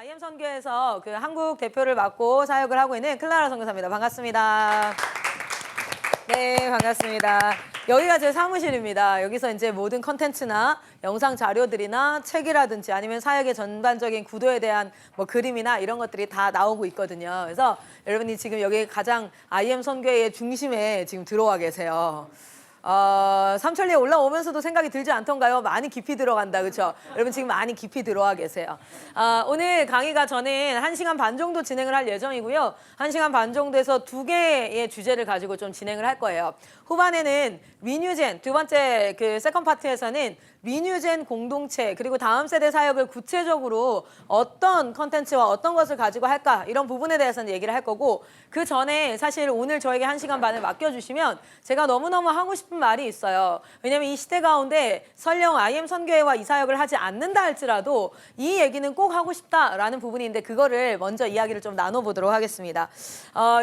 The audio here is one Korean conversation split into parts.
IM 선교에서 그 한국 대표를 맡고 사역을 하고 있는 클라라 선교사입니다. 반갑습니다. 네, 반갑습니다. 여기가 제 사무실입니다. 여기서 이제 모든 컨텐츠나 영상 자료들이나 책이라든지 아니면 사역의 전반적인 구도에 대한 뭐 그림이나 이런 것들이 다 나오고 있거든요. 그래서 여러분이 지금 여기 가장 IM 선교의 중심에 지금 들어와 계세요. 삼천리에 올라오면서도 생각이 들지 않던가요? 많이 깊이 들어간다, 그렇죠? 여러분 지금 많이 깊이 들어와 계세요. 오늘 강의가 저는 1시간 반 정도 진행을 할 예정이고요. 1시간 반 정도에서 2개의 주제를 가지고 좀 진행을 할 거예요. 후반에는 리뉴젠, 두 번째 그 세컨 파트에서는 리뉴젠 공동체 그리고 다음 세대 사역을 구체적으로 어떤 컨텐츠와 어떤 것을 가지고 할까 이런 부분에 대해서는 얘기를 할 거고, 그 전에 사실 오늘 저에게 1시간 반을 맡겨주시면 제가 너무너무 하고 싶은 말이 있어요. 왜냐면 이 시대 가운데 설령 IM 선교회와 이 사역을 하지 않는다 할지라도 이 얘기는 꼭 하고 싶다라는 부분인데, 그거를 먼저 이야기를 좀 나눠보도록 하겠습니다.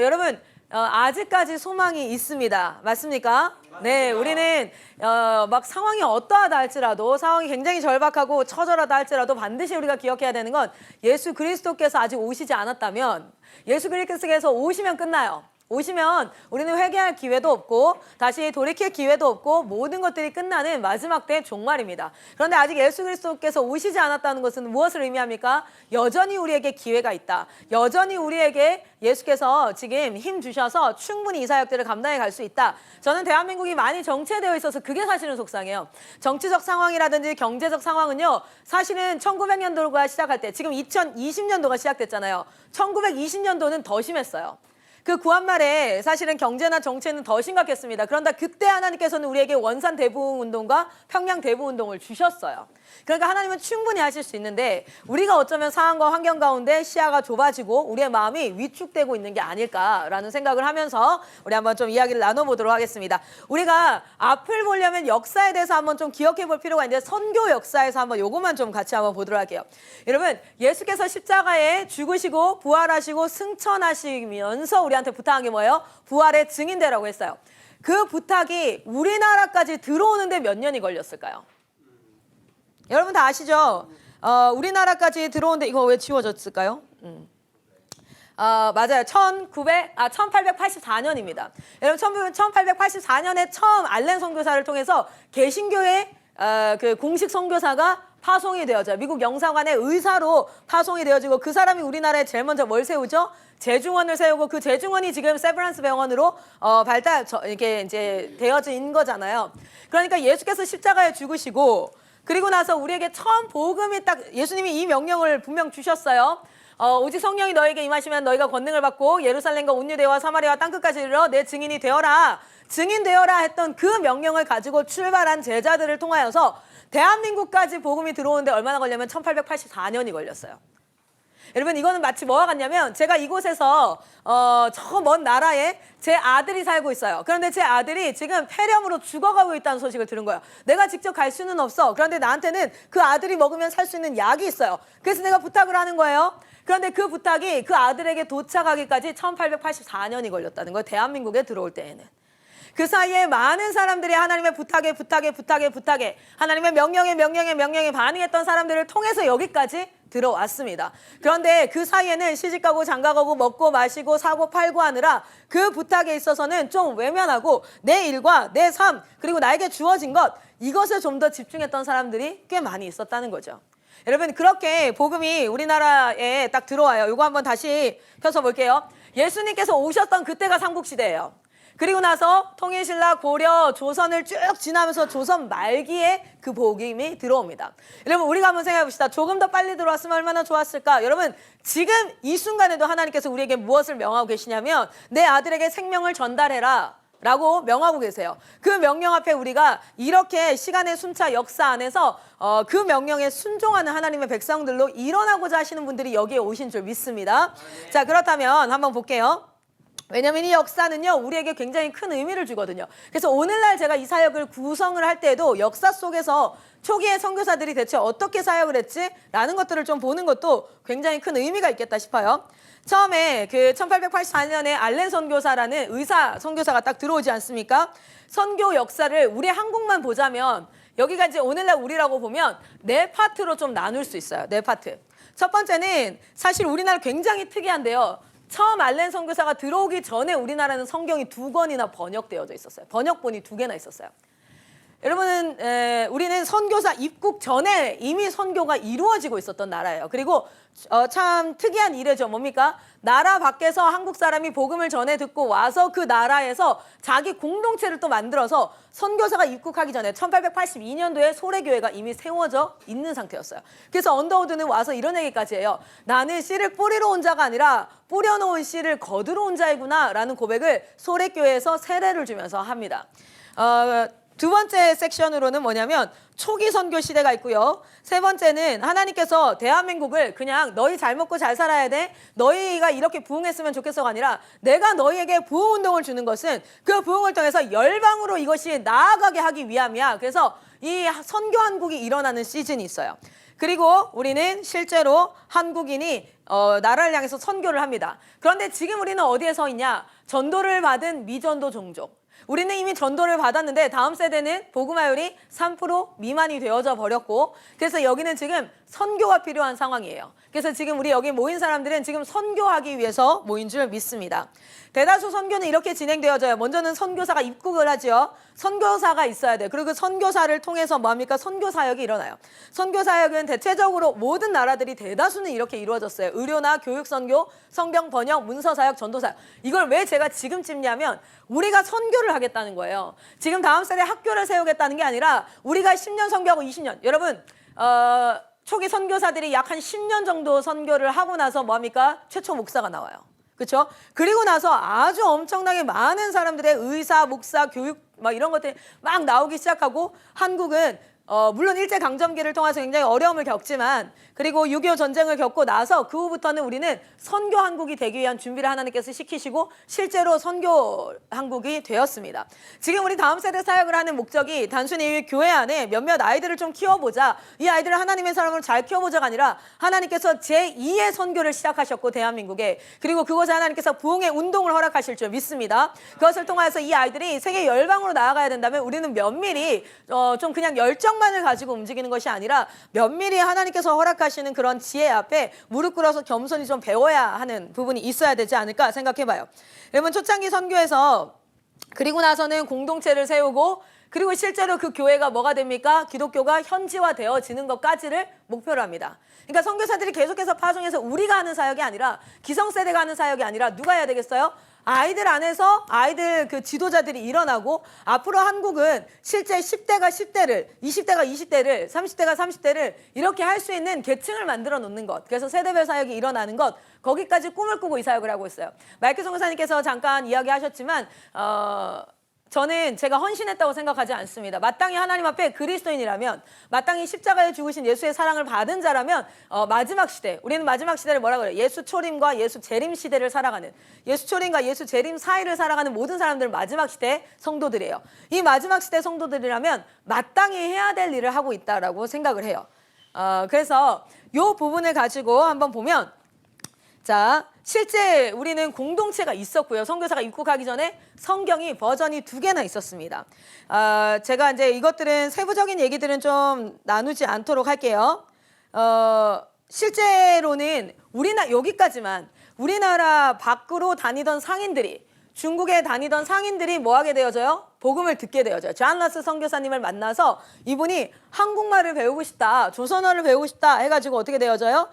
여러분 아직까지 소망이 있습니다. 맞습니까? 네, 우리는 막 상황이 어떠하다 할지라도, 상황이 굉장히 절박하고 처절하다 할지라도 반드시 우리가 기억해야 되는 건 예수 그리스도께서 아직 오시지 않았다면, 예수 그리스도께서 오시면 끝나요. 오시면 우리는 회개할 기회도 없고 다시 돌이킬 기회도 없고 모든 것들이 끝나는 마지막 때 종말입니다. 그런데 아직 예수 그리스도께서 오시지 않았다는 것은 무엇을 의미합니까? 여전히 우리에게 기회가 있다. 여전히 우리에게 예수께서 지금 힘 주셔서 충분히 이 사역들을 감당해 갈 수 있다. 저는 대한민국이 많이 정체되어 있어서 그게 사실은 속상해요. 정치적 상황이라든지 경제적 상황은요, 사실은 1900년도가 시작할 때, 지금 2020년도가 시작됐잖아요. 1920년도는 더 심했어요. 그 구한말에 사실은 경제나 정체는 더 심각했습니다. 그런데 그때 하나님께서는 우리에게 원산 대부흥운동과 평양 대부흥운동을 주셨어요. 그러니까 하나님은 충분히 하실 수 있는데, 우리가 어쩌면 상황과 환경 가운데 시야가 좁아지고 우리의 마음이 위축되고 있는 게 아닐까라는 생각을 하면서 우리 한번 좀 이야기를 나눠보도록 하겠습니다. 우리가 앞을 보려면 역사에 대해서 한번 좀 기억해 볼 필요가 있는데, 선교 역사에서 한번 요것만 좀 같이 한번 보도록 할게요. 여러분, 예수께서 십자가에 죽으시고 부활하시고 승천하시면서 우리한테 부탁한 게 뭐예요? 부활의 증인되라고 했어요. 그 부탁이 우리나라까지 들어오는데 몇 년이 걸렸을까요? 여러분 다 아시죠? 우리나라까지 들어오는데, 이거 왜 지워졌을까요? 맞아요. 1884년입니다. 여러분 1884년에 처음 알렌 선교사를 통해서 개신교의 그 공식 선교사가 파송이 되어져요. 미국 영사관의 의사로 파송이 되어지고, 그 사람이 우리나라에 제일 먼저 뭘 세우죠? 제중원을 세우고, 그 제중원이 지금 세브란스 병원으로 이렇게 이제 되어진 거잖아요. 그러니까 예수께서 십자가에 죽으시고, 그리고 나서 우리에게 처음 복음이 딱, 예수님이 이 명령을 분명 주셨어요. 오직 성령이 너에게 임하시면 너희가 권능을 받고 예루살렘과 온 유대와 사마리아와 땅끝까지 이르러 내 증인이 되어라. 증인 되어라 했던 그 명령을 가지고 출발한 제자들을 통하여서 대한민국까지 복음이 들어오는데 얼마나 걸냐면 1884년이 걸렸어요. 여러분, 이거는 마치 뭐와 같냐면, 제가 이곳에서 저 먼 나라에 제 아들이 살고 있어요. 그런데 제 아들이 지금 폐렴으로 죽어가고 있다는 소식을 들은 거예요. 내가 직접 갈 수는 없어. 그런데 나한테는 그 아들이 먹으면 살 수 있는 약이 있어요. 그래서 내가 부탁을 하는 거예요. 그런데 그 부탁이 그 아들에게 도착하기까지 1884년이 걸렸다는 거예요. 대한민국에 들어올 때에는. 그 사이에 많은 사람들이 하나님의 부탁에 하나님의 명령에 반응했던 사람들을 통해서 여기까지 들어왔습니다. 그런데 그 사이에는 시집가고 장가가고 먹고 마시고 사고 팔고 하느라 그 부탁에 있어서는 좀 외면하고 내 일과 내 삶, 그리고 나에게 주어진 것, 이것에 좀 더 집중했던 사람들이 꽤 많이 있었다는 거죠. 여러분, 그렇게 복음이 우리나라에 딱 들어와요. 이거 한번 다시 펴서 볼게요. 예수님께서 오셨던 그때가 삼국시대예요. 그리고 나서 통일신라, 고려, 조선을 쭉 지나면서 조선 말기에 그 복음이 들어옵니다. 여러분, 우리가 한번 생각해 봅시다. 조금 더 빨리 들어왔으면 얼마나 좋았을까? 여러분, 지금 이 순간에도 하나님께서 우리에게 무엇을 명하고 계시냐면, 내 아들에게 생명을 전달해라 라고 명하고 계세요. 그 명령 앞에 우리가 이렇게 시간의 순차 역사 안에서 그 명령에 순종하는 하나님의 백성들로 일어나고자 하시는 분들이 여기에 오신 줄 믿습니다. 자, 그렇다면 한번 볼게요. 왜냐면 이 역사는요, 우리에게 굉장히 큰 의미를 주거든요. 그래서 오늘날 제가 이 사역을 구성을 할 때도 역사 속에서 초기의 선교사들이 대체 어떻게 사역을 했지? 라는 것들을 좀 보는 것도 굉장히 큰 의미가 있겠다 싶어요. 처음에 그 1884년에 알렌 선교사라는 의사 선교사가 딱 들어오지 않습니까? 선교 역사를 우리 한국만 보자면, 여기가 이제 오늘날 우리라고 보면 네 파트로 좀 나눌 수 있어요. 네 파트. 첫 번째는 사실 우리나라 굉장히 특이한데요. 처음 알렌 선교사가 들어오기 전에 우리나라는 성경이 2권이나 번역되어져 있었어요. 번역본이 2개나 있었어요. 여러분은 우리는 선교사 입국 전에 이미 선교가 이루어지고 있었던 나라예요. 그리고 참 특이한 이래죠. 뭡니까? 나라 밖에서 한국 사람이 복음을 전해 듣고 와서 그 나라에서 자기 공동체를 또 만들어서 선교사가 입국하기 전에 1882년도에 소래교회가 이미 세워져 있는 상태였어요. 그래서 언더우드는 와서 이런 얘기까지 해요. 나는 씨를 뿌리러 온 자가 아니라 뿌려놓은 씨를 거두러 온 자이구나 라는 고백을 소래교회에서 세례를 주면서 합니다. 두 번째 섹션으로는 뭐냐면 초기 선교 시대가 있고요. 세 번째는 하나님께서 대한민국을 그냥 너희 잘 먹고 잘 살아야 돼, 너희가 이렇게 부흥했으면 좋겠어가 아니라 내가 너희에게 부흥운동을 주는 것은 그 부흥을 통해서 열방으로 이것이 나아가게 하기 위함이야. 그래서 이 선교 한국이 일어나는 시즌이 있어요. 그리고 우리는 실제로 한국인이 나라를 향해서 선교를 합니다. 그런데 지금 우리는 어디에 서 있냐? 전도를 받은 미전도 종족. 우리는 이미 전도를 받았는데 다음 세대는 복음화율이 3% 미만이 되어져 버렸고, 그래서 여기는 지금 선교가 필요한 상황이에요. 그래서 지금 우리 여기 모인 사람들은 지금 선교하기 위해서 모인 줄 믿습니다. 대다수 선교는 이렇게 진행되어져요. 먼저는 선교사가 입국을 하죠. 선교사가 있어야 돼요. 그리고 그 선교사를 통해서 뭐합니까? 선교사역이 일어나요. 선교사역은 대체적으로 모든 나라들이 대다수는 이렇게 이루어졌어요. 의료나 교육선교, 성경 번역, 문서사역, 전도사역. 이걸 왜 제가 지금 찝냐면 우리가 선교를 하겠다는 거예요. 지금 다음 세대 학교를 세우겠다는 게 아니라 우리가 10년 선교하고 20년. 여러분 초기 선교사들이 약 한 10년 정도 선교를 하고 나서 뭐합니까? 최초 목사가 나와요. 그렇죠? 그리고 나서 아주 엄청나게 많은 사람들의 의사, 목사, 교육 막 이런 것들이 막 나오기 시작하고, 한국은 물론 일제강점기를 통해서 굉장히 어려움을 겪지만, 그리고 6.25 전쟁을 겪고 나서 그 후부터는 우리는 선교 한국이 되기 위한 준비를 하나님께서 시키시고 실제로 선교 한국이 되었습니다. 지금 우리 다음 세대 사역을 하는 목적이 단순히 교회 안에 몇몇 아이들을 좀 키워보자, 이 아이들을 하나님의 사람으로 잘 키워보자가 아니라 하나님께서 제2의 선교를 시작하셨고 대한민국에, 그리고 그것에 하나님께서 부흥의 운동을 허락하실 줄 믿습니다. 그것을 통해서 이 아이들이 세계 열방으로 나아가야 된다면 우리는 면밀히 좀 그냥 열정만을 가지고 움직이는 것이 아니라 면밀히 하나님께서 허락하시는 그런 지혜 앞에 무릎 꿇어서 겸손히 좀 배워야 하는 부분이 있어야 되지 않을까 생각해봐요. 여러분 초창기 선교에서 그리고 나서는 공동체를 세우고, 그리고 실제로 그 교회가 뭐가 됩니까? 기독교가 현지화되어지는 것까지를 목표로 합니다. 그러니까 선교사들이 계속해서 파송해서 우리가 하는 사역이 아니라, 기성세대가 하는 사역이 아니라 누가 해야 되겠어요? 아이들 안에서 아이들 그 지도자들이 일어나고, 앞으로 한국은 실제 10대가 10대를, 20대가 20대를, 30대가 30대를 이렇게 할 수 있는 계층을 만들어 놓는 것. 그래서 세대별 사역이 일어나는 것, 거기까지 꿈을 꾸고 이 사역을 하고 있어요. 마이크 선교사님께서 잠깐 이야기하셨지만 저는 제가 헌신했다고 생각하지 않습니다. 마땅히 하나님 앞에 그리스도인이라면, 마땅히 십자가에 죽으신 예수의 사랑을 받은 자라면 마지막 시대, 우리는 마지막 시대를 뭐라 그래요? 예수 초림과 예수 재림 시대를 살아가는, 예수 초림과 예수 재림 사이를 살아가는 모든 사람들은 마지막 시대 성도들이에요. 이 마지막 시대 성도들이라면 마땅히 해야 될 일을 하고 있다라고 생각을 해요. 그래서 이 부분을 가지고 한번 보면, 자, 실제 우리는 공동체가 있었고요. 선교사가 입국하기 전에 성경이 버전이 2개나 있었습니다. 제가 이제 이것들은 세부적인 얘기들은 좀 나누지 않도록 할게요. 실제로는 여기까지만 우리나라 밖으로 다니던 상인들이, 중국에 다니던 상인들이 뭐 하게 되어져요? 복음을 듣게 되어져요. 존 러스 선교사님을 만나서 이분이 한국말을 배우고 싶다, 조선어를 배우고 싶다 해가지고 어떻게 되어져요?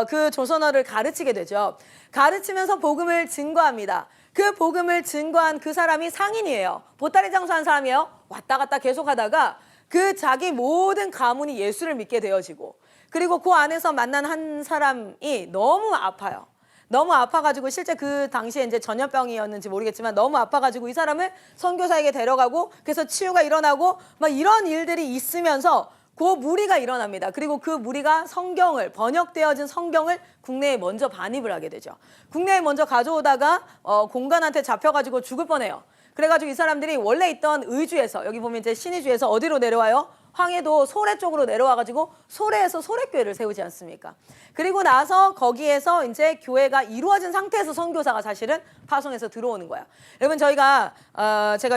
그 조선어를 가르치게 되죠. 가르치면서 복음을 증거합니다. 그 복음을 증거한 그 사람이 상인이에요. 보따리 장수한 사람이에요. 왔다 갔다 계속 하다가 그 자기 모든 가문이 예수를 믿게 되어지고, 그리고 그 안에서 만난 한 사람이 너무 아파요. 너무 아파가지고, 실제 그 당시에 이제 전염병이었는지 모르겠지만 너무 아파가지고 이 사람을 선교사에게 데려가고, 그래서 치유가 일어나고 막 이런 일들이 있으면서 그 무리가 일어납니다. 그리고 그 무리가 성경을, 번역되어진 성경을 국내에 먼저 반입을 하게 되죠. 국내에 먼저 가져오다가 공간한테 잡혀가지고 죽을 뻔해요. 그래가지고 이 사람들이 원래 있던 의주에서, 여기 보면 이제 신의주에서 어디로 내려와요? 황해도 소래 쪽으로 내려와가지고 소래에서 소래교회를 세우지 않습니까? 그리고 나서 거기에서 이제 교회가 이루어진 상태에서 선교사가 사실은 파송해서 들어오는 거야. 여러분 제가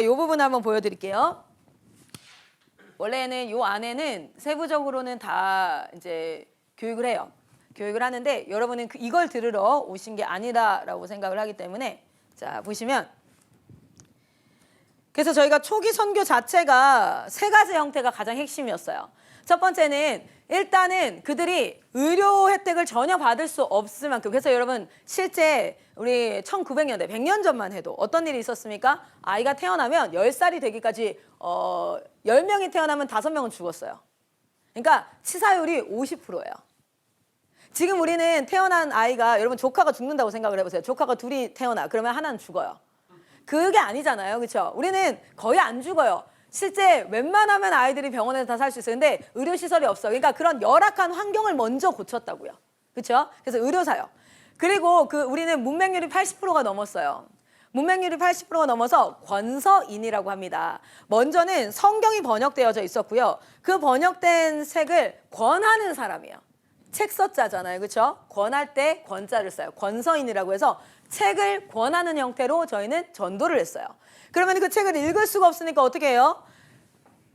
이 부분 한번 보여드릴게요. 원래는 이 안에는 세부적으로는 다 이제 교육을 해요. 교육을 하는데 여러분은 이걸 들으러 오신 게 아니다라고 생각을 하기 때문에 자 보시면 그래서 저희가 초기 선교 자체가 세 가지 형태가 가장 핵심이었어요. 첫 번째는 일단은 그들이 의료 혜택을 전혀 받을 수 없을 만큼 그래서 여러분 실제 우리 1900년대 100년 전만 해도 어떤 일이 있었습니까? 아이가 태어나면 10살이 되기까지 10명이 태어나면 5명은 죽었어요. 그러니까 치사율이 50%예요. 지금 우리는 태어난 아이가 여러분 조카가 죽는다고 생각을 해보세요. 조카가 둘이 태어나 그러면 하나는 죽어요. 그게 아니잖아요. 그렇죠? 우리는 거의 안 죽어요. 실제 웬만하면 아이들이 병원에서 다 살 수 있어요. 근데 의료시설이 없어요. 그러니까 그런 열악한 환경을 먼저 고쳤다고요. 그렇죠? 그래서 의료사요. 그리고 우리는 문맹률이 80%가 넘었어요. 문맹률이 80%가 넘어서 권서인이라고 합니다. 먼저는 성경이 번역되어져 있었고요. 그 번역된 책을 권하는 사람이에요. 책 썼자잖아요. 그렇죠? 권할 때 권자를 써요. 권서인이라고 해서 책을 권하는 형태로 저희는 전도를 했어요. 그러면 그 책을 읽을 수가 없으니까 어떻게 해요?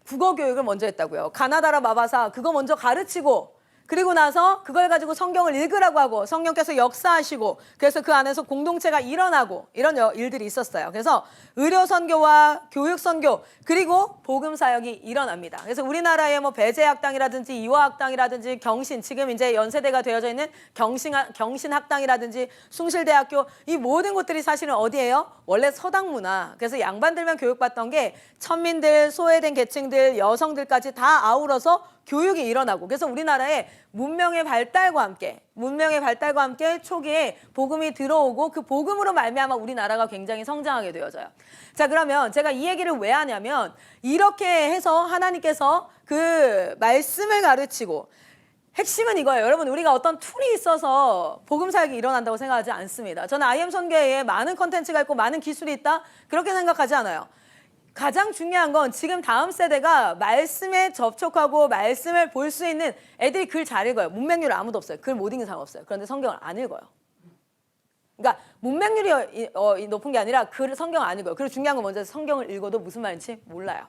국어 교육을 먼저 했다고요. 가나다라 마바사 그거 먼저 가르치고 그리고 나서 그걸 가지고 성경을 읽으라고 하고 성령께서 역사하시고 그래서 그 안에서 공동체가 일어나고 이런 일들이 있었어요. 그래서 의료 선교와 교육 선교 그리고 복음 사역이 일어납니다. 그래서 우리나라의 뭐 배재학당이라든지 이화학당이라든지 경신 지금 이제 연세대가 되어져 있는 경신학당이라든지 숭실대학교 이 모든 곳들이 사실은 어디예요? 원래 서당 문화. 그래서 양반들만 교육받던 게 천민들, 소외된 계층들, 여성들까지 다 아우러서 교육이 일어나고 그래서 우리나라에 문명의 발달과 함께 초기에 복음이 들어오고 그 복음으로 말미암아 우리나라가 굉장히 성장하게 되어져요. 자 그러면 제가 이 얘기를 왜 하냐면 이렇게 해서 하나님께서 그 말씀을 가르치고 핵심은 이거예요. 여러분 우리가 어떤 툴이 있어서 복음 사역이 일어난다고 생각하지 않습니다. 저는 IM 선교회에 많은 컨텐츠가 있고 많은 기술이 있다 그렇게 생각하지 않아요. 가장 중요한 건 지금 다음 세대가 말씀에 접촉하고 말씀을 볼 수 있는 애들이 글 잘 읽어요. 문맹률 아무도 없어요. 글 못 읽는 사람 없어요. 그런데 성경을 안 읽어요. 그러니까 문맹률이 높은 게 아니라 성경을 안 읽어요. 그리고 중요한 건 먼저 성경을 읽어도 무슨 말인지 몰라요.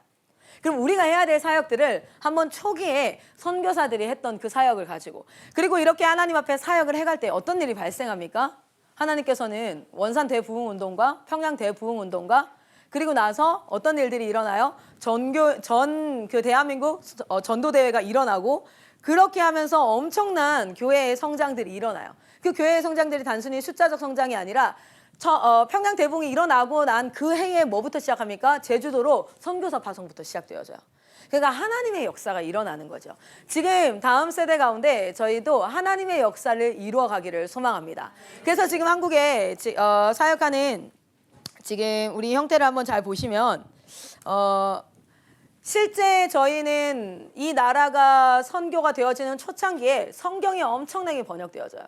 그럼 우리가 해야 될 사역들을 한번 초기에 선교사들이 했던 그 사역을 가지고 그리고 이렇게 하나님 앞에 사역을 해갈 때 어떤 일이 발생합니까? 하나님께서는 원산 대부흥운동과 평양 대부흥운동과 그리고 나서 어떤 일들이 일어나요? 그 대한민국 전도대회가 일어나고 그렇게 하면서 엄청난 교회의 성장들이 일어나요. 그 교회의 성장들이 단순히 숫자적 성장이 아니라 평양 대부흥이 일어나고 난 그 해에 뭐부터 시작합니까? 제주도로 선교사 파송부터 시작되어져요. 그러니까 하나님의 역사가 일어나는 거죠. 지금 다음 세대 가운데 저희도 하나님의 역사를 이루어가기를 소망합니다. 그래서 지금 한국에 사역하는 지금 우리 형태를 한번 잘 보시면 실제 저희는 이 나라가 선교가 되어지는 초창기에 성경이 엄청나게 번역되어져요.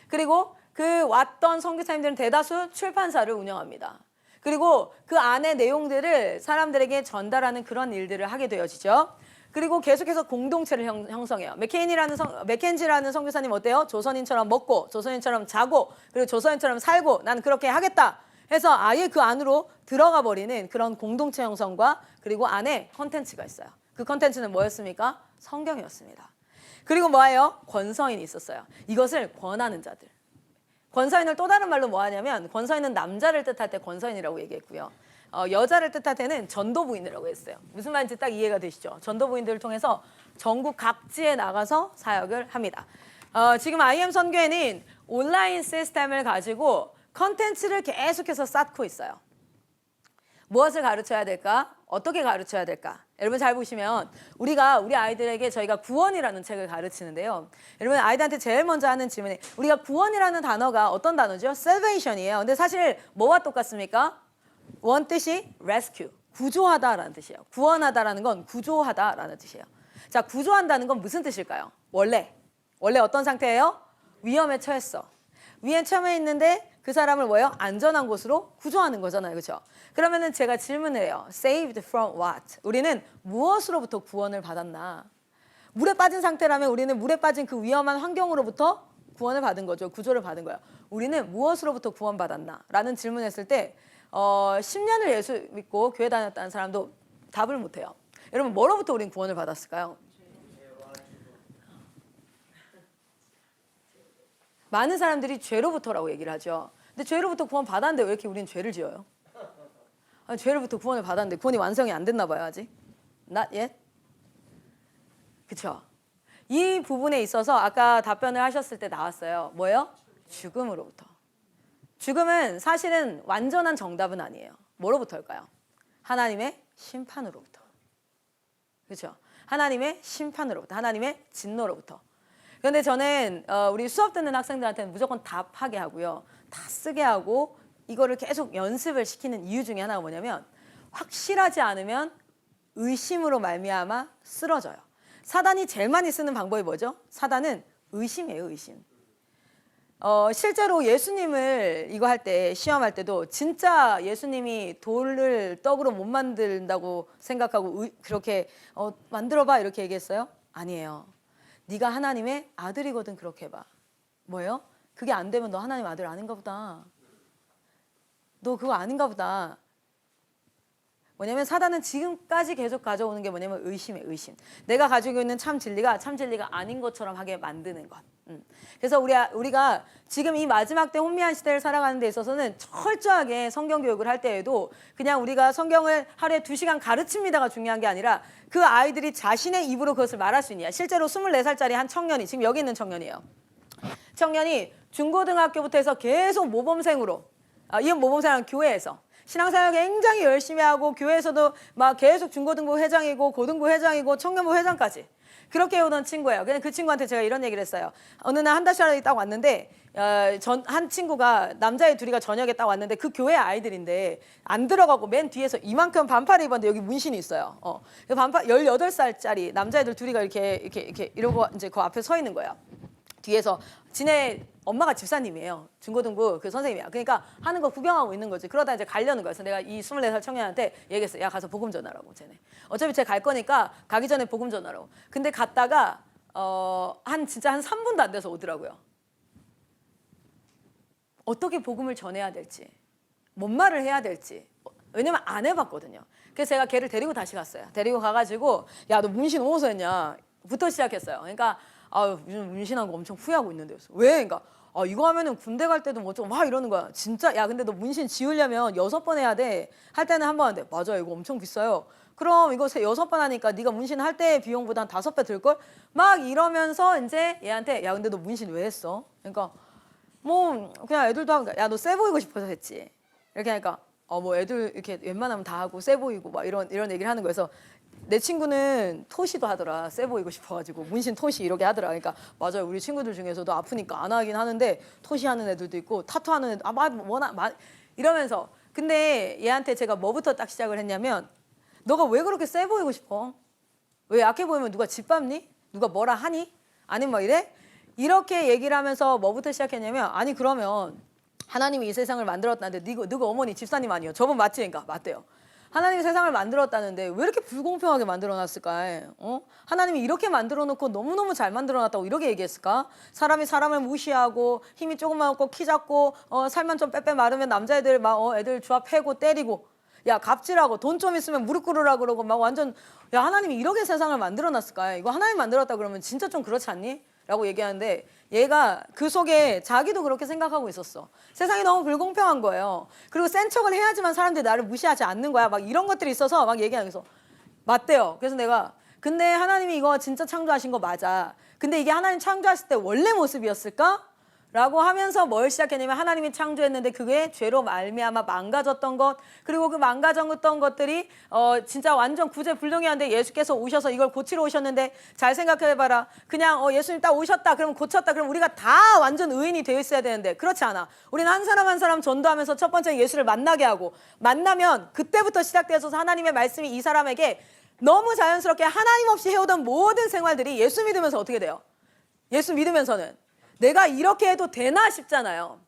그리고 그 왔던 선교사님들은 대다수 출판사를 운영합니다. 그리고 그 안의 내용들을 사람들에게 전달하는 그런 일들을 하게 되어지죠. 그리고 계속해서 공동체를 형성해요. 맥켄지라는 선교사님 어때요? 조선인처럼 먹고 조선인처럼 자고 그리고 조선인처럼 살고 난 그렇게 하겠다. 해서 아예 그 안으로 들어가 버리는 그런 공동체 형성과 그리고 안에 컨텐츠가 있어요. 그 컨텐츠는 뭐였습니까? 성경이었습니다. 그리고 뭐예요? 권서인이 있었어요. 이것을 권하는 자들. 권서인을 또 다른 말로 뭐 하냐면 권서인은 남자를 뜻할 때 권서인이라고 얘기했고요. 여자를 뜻할 때는 전도부인이라고 했어요. 무슨 말인지 딱 이해가 되시죠? 전도부인들을 통해서 전국 각지에 나가서 사역을 합니다. 지금 IM 선교회는 온라인 시스템을 가지고 컨텐츠를 계속해서 쌓고 있어요. 무엇을 가르쳐야 될까? 어떻게 가르쳐야 될까? 여러분 잘 보시면 우리 아이들에게 저희가 구원이라는 책을 가르치는데요. 여러분 아이들한테 제일 먼저 하는 질문이 우리가 구원이라는 단어가 어떤 단어죠? salvation이에요. 근데 사실 뭐와 똑같습니까? 원 뜻이 rescue, 구조하다라는 뜻이에요. 구원하다라는 건 구조하다라는 뜻이에요. 자, 구조한다는 건 무슨 뜻일까요? 원래 어떤 상태예요? 위험에 처했어. 위에 처해 있는데 그 사람을 뭐예요? 안전한 곳으로 구조하는 거잖아요. 그렇죠? 그러면은 제가 질문을 해요. Saved from what? 우리는 무엇으로부터 구원을 받았나? 물에 빠진 상태라면 우리는 물에 빠진 그 위험한 환경으로부터 구원을 받은 거죠. 구조를 받은 거예요. 우리는 무엇으로부터 구원받았나? 라는 질문을 했을 때 10년을 예수 믿고 교회 다녔다는 사람도 답을 못해요. 여러분 뭐로부터 우린 구원을 받았을까요? 많은 사람들이 죄로부터라고 얘기를 하죠. 근데 죄로부터 구원 받았는데 왜 이렇게 우리는 죄를 지어요? 아니, 죄로부터 구원을 받았는데 구원이 완성이 안 됐나 봐요, 아직. Not yet. 그쵸? 이 부분에 있어서 아까 답변을 하셨을 때 나왔어요. 뭐예요? 죽음으로부터. 죽음은 사실은 완전한 정답은 아니에요. 뭐로부터일까요? 하나님의 심판으로부터. 그렇죠? 하나님의 심판으로부터, 하나님의 진노로부터. 그런데 저는 우리 수업 듣는 학생들한테는 무조건 답하게 하고요. 다 쓰게 하고 이거를 계속 연습을 시키는 이유 중에 하나가 뭐냐면 확실하지 않으면 의심으로 말미암아 쓰러져요. 사단이 제일 많이 쓰는 방법이 뭐죠? 사단은 의심이에요, 의심. 실제로 예수님을 이거 할 때, 시험할 때도 진짜 예수님이 돌을 떡으로 못 만든다고 생각하고 그렇게 만들어봐 이렇게 얘기했어요? 아니에요. 네가 하나님의 아들이거든 그렇게 해봐. 뭐예요? 그게 안 되면 너 하나님 아들 아닌가 보다. 너 그거 아닌가 보다. 뭐냐면 사단은 지금까지 계속 가져오는 게 뭐냐면 의심이에요, 의심. 내가 가지고 있는 참 진리가 아닌 것처럼 하게 만드는 것. 그래서 우리가 지금 이 마지막 때 혼미한 시대를 살아가는 데 있어서는 철저하게 성경 교육을 할 때에도 그냥 우리가 성경을 하루에 2시간 가르칩니다가 중요한 게 아니라 그 아이들이 자신의 입으로 그것을 말할 수 있냐. 실제로 24살짜리 한 청년이, 지금 여기 있는 청년이에요. 청년이 중고등학교부터 해서 계속 모범생으로, 이건 모범생은 교회에서 신앙사역 굉장히 열심히 하고 교회에서도 막 계속 중고등부 회장이고 고등부 회장이고 청년부 회장까지 그렇게 오던 친구예요. 그냥 그 친구한테 제가 이런 얘기를 했어요. 어느 날 한 달씩 딱 왔는데 한 친구가 남자애 둘이가 저녁에 딱 왔는데 그 교회 아이들인데 안 들어가고 맨 뒤에서 이만큼 반팔을 입었는데 여기 문신이 있어요. 그 반팔 18살짜리 남자애들 둘이가 이렇게 이러고 이제 그 앞에 서 있는 거예요. 뒤에서 지네 엄마가 집사님이에요. 중고등부 그 선생님이야. 그러니까 하는 거 구경하고 있는 거지. 그러다 이제 가려는 거야. 그래서 내가 이 24살 청년한테 얘기했어. 야, 가서 복음 전하라고, 쟤네. 어차피 쟤 갈 거니까 가기 전에 복음 전하라고. 근데 갔다가 진짜 한 3분도 안 돼서 오더라고요. 어떻게 복음을 전해야 될지, 뭔 말을 해야 될지. 왜냐면 안 해봤거든요. 그래서 제가 걔를 데리고 다시 갔어요. 데리고 가가지고 야, 너 문신 어디서 했냐? 부터 시작했어요. 그러니까 요즘 문신한 거 엄청 후회하고 있는데. 왜? 그러니까 이거 하면은 군대 갈 때도 뭐 좀 막 이러는 거야. 진짜? 야, 근데 너 문신 지우려면 6번 해야 돼. 할 때는 한 번 하는데. 맞아, 이거 엄청 비싸요. 그럼 이거 6번 하니까 네가 문신 할 때 비용보다 한 5배 들걸? 막 이러면서 이제 얘한테 야, 근데 너 문신 왜 했어? 그러니까 뭐 그냥 애들도 하고 야, 너 세 보이고 싶어서 했지. 이렇게 하니까 뭐 애들 이렇게 웬만하면 다 하고 세 보이고 막 이런 얘기를 하는 거여서 내 친구는 토시도 하더라. 세 보이고 싶어가지고 문신 토시 이렇게 하더라. 그러니까 맞아요. 우리 친구들 중에서도 아프니까 안 하긴 하는데 토시 하는 애들도 있고 타투 하는 애들 이러면서 근데 얘한테 제가 뭐부터 딱 시작을 했냐면 너가 왜 그렇게 세 보이고 싶어? 왜 약해 보이면 누가 짓밟니? 누가 뭐라 하니? 아니면 막 이래? 이렇게 얘기를 하면서 뭐부터 시작했냐면 아니 그러면 하나님이 이 세상을 만들었다는데 너가 어머니 집사님 아니에요? 저분 맞지? 그러니까 맞대요. 하나님이 세상을 만들었다는데 왜 이렇게 불공평하게 만들어놨을까? 하나님이 이렇게 만들어놓고 너무너무 잘 만들어놨다고 이렇게 얘기했을까? 사람이 사람을 무시하고 힘이 조금만 없고 키 작고 살만 좀 빼빼 마르면 남자애들 막 애들 주합 패고 때리고 야 갑질하고 돈 좀 있으면 무릎 꿇으라 그러고 막 완전 야 하나님이 이렇게 세상을 만들어놨을까? 이거 하나님 만들었다 그러면 진짜 좀 그렇지 않니? 라고 얘기하는데 얘가 그 속에 자기도 그렇게 생각하고 있었어. 세상이 너무 불공평한 거예요. 그리고 센 척을 해야지만 사람들이 나를 무시하지 않는 거야. 막 이런 것들이 있어서 막 얘기하면서 맞대요. 그래서 내가 근데 하나님이 이거 진짜 창조하신 거 맞아. 근데 이게 하나님 창조하실 때 원래 모습이었을까? 라고 하면서 뭘 시작했냐면 하나님이 창조했는데 그게 죄로 말미암아 망가졌던 것 그리고 그 망가졌던 것들이 진짜 완전 구제불능이었는데 예수께서 오셔서 이걸 고치러 오셨는데 잘 생각해봐라. 그냥 예수님 딱 오셨다 그러면 고쳤다 그러면 우리가 다 완전 의인이 되어 있어야 되는데 그렇지 않아. 우리는 한 사람 한 사람 전도하면서 첫 번째 예수를 만나게 하고 만나면 그때부터 시작돼서 하나님의 말씀이 이 사람에게 너무 자연스럽게 하나님 없이 해오던 모든 생활들이 예수 믿으면서 어떻게 돼요? 예수 믿으면서는 내가 이렇게 해도 되나 싶잖아요.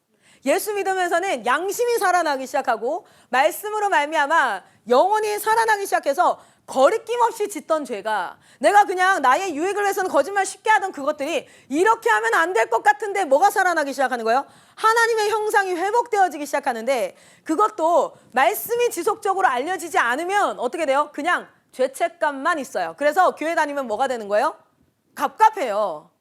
예수 믿으면서는 양심이 살아나기 시작하고 말씀으로 말미암아 영혼이 살아나기 시작해서 거리낌 없이 짓던 죄가 내가 그냥 나의 유익을 위해서는 거짓말 쉽게 하던 그것들이 이렇게 하면 안 될 것 같은데 뭐가 살아나기 시작하는 거예요? 하나님의 형상이 회복되어지기 시작하는데 그것도 말씀이 지속적으로 알려지지 않으면 어떻게 돼요? 그냥 죄책감만 있어요. 그래서 교회 다니면 뭐가 되는 거예요? 갑갑해요.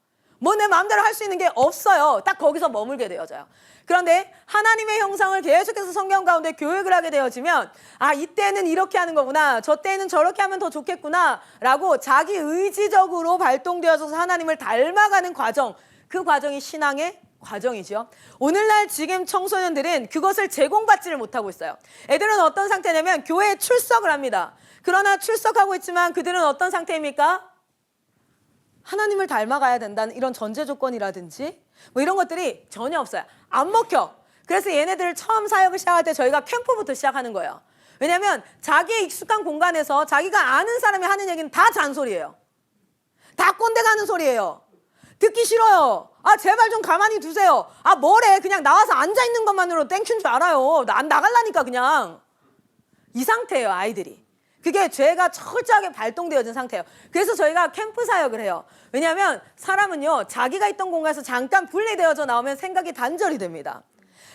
뭐 내 마음대로 할 수 있는 게 없어요. 딱 거기서 머물게 되어져요. 그런데 하나님의 형상을 계속해서 성경 가운데 교육을 하게 되어지면 아, 이때는 이렇게 하는 거구나, 저 때는 저렇게 하면 더 좋겠구나 라고 자기 의지적으로 발동되어서 하나님을 닮아가는 과정, 그 과정이 신앙의 과정이죠. 오늘날 지금 청소년들은 그것을 제공받지를 못하고 있어요. 애들은 어떤 상태냐면 교회에 출석을 합니다. 그러나 출석하고 있지만 그들은 어떤 상태입니까? 하나님을 닮아가야 된다는 이런 전제 조건이라든지 뭐 이런 것들이 전혀 없어요. 안 먹혀. 그래서 얘네들을 처음 사역을 시작할 때 저희가 캠프부터 시작하는 거예요. 왜냐하면 자기의 익숙한 공간에서 자기가 아는 사람이 하는 얘기는 다 잔소리예요. 다 꼰대 가는 소리예요. 듣기 싫어요. 아, 제발 좀 가만히 두세요. 아, 뭐래. 그냥 나와서 앉아있는 것만으로 땡큐인 줄 알아요. 나 안 나갈라니까 그냥. 이 상태예요, 아이들이. 그게 죄가 철저하게 발동되어진 상태예요. 그래서 저희가 캠프 사역을 해요. 왜냐하면 사람은요, 자기가 있던 공간에서 잠깐 분리되어져 나오면 생각이 단절이 됩니다.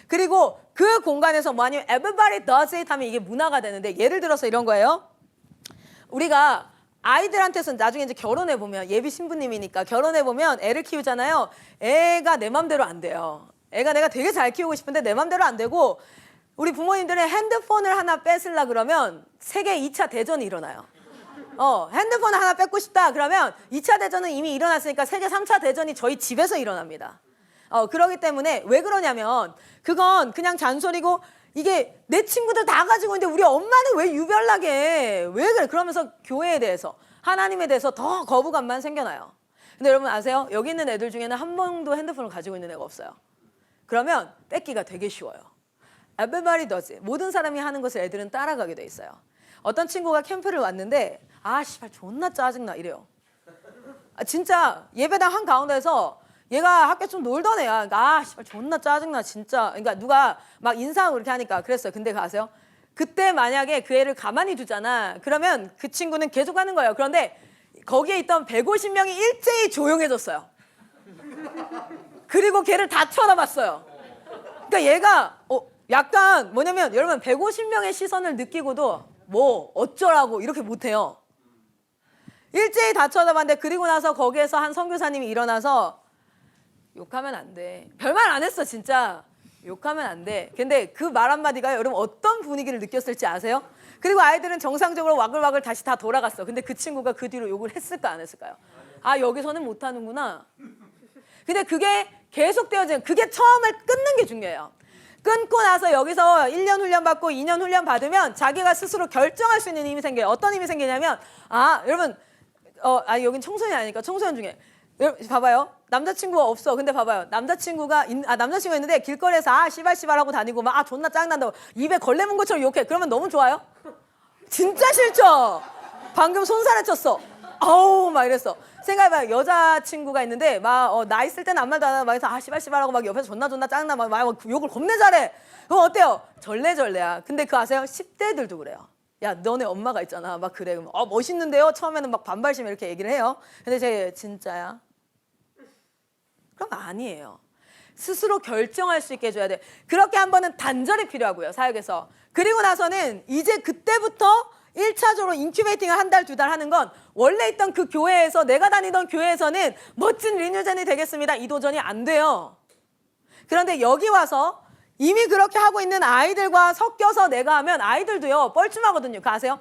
그리고 그 공간에서 뭐 아니면 everybody does it 하면 이게 문화가 되는데, 예를 들어서 이런 거예요. 우리가 아이들한테서 나중에 이제 결혼해보면, 예비 신부님이니까 결혼해보면 애를 키우잖아요. 애가 내 맘대로 안 돼요. 애가 내가 되게 잘 키우고 싶은데 내 맘대로 안 되고, 우리 부모님들의 핸드폰을 하나 뺏으려 그러면 세계 2차 대전이 일어나요. 핸드폰 하나 뺏고 싶다 그러면 2차 대전은 이미 일어났으니까 세계 3차 대전이 저희 집에서 일어납니다. 그러기 때문에 왜 그러냐면 그건 그냥 잔소리고, 이게 내 친구들 다 가지고 있는데 우리 엄마는 왜 유별나게 해? 왜 그래? 그러면서 교회에 대해서, 하나님에 대해서 더 거부감만 생겨나요. 근데 여러분 아세요? 여기 있는 애들 중에는 한 명도 핸드폰을 가지고 있는 애가 없어요. 그러면 뺏기가 되게 쉬워요. Everybody does it. 모든 사람이 하는 것을 애들은 따라가게 돼 있어요. 어떤 친구가 캠프를 왔는데 아, 씨발 존나 짜증나 이래요. 진짜 예배당 한가운데서 얘가 학교 좀 놀던 애야. 그러니까 아, 씨발 존나 짜증나 진짜. 그러니까 누가 막 인사하고 그렇게 하니까 그랬어요. 근데 아세요? 그때 만약에 그 애를 가만히 두잖아. 그러면 그 친구는 계속 하는 거예요. 그런데 거기에 있던 150명이 일제히 조용해졌어요. 그리고 걔를 다 쳐다봤어요. 그러니까 얘가 약간 뭐냐면 여러분 150명의 시선을 느끼고도 뭐 어쩌라고 이렇게 못해요. 일제히 다 쳐다봤는데, 그리고 나서 거기에서 한 선교사님이 일어나서 욕하면 안 돼. 별말 안 했어 진짜. 욕하면 안 돼. 근데 그 말 한마디가 여러분 어떤 분위기를 느꼈을지 아세요? 그리고 아이들은 정상적으로 와글와글 다시 다 돌아갔어. 근데 그 친구가 그 뒤로 욕을 했을까 안 했을까요? 아, 여기서는 못하는구나. 근데 그게 계속되어지는, 그게 처음을 끊는 게 중요해요. 끊고 나서 여기서 1년 훈련 받고 2년 훈련 받으면 자기가 스스로 결정할 수 있는 힘이 생겨요. 어떤 힘이 생기냐면, 아, 여러분, 여긴 청소년이 아니니까 청소년 중에, 여러분, 봐봐요. 남자친구가 없어. 근데 봐봐요. 남자친구가 있는데 길거리에서 아, 씨발 하고 다니고 막 아, 존나 짱난다고 입에 걸레 문 것처럼 욕해. 그러면 너무 좋아요? 진짜 싫죠? 방금 손살에 쳤어. 아우, 막 이랬어. 생각해봐요. 여자친구가 있는데 막 나 있을 때는 아무 말도 안 하고 막 해서 아, 씨발하고 막 옆에서 존나 짱나 막 욕을 겁내 잘해. 그럼 어때요? 절레절레야. 근데 그거 아세요? 10대들도 그래요. 야, 너네 엄마가 있잖아. 막 그래. 그러면 멋있는데요? 처음에는 막 반발심 이렇게 얘기를 해요. 근데 제 진짜야? 그럼 아니에요. 스스로 결정할 수 있게 해줘야 돼. 그렇게 한 번은 단절이 필요하고요, 사역에서. 그리고 나서는 이제 그때부터 1차적으로 인큐베이팅을 한 달, 2달 하는 건 원래 있던 그 교회에서, 내가 다니던 교회에서는 멋진 리뉴전이 되겠습니다. 이 도전이 안 돼요. 그런데 여기 와서 이미 그렇게 하고 있는 아이들과 섞여서 내가 하면 아이들도요, 뻘쭘하거든요. 그거 아세요?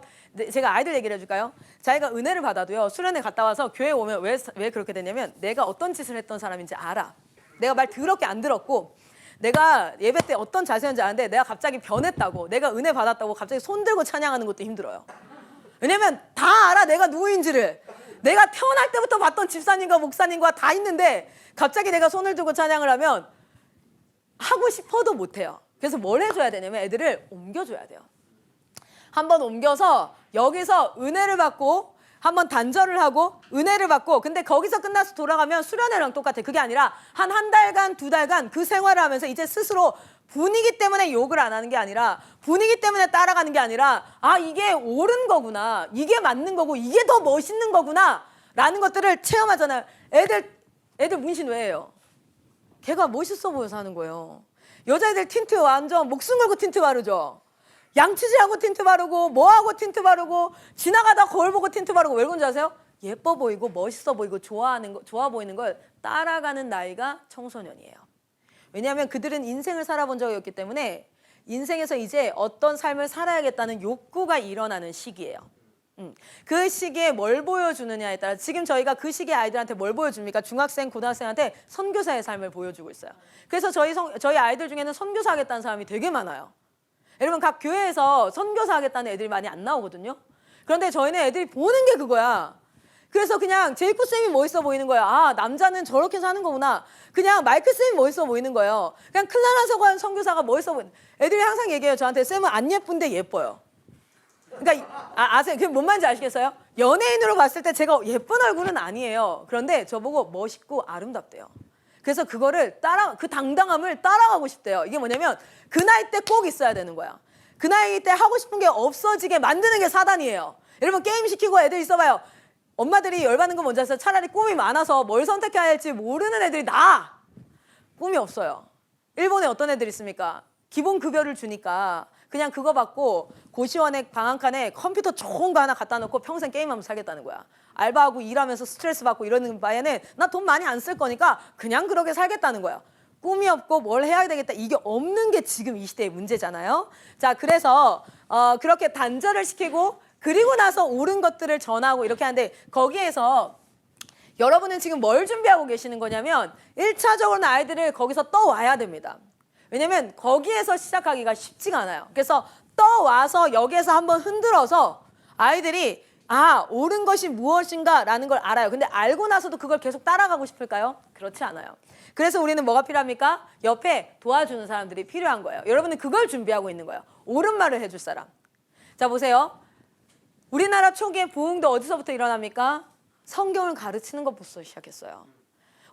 제가 아이들 얘기를 해줄까요? 자기가 은혜를 받아도요, 수련회 갔다 와서 교회 오면 왜 그렇게 되냐면 내가 어떤 짓을 했던 사람인지 알아. 내가 말 더럽게 안 들었고, 내가 예배 때 어떤 자세였는지 아는데 내가 갑자기 변했다고, 내가 은혜 받았다고 갑자기 손 들고 찬양하는 것도 힘들어요. 왜냐면 다 알아, 내가 누구인지를. 내가 태어날 때부터 봤던 집사님과 목사님과 다 있는데 갑자기 내가 손을 들고 찬양을 하면 하고 싶어도 못해요. 그래서 뭘 해줘야 되냐면 애들을 옮겨줘야 돼요. 한번 옮겨서 여기서 은혜를 받고 한번 단절을 하고 은혜를 받고, 근데 거기서 끝나서 돌아가면 수련회랑 똑같아. 그게 아니라 한 달간 2달간 그 생활을 하면서 이제 스스로 분위기 때문에 욕을 안 하는 게 아니라, 분위기 때문에 따라가는 게 아니라, 아, 이게 옳은 거구나, 이게 맞는 거고, 이게 더 멋있는 거구나 라는 것들을 체험하잖아요. 애들 문신 왜 해요? 걔가 멋있어 보여서 하는 거예요. 여자애들 틴트 완전 목숨 걸고 틴트 바르죠. 양치질하고 틴트 바르고 뭐하고 틴트 바르고 지나가다 거울 보고 틴트 바르고. 왜 그런지 아세요? 예뻐 보이고 멋있어 보이고 좋아 보이는 걸 따라가는 나이가 청소년이에요. 왜냐하면 그들은 인생을 살아본 적이 없기 때문에 인생에서 이제 어떤 삶을 살아야겠다는 욕구가 일어나는 시기예요. 그 시기에 뭘 보여주느냐에 따라 지금 저희가 그 시기에 아이들한테 뭘 보여줍니까? 중학생, 고등학생한테 선교사의 삶을 보여주고 있어요. 그래서 저희 아이들 중에는 선교사 하겠다는 사람이 되게 많아요. 여러분 각 교회에서 선교사 하겠다는 애들이 많이 안 나오거든요. 그런데 저희는 애들이 보는 게 그거야. 그래서 그냥 제이콥 쌤이 멋있어 보이는 거예요. 아, 남자는 저렇게 사는 거구나. 그냥 마이클 쌤이 멋있어 보이는 거예요. 그냥 클라라 서관 선교사가 멋있어 보이는. 애들이 항상 얘기해요. 저한테 쌤은 안 예쁜데 예뻐요. 그러니까 아세요? 그게 뭔 말인지 아시겠어요? 연예인으로 봤을 때 제가 예쁜 얼굴은 아니에요. 그런데 저보고 멋있고 아름답대요. 그래서 그거를 그 당당함을 따라가고 싶대요. 이게 뭐냐면 그 나이 때 꼭 있어야 되는 거야. 그 나이 때 하고 싶은 게 없어지게 만드는 게 사단이에요. 여러분 게임 시키고 애들 있어봐요. 엄마들이 열받는 건 뭔지 아세요? 차라리 꿈이 많아서 뭘 선택해야 할지 모르는 애들이 꿈이 없어요. 일본에 어떤 애들이 있습니까? 기본 급여를 주니까 그냥 그거 받고 고시원에 방학간에 컴퓨터 좋은 거 하나 갖다 놓고 평생 게임하면서 살겠다는 거야. 알바하고 일하면서 스트레스 받고 이러는 바에는 나 돈 많이 안 쓸 거니까 그냥 그렇게 살겠다는 거야. 꿈이 없고 뭘 해야 되겠다. 이게 없는 게 지금 이 시대의 문제잖아요. 자, 그래서 그렇게 단절을 시키고 그리고 나서 옳은 것들을 전하고 이렇게 하는데 거기에서 여러분은 지금 뭘 준비하고 계시는 거냐면 1차적으로는 아이들을 거기서 떠와야 됩니다. 왜냐면 거기에서 시작하기가 쉽지가 않아요. 그래서 떠와서 여기에서 한번 흔들어서 아이들이 옳은 것이 무엇인가 라는 걸 알아요. 근데 알고 나서도 그걸 계속 따라가고 싶을까요? 그렇지 않아요. 그래서 우리는 뭐가 필요합니까? 옆에 도와주는 사람들이 필요한 거예요. 여러분은 그걸 준비하고 있는 거예요. 옳은 말을 해줄 사람. 자, 보세요. 우리나라 초기에 부흥도 어디서부터 일어납니까? 성경을 가르치는 것부터 시작했어요.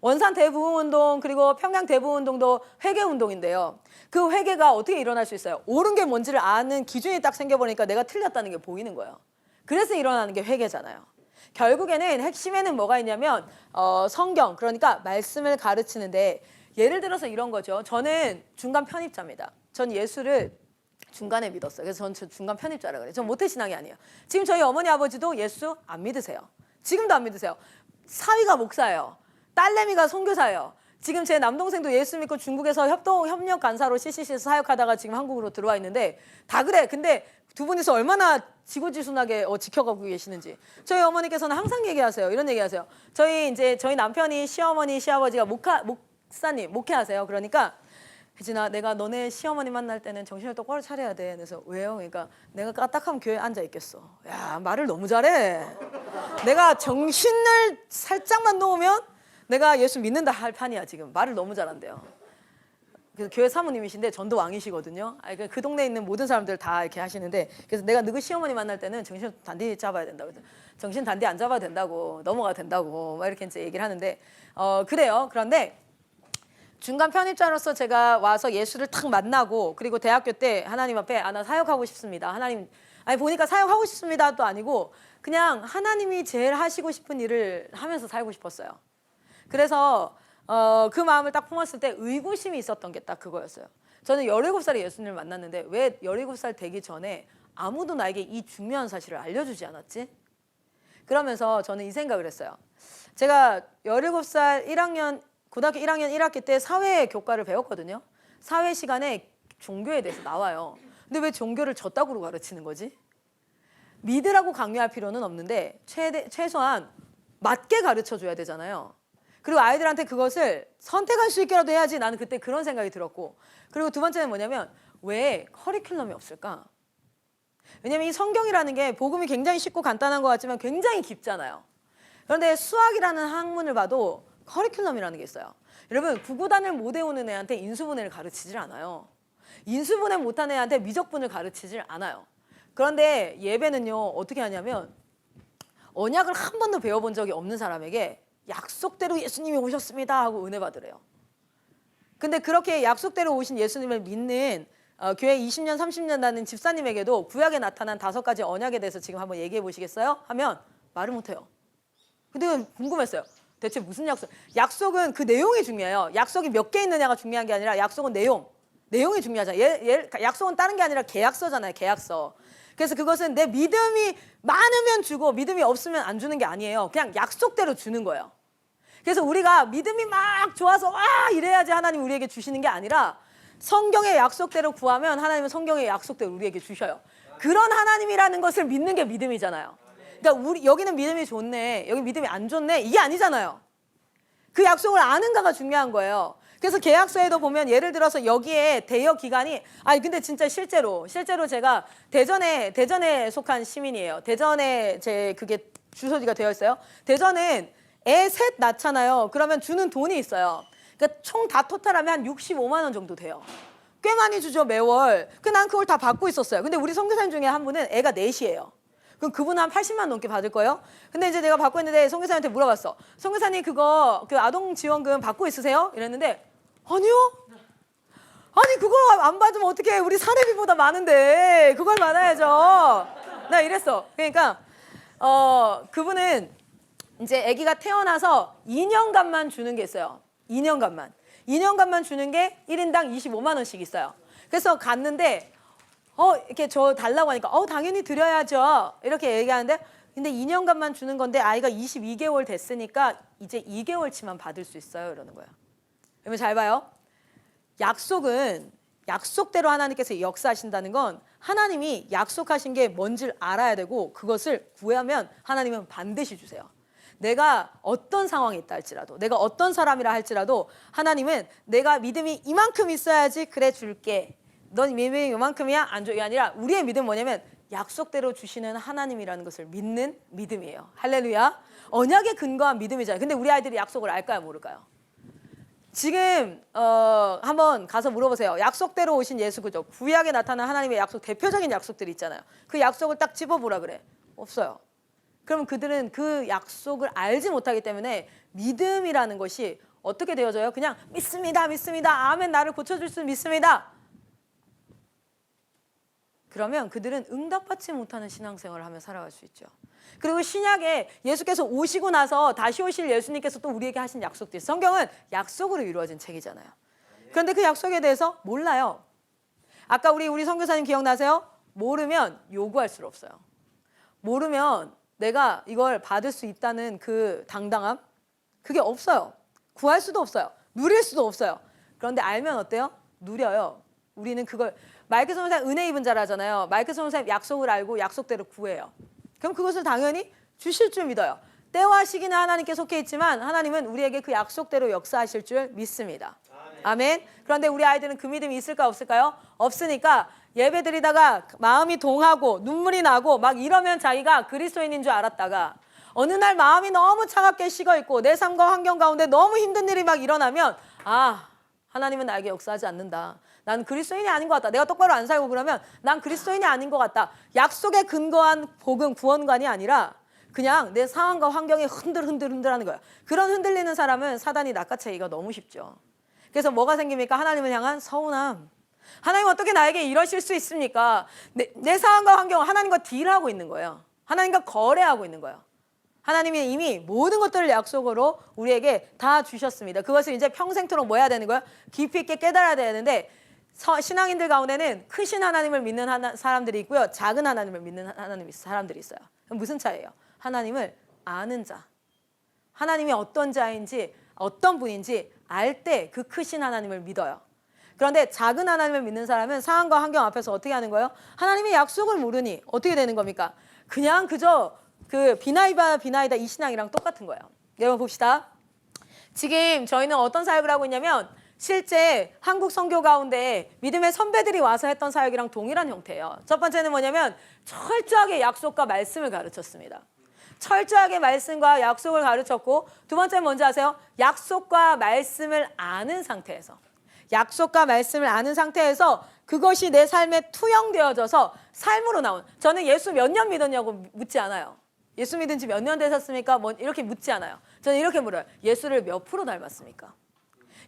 원산 대부흥운동 그리고 평양 대부흥운동도 회개운동인데요. 그 회개가 어떻게 일어날 수 있어요? 옳은 게 뭔지를 아는 기준이 딱 생겨보니까 내가 틀렸다는 게 보이는 거예요. 그래서 일어나는 게 회개잖아요. 결국에는 핵심에는 뭐가 있냐면 성경, 그러니까 말씀을 가르치는데 예를 들어서 이런 거죠. 저는 중간 편입자입니다. 전 예수를 중간에 믿었어요. 그래서 전 중간 편입자라 그래요. 전 모태신앙이 아니에요. 지금 저희 어머니 아버지도 예수 안 믿으세요. 지금도 안 믿으세요. 사위가 목사예요. 딸내미가 선교사예요. 지금 제 남동생도 예수 믿고 중국에서 협력 간사로 CCC에서 사역하다가 지금 한국으로 들어와 있는데 다 그래. 근데 두 분이서 얼마나 지고지순하게 지켜가고 계시는지. 저희 어머니께서는 항상 얘기하세요. 이런 얘기하세요. 저희 남편이 시어머니, 시아버지가 목사님, 목회하세요. 그러니까 혜진아, 내가 너네 시어머니 만날 때는 정신을 똑바로 차려야 돼. 그래서 왜요? 그러니까 내가 까딱하면 교회에 앉아 있겠어. 야, 말을 너무 잘해. 내가 정신을 살짝만 놓으면 내가 예수 믿는다 할 판이야 지금. 말을 너무 잘한대요. 그래서 교회 사모님이신데 전도 왕이시거든요. 그 동네에 있는 모든 사람들 다 이렇게 하시는데 그래서 내가 너희 시어머니 만날 때는 정신 단디 잡아야 된다고. 정신 단디 안 잡아도 된다고. 넘어가도 된다고. 막 이렇게 이제 얘기를 하는데 그래요. 그런데 중간 편입자로서 제가 와서 예수를 탁 만나고 그리고 대학교 때 하나님 앞에 나 사역하고 싶습니다. 하나님 보니까 사역하고 싶습니다도 아니고 그냥 하나님이 제일 하시고 싶은 일을 하면서 살고 싶었어요. 그래서 그 마음을 딱 품었을 때 의구심이 있었던 게 딱 그거였어요. 저는 17살에 예수님을 만났는데 왜 17살 되기 전에 아무도 나에게 이 중요한 사실을 알려주지 않았지? 그러면서 저는 이 생각을 했어요. 제가 17살 1학년 고등학교 1학년 1학기 때 사회 교과를 배웠거든요. 사회 시간에 종교에 대해서 나와요. 근데 왜 종교를 저따구로 가르치는 거지? 믿으라고 강요할 필요는 없는데 최소한 맞게 가르쳐줘야 되잖아요. 그리고 아이들한테 그것을 선택할 수 있게라도 해야지. 나는 그때 그런 생각이 들었고 그리고 두 번째는 뭐냐면 왜 커리큘럼이 없을까? 왜냐면 이 성경이라는 게 복음이 굉장히 쉽고 간단한 것 같지만 굉장히 깊잖아요. 그런데 수학이라는 학문을 봐도 커리큘럼이라는 게 있어요. 여러분 구구단을 못 외우는 애한테 인수분해를 가르치질 않아요. 인수분해 못하는 애한테 미적분을 가르치질 않아요. 그런데 예배는요 어떻게 하냐면 언약을 한 번도 배워본 적이 없는 사람에게 약속대로 예수님이 오셨습니다 하고 은혜 받으래요. 근데 그렇게 약속대로 오신 예수님을 믿는 교회 20년 30년 다닌 집사님에게도 구약에 나타난 5가지 언약에 대해서 지금 한번 얘기해 보시겠어요? 하면 말을 못해요. 근데 궁금했어요. 대체 무슨 약속? 약속은 그 내용이 중요해요. 약속이 몇 개 있느냐가 중요한 게 아니라 약속은 내용이 중요하잖아요. 약속은 다른 게 아니라 계약서잖아요. 계약서. 그래서 그것은 내 믿음이 많으면 주고 믿음이 없으면 안 주는 게 아니에요. 그냥 약속대로 주는 거예요. 그래서 우리가 믿음이 막 좋아서 와 이래야지 하나님 우리에게 주시는 게 아니라 성경의 약속대로 구하면 하나님은 성경의 약속대로 우리에게 주셔요. 그런 하나님이라는 것을 믿는 게 믿음이잖아요. 그러니까 우리 여기는 믿음이 좋네, 여기 믿음이 안 좋네, 이게 아니잖아요. 그 약속을 아는가가 중요한 거예요. 그래서 계약서에도 보면 예를 들어서 여기에 대여 기간이 근데 진짜 실제로 제가 대전에 속한 시민이에요. 대전에 제 그게 주소지가 되어 있어요. 대전은 애 셋 낳잖아요. 그러면 주는 돈이 있어요. 그러니까 총 다 토탈하면 한 65만 원 정도 돼요. 꽤 많이 주죠, 매월. 난 그걸 다 받고 있었어요. 근데 우리 선교사님 중에 한 분은 애가 넷이에요. 그럼 그분은 한 80만 넘게 받을 거예요. 근데 이제 내가 받고 있는데 선교사님한테 물어봤어. 선교사님 그거 아동 지원금 받고 있으세요? 이랬는데 아니요. 아니 그걸 안 받으면 어떻게 우리 사례비보다 많은데 그걸 받아야죠. 나 이랬어. 그러니까 그분은 이제 아기가 태어나서 2년간만 주는 게 있어요. 2년간만 주는 게 1인당 25만 원씩 있어요. 그래서 갔는데 이렇게 저 달라고 하니까 당연히 드려야죠. 이렇게 얘기하는데 근데 2년간만 주는 건데 아이가 22개월 됐으니까 이제 2개월치만 받을 수 있어요. 이러는 거예요. 그러면 잘 봐요. 약속은 약속대로 하나님께서 역사하신다는 건 하나님이 약속하신 게 뭔지를 알아야 되고 그것을 구하면 하나님은 반드시 주세요. 내가 어떤 상황에 있다 할지라도, 내가 어떤 사람이라 할지라도 하나님은 내가 믿음이 이만큼 있어야지 그래 줄게. 넌 믿음이 이만큼이야? 안 줘. 이게 아니라 우리의 믿음은 뭐냐면 약속대로 주시는 하나님이라는 것을 믿는 믿음이에요. 할렐루야. 언약에 근거한 믿음이잖아요. 근데 우리 아이들이 약속을 알까요? 모를까요? 지금 한번 가서 물어보세요. 약속대로 오신 예수 그죠? 구약에 나타난 하나님의 약속, 대표적인 약속들이 있잖아요. 그 약속을 딱 집어보라 그래. 없어요. 그러면 그들은 그 약속을 알지 못하기 때문에 믿음이라는 것이 어떻게 되어져요? 그냥 믿습니다. 아멘, 나를 고쳐줄 수 믿습니다. 그러면 그들은 응답받지 못하는 신앙생활을 하며 살아갈 수 있죠. 그리고 신약에 예수께서 오시고 나서 다시 오실 예수님께서 또 우리에게 하신 약속들, 성경은 약속으로 이루어진 책이잖아요. 그런데 그 약속에 대해서 몰라요. 아까 우리 선교사님 기억나세요? 모르면 요구할 수 없어요. 모르면 내가 이걸 받을 수 있다는 그 당당함, 그게 없어요. 구할 수도 없어요. 누릴 수도 없어요. 그런데 알면 어때요? 누려요. 우리는 그걸 마이클 선교사님 은혜 입은 자라잖아요. 마이클 선교사님 약속을 알고 약속대로 구해요. 그럼 그것을 당연히 주실 줄 믿어요. 때와 시기는 하나님께 속해 있지만 하나님은 우리에게 그 약속대로 역사하실 줄 믿습니다. 아멘. 그런데 우리 아이들은 그 믿음이 있을까 없을까요? 없으니까 예배 드리다가 마음이 동하고 눈물이 나고 막 이러면 자기가 그리스도인인 줄 알았다가 어느 날 마음이 너무 차갑게 식어있고 내 삶과 환경 가운데 너무 힘든 일이 막 일어나면 하나님은 나에게 역사하지 않는다. 난 그리스도인이 아닌 것 같다. 내가 똑바로 안 살고 그러면 난 그리스도인이 아닌 것 같다. 약속에 근거한 복음 구원관이 아니라 그냥 내 상황과 환경이 흔들흔들하는 거야. 그런 흔들리는 사람은 사단이 낚아채기가 너무 쉽죠. 그래서 뭐가 생깁니까? 하나님을 향한 서운함. 하나님 어떻게 나에게 이러실 수 있습니까? 내 상황과 환경은 하나님과 딜하고 있는 거예요. 하나님과 거래하고 있는 거예요. 하나님이 이미 모든 것들을 약속으로 우리에게 다 주셨습니다. 그것을 이제 평생토록 뭐 해야 되는 거예요? 깊이 있게 깨달아야 되는데 신앙인들 가운데는 크신 하나님을 믿는 사람들이 있고요. 작은 하나님을 믿는 사람들이 있어요. 그럼 무슨 차이예요? 하나님을 아는 자. 하나님이 어떤 자인지 어떤 분인지 알 때 그 크신 하나님을 믿어요. 그런데 작은 하나님을 믿는 사람은 상황과 환경 앞에서 어떻게 하는 거예요? 하나님의 약속을 모르니 어떻게 되는 겁니까? 그냥 그저 그 비나이다 이 신앙이랑 똑같은 거예요. 여러분 봅시다. 지금 저희는 어떤 사역을 하고 있냐면 실제 한국 선교 가운데 믿음의 선배들이 와서 했던 사역이랑 동일한 형태예요. 첫 번째는 뭐냐면 철저하게 약속과 말씀을 가르쳤습니다. 철저하게 말씀과 약속을 가르쳤고 두 번째는 뭔지 아세요? 약속과 말씀을 아는 상태에서 그것이 내 삶에 투영되어져서 삶으로 나온. 저는 예수 몇 년 믿었냐고 묻지 않아요. 예수 믿은 지 몇 년 되셨습니까? 뭐 이렇게 묻지 않아요. 저는 이렇게 물어요. 예수를 몇 프로 닮았습니까?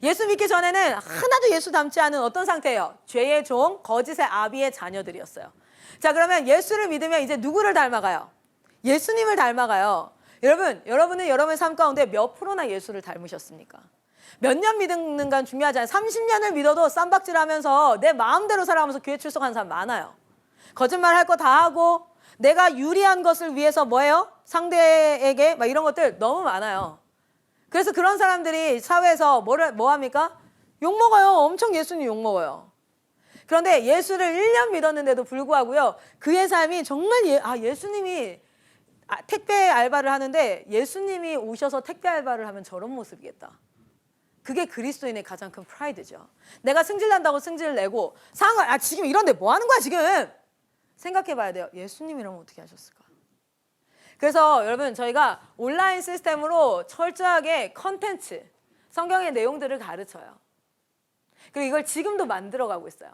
예수 믿기 전에는 하나도 예수 닮지 않은 어떤 상태예요? 죄의 종, 거짓의 아비의 자녀들이었어요. 자, 그러면 예수를 믿으면 이제 누구를 닮아가요? 예수님을 닮아가요. 여러분은 여러분의 삶 가운데 몇 프로나 예수를 닮으셨습니까? 몇 년 믿는 건 중요하지 않아요. 30년을 믿어도 쌈박질하면서 내 마음대로 살아가면서 교회 출석하는 사람 많아요. 거짓말 할 거 다 하고 내가 유리한 것을 위해서 뭐예요? 상대에게 막 이런 것들 너무 많아요. 그래서 그런 사람들이 사회에서 뭐 합니까? 욕먹어요. 엄청 예수님 욕먹어요. 그런데 예수를 1년 믿었는데도 불구하고요. 그의 삶이 정말 예수님이 택배 알바를 하는데 예수님이 오셔서 택배 알바를 하면 저런 모습이겠다. 그게 그리스도인의 가장 큰 프라이드죠. 내가 승질난다고 승질을 내고 지금 이런데 뭐 하는 거야 지금? 생각해 봐야 돼요. 예수님이라면 어떻게 하셨을까? 그래서 여러분 저희가 온라인 시스템으로 철저하게 컨텐츠, 성경의 내용들을 가르쳐요. 그리고 이걸 지금도 만들어가고 있어요.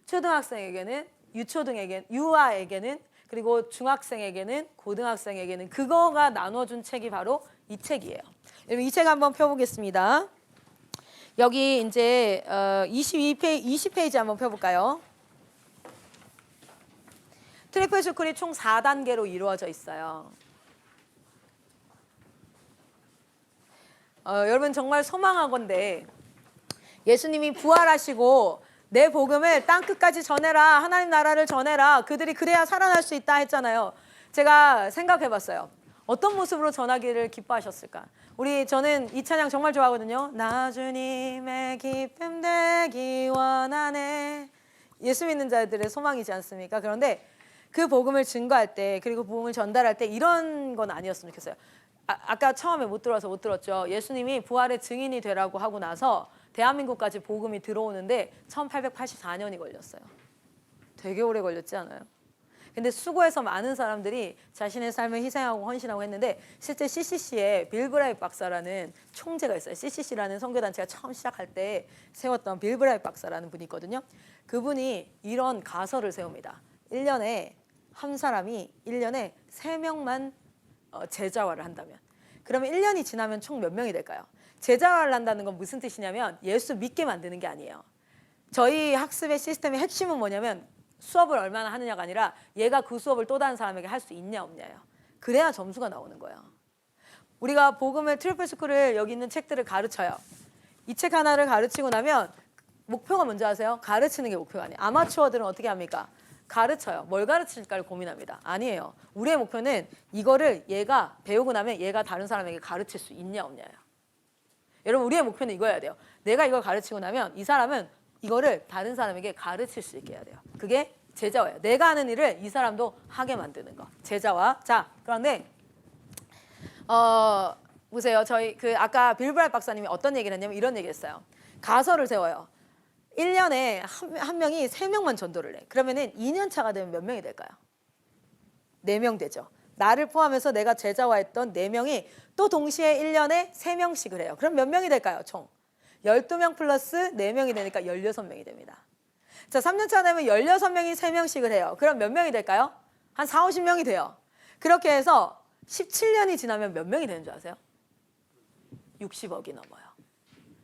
초등학생에게는, 유아에게는, 그리고 중학생에게는, 고등학생에게는 그거가 나눠준 책이 바로 이 책이에요. 여러분 이 책 한번 펴보겠습니다. 여기 이제 20페이지 한번 펴볼까요? 트리플 스쿨이 총 4단계로 이루어져 있어요. 여러분 정말 소망하건대 예수님이 부활하시고 내 복음을 땅끝까지 전해라. 하나님 나라를 전해라. 그들이 그래야 살아날 수 있다 했잖아요. 제가 생각해봤어요. 어떤 모습으로 전하기를 기뻐하셨을까? 저는 이 찬양 정말 좋아하거든요. 나 주님의 기쁨 되기 원하네. 예수 믿는 자들의 소망이지 않습니까? 그런데 그 복음을 증거할 때 그리고 복음을 전달할 때 이런 건 아니었으면 좋겠어요. 아까 처음에 못 들었죠. 예수님이 부활의 증인이 되라고 하고 나서 대한민국까지 복음이 들어오는데 1884년이 걸렸어요. 되게 오래 걸렸지 않아요? 근데 수고해서 많은 사람들이 자신의 삶을 희생하고 헌신하고 했는데 실제 CCC에 빌 브라이트 박사라는 총재가 있어요. CCC라는 선교단체가 처음 시작할 때 세웠던 빌 브라이트 박사라는 분이 있거든요. 그분이 이런 가설을 세웁니다. 1년에 한 사람이 1년에 3명만 제자화를 한다면 그러면 1년이 지나면 총 몇 명이 될까요? 제자화를 한다는 건 무슨 뜻이냐면 예수 믿게 만드는 게 아니에요. 저희 학습의 시스템의 핵심은 뭐냐면 수업을 얼마나 하느냐가 아니라 얘가 그 수업을 또 다른 사람에게 할 수 있냐 없냐예요. 그래야 점수가 나오는 거예요. 우리가 복음을 트리플 스쿨을 여기 있는 책들을 가르쳐요. 이 책 하나를 가르치고 나면 목표가 뭔지 아세요? 가르치는 게 목표가 아니에요. 아마추어들은 어떻게 합니까? 가르쳐요. 뭘 가르칠까를 고민합니다. 아니에요. 우리의 목표는 이거를 얘가 배우고 나면 얘가 다른 사람에게 가르칠 수 있냐 없냐예요. 여러분 우리의 목표는 이거여야 돼요. 내가 이걸 가르치고 나면 이 사람은 이거를 다른 사람에게 가르칠 수 있게 해야 돼요. 그게 제자화예요. 내가 하는 일을 이 사람도 하게 만드는 거. 제자화. 자, 그런데 보세요. 저희 아까 빌 브라이트 박사님이 어떤 얘기를 했냐면 이런 얘기를 했어요. 가설을 세워요. 1년에 한 명이 3명만 전도를 해. 그러면은 2년 차가 되면 몇 명이 될까요? 4명 되죠. 나를 포함해서 내가 제자화했던 4명이 또 동시에 1년에 3명씩을 해요. 그럼 몇 명이 될까요? 총 12명 플러스 4명이 되니까 16명이 됩니다. 자, 3년 차 되면 16명이 3명씩을 해요. 그럼 몇 명이 될까요? 한 4, 50명이 돼요. 그렇게 해서 17년이 지나면 몇 명이 되는 줄 아세요? 60억이 넘어요.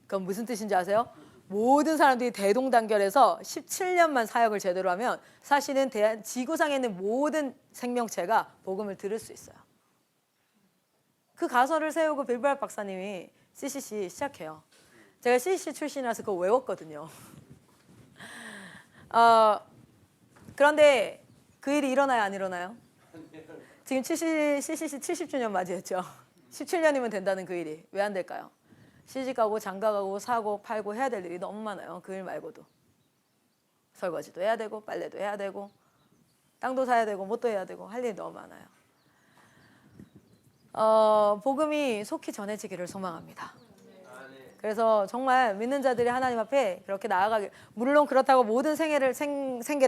그럼 무슨 뜻인지 아세요? 모든 사람들이 대동단결해서 17년만 사역을 제대로 하면 사실은 지구상에 있는 모든 생명체가 복음을 들을 수 있어요. 그 가설을 세우고 빌 브라이트 박사님이 CCC 시작해요. 제가 CCC 출신이라서 그거 외웠거든요. 그런데 그 일이 일어나요, 안 일어나요? 지금 CCC 70주년 맞이했죠. 17년이면 된다는 그 일이 왜 안 될까요? 시집가고 장가가고 사고 팔고 해야 될 일이 너무 많아요. 그 일 말고도. 설거지도 해야 되고 빨래도 해야 되고 땅도 사야 되고 뭣도 해야 되고 할 일이 너무 많아요. 복음이 속히 전해지기를 소망합니다. 그래서 정말 믿는 자들이 하나님 앞에 그렇게 나아가길, 물론 그렇다고 모든 생계를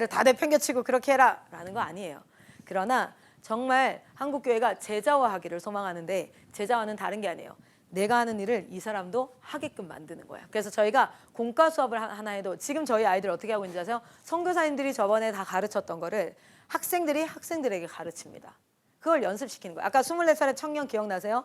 다 내팽개치고 그렇게 해라 라는 거 아니에요. 그러나 정말 한국교회가 제자화하기를 소망하는데 제자화는 다른 게 아니에요. 내가 하는 일을 이 사람도 하게끔 만드는 거예요. 그래서 저희가 공과 수업을 하나 해도 지금 저희 아이들 어떻게 하고 있는지 아세요? 선교사님들이 저번에 다 가르쳤던 거를 학생들이 학생들에게 가르칩니다. 그걸 연습시키는 거예요. 아까 24살의 청년 기억나세요?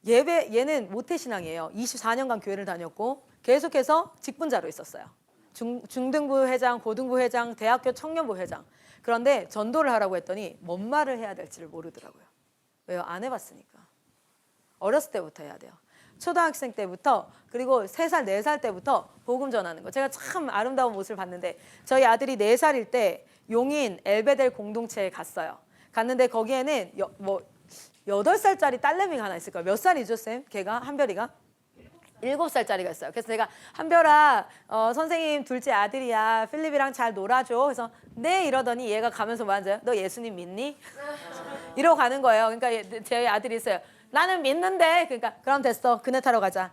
얘는 모태신앙이에요. 24년간 교회를 다녔고 계속해서 직분자로 있었어요. 중등부 회장, 고등부 회장, 대학교 청년부 회장. 그런데 전도를 하라고 했더니 뭔 말을 해야 될지를 모르더라고요. 왜요? 안 해봤으니까. 어렸을 때부터 해야 돼요. 초등학생 때부터 그리고 3살, 4살 때부터 복음 전하는 거. 제가 참 아름다운 모습을 봤는데 저희 아들이 4살일 때 용인 엘베델 공동체에 갔어요. 갔는데 거기에는 8살짜리 딸내미가 하나 있을 거예요. 몇 살이죠, 쌤? 걔가, 한별이가? 7살짜리가 있어요. 그래서 제가 한별아, 선생님 둘째 아들이야. 필립이랑 잘 놀아줘. 그래서 네 이러더니 얘가 가면서 뭐 앉아요? 너 예수님 믿니? 이러고 가는 거예요. 그러니까 제 아들이 있어요. 나는 믿는데. 그러니까 그럼 됐어. 그네 타러 가자.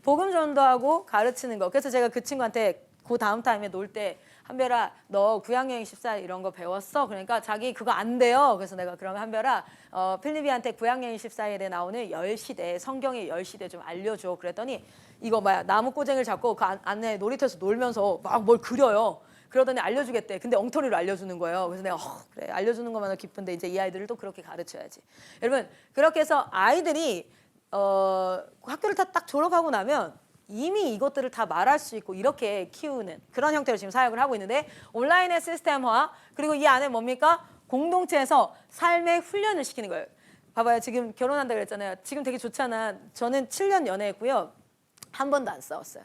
복음 전도하고 가르치는 거. 그래서 제가 그 친구한테 그 다음 타임에 놀 때 한별아 너 구약여행 14일 이런 거 배웠어? 그러니까 자기 그거 안 돼요. 그래서 내가 그러면 한별아 필립이한테 구약여행 14일에 나오는 10시대 성경의 10시대 좀 알려줘. 그랬더니 이거 뭐야 나무 꼬쟁이를 잡고 그 안에 놀이터에서 놀면서 막 뭘 그려요. 그러더니 알려주겠대. 근데 엉터리로 알려주는 거예요. 그래서 내가 그래 알려주는 것만은 기쁜데 이제 이 아이들을 또 그렇게 가르쳐야지. 여러분 그렇게 해서 아이들이 학교를 딱 졸업하고 나면 이미 이것들을 다 말할 수 있고 이렇게 키우는 그런 형태로 지금 사역을 하고 있는데 온라인의 시스템화 그리고 이 안에 뭡니까? 공동체에서 삶의 훈련을 시키는 거예요. 봐봐요. 지금 결혼한다고 그랬잖아요. 지금 되게 좋잖아. 저는 7년 연애했고요. 한 번도 안 싸웠어요.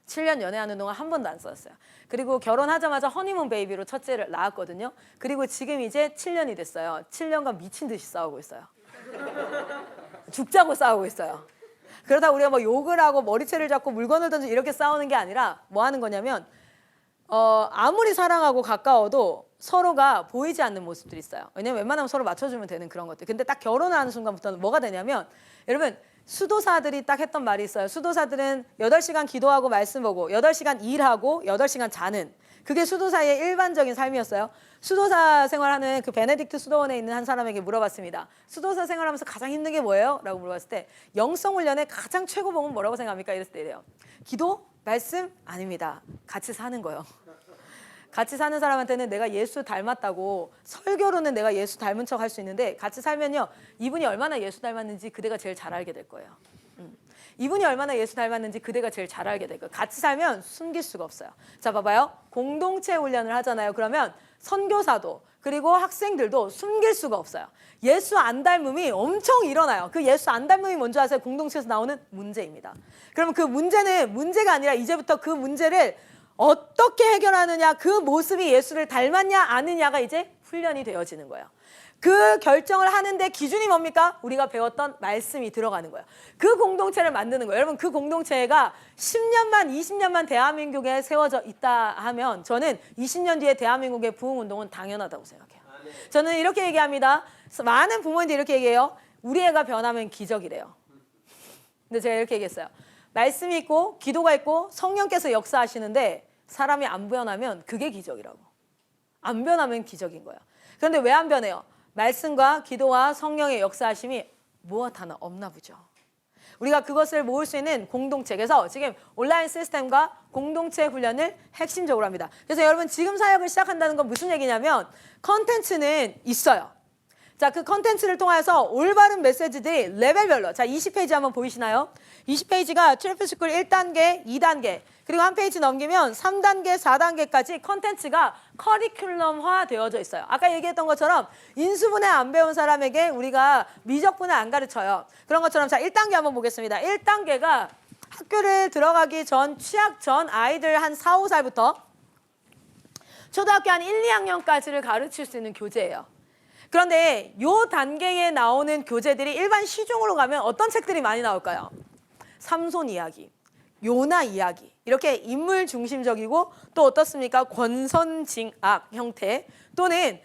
7년 연애하는 동안 한 번도 안 싸웠어요. 그리고 결혼하자마자 허니문 베이비로 첫째를 낳았거든요. 그리고 지금 이제 7년이 됐어요. 7년간 미친 듯이 싸우고 있어요. 죽자고 싸우고 있어요. 그러다 우리가 뭐 욕을 하고 머리채를 잡고 물건을 던지고 이렇게 싸우는 게 아니라 뭐 하는 거냐면 아무리 사랑하고 가까워도 서로가 보이지 않는 모습들이 있어요. 왜냐면 웬만하면 서로 맞춰주면 되는 그런 것들. 근데 딱 결혼을 하는 순간부터는 뭐가 되냐면 여러분 수도사들이 딱 했던 말이 있어요. 수도사들은 8시간 기도하고 말씀 보고 8시간 일하고 8시간 자는 그게 수도사의 일반적인 삶이었어요. 수도사 생활하는 그 베네딕트 수도원에 있는 한 사람에게 물어봤습니다. 수도사 생활하면서 가장 힘든 게 뭐예요? 라고 물어봤을 때 영성 훈련의 가장 최고봉은 뭐라고 생각합니까? 이랬을 때 이래요. 기도? 말씀? 아닙니다. 같이 사는 거예요. 같이 사는 사람한테는 내가 예수 닮았다고 설교로는 내가 예수 닮은 척 할 수 있는데 같이 살면요. 이분이 얼마나 예수 닮았는지 그대가 제일 잘 알게 될 거예요. 이분이 얼마나 예수 닮았는지 그대가 제일 잘 알게 될 거예요. 같이 살면 숨길 수가 없어요. 자 봐봐요. 공동체 훈련을 하잖아요. 그러면 선교사도 그리고 학생들도 숨길 수가 없어요. 예수 안 닮음이 엄청 일어나요. 그 예수 안 닮음이 뭔지 아세요? 공동체에서 나오는 문제입니다. 그러면 그 문제는 문제가 아니라 이제부터 그 문제를 어떻게 해결하느냐 그 모습이 예수를 닮았냐 아느냐가 이제 훈련이 되어지는 거예요. 그 결정을 하는데 기준이 뭡니까? 우리가 배웠던 말씀이 들어가는 거예요. 그 공동체를 만드는 거예요. 여러분 그 공동체가 10년만 20년만 대한민국에 세워져 있다 하면 저는 20년 뒤에 대한민국의 부흥운동은 당연하다고 생각해요. 저는 이렇게 얘기합니다. 많은 부모님들이 이렇게 얘기해요. 우리 애가 변하면 기적이래요. 근데 제가 이렇게 얘기했어요. 말씀이 있고 기도가 있고 성령께서 역사하시는데 사람이 안 변하면 그게 기적이라고. 안 변하면 기적인 거예요. 그런데 왜 안 변해요? 말씀과 기도와 성령의 역사하심이 무엇 하나 없나 보죠. 우리가 그것을 모을 수 있는 공동체. 그래서 지금 온라인 시스템과 공동체 훈련을 핵심적으로 합니다. 그래서 여러분 지금 사역을 시작한다는 건 무슨 얘기냐면 컨텐츠는 있어요. 자, 그 컨텐츠를 통해서 올바른 메시지들이 레벨별로. 자, 20페이지 한번 보이시나요? 20페이지가 트래프스쿨 1단계, 2단계, 그리고 한 페이지 넘기면 3단계, 4단계까지 컨텐츠가 커리큘럼화 되어져 있어요. 아까 얘기했던 것처럼 인수분해 안 배운 사람에게 우리가 미적분해 안 가르쳐요. 그런 것처럼 자, 1단계 한번 보겠습니다. 1단계가 학교를 들어가기 전, 취학 전 아이들 한 4, 5살부터 초등학교 한 1, 2학년까지를 가르칠 수 있는 교재예요. 그런데 이 단계에 나오는 교재들이 일반 시중으로 가면 어떤 책들이 많이 나올까요? 삼손 이야기, 요나 이야기, 이렇게 인물 중심적이고 또 어떻습니까? 권선징악 형태 또는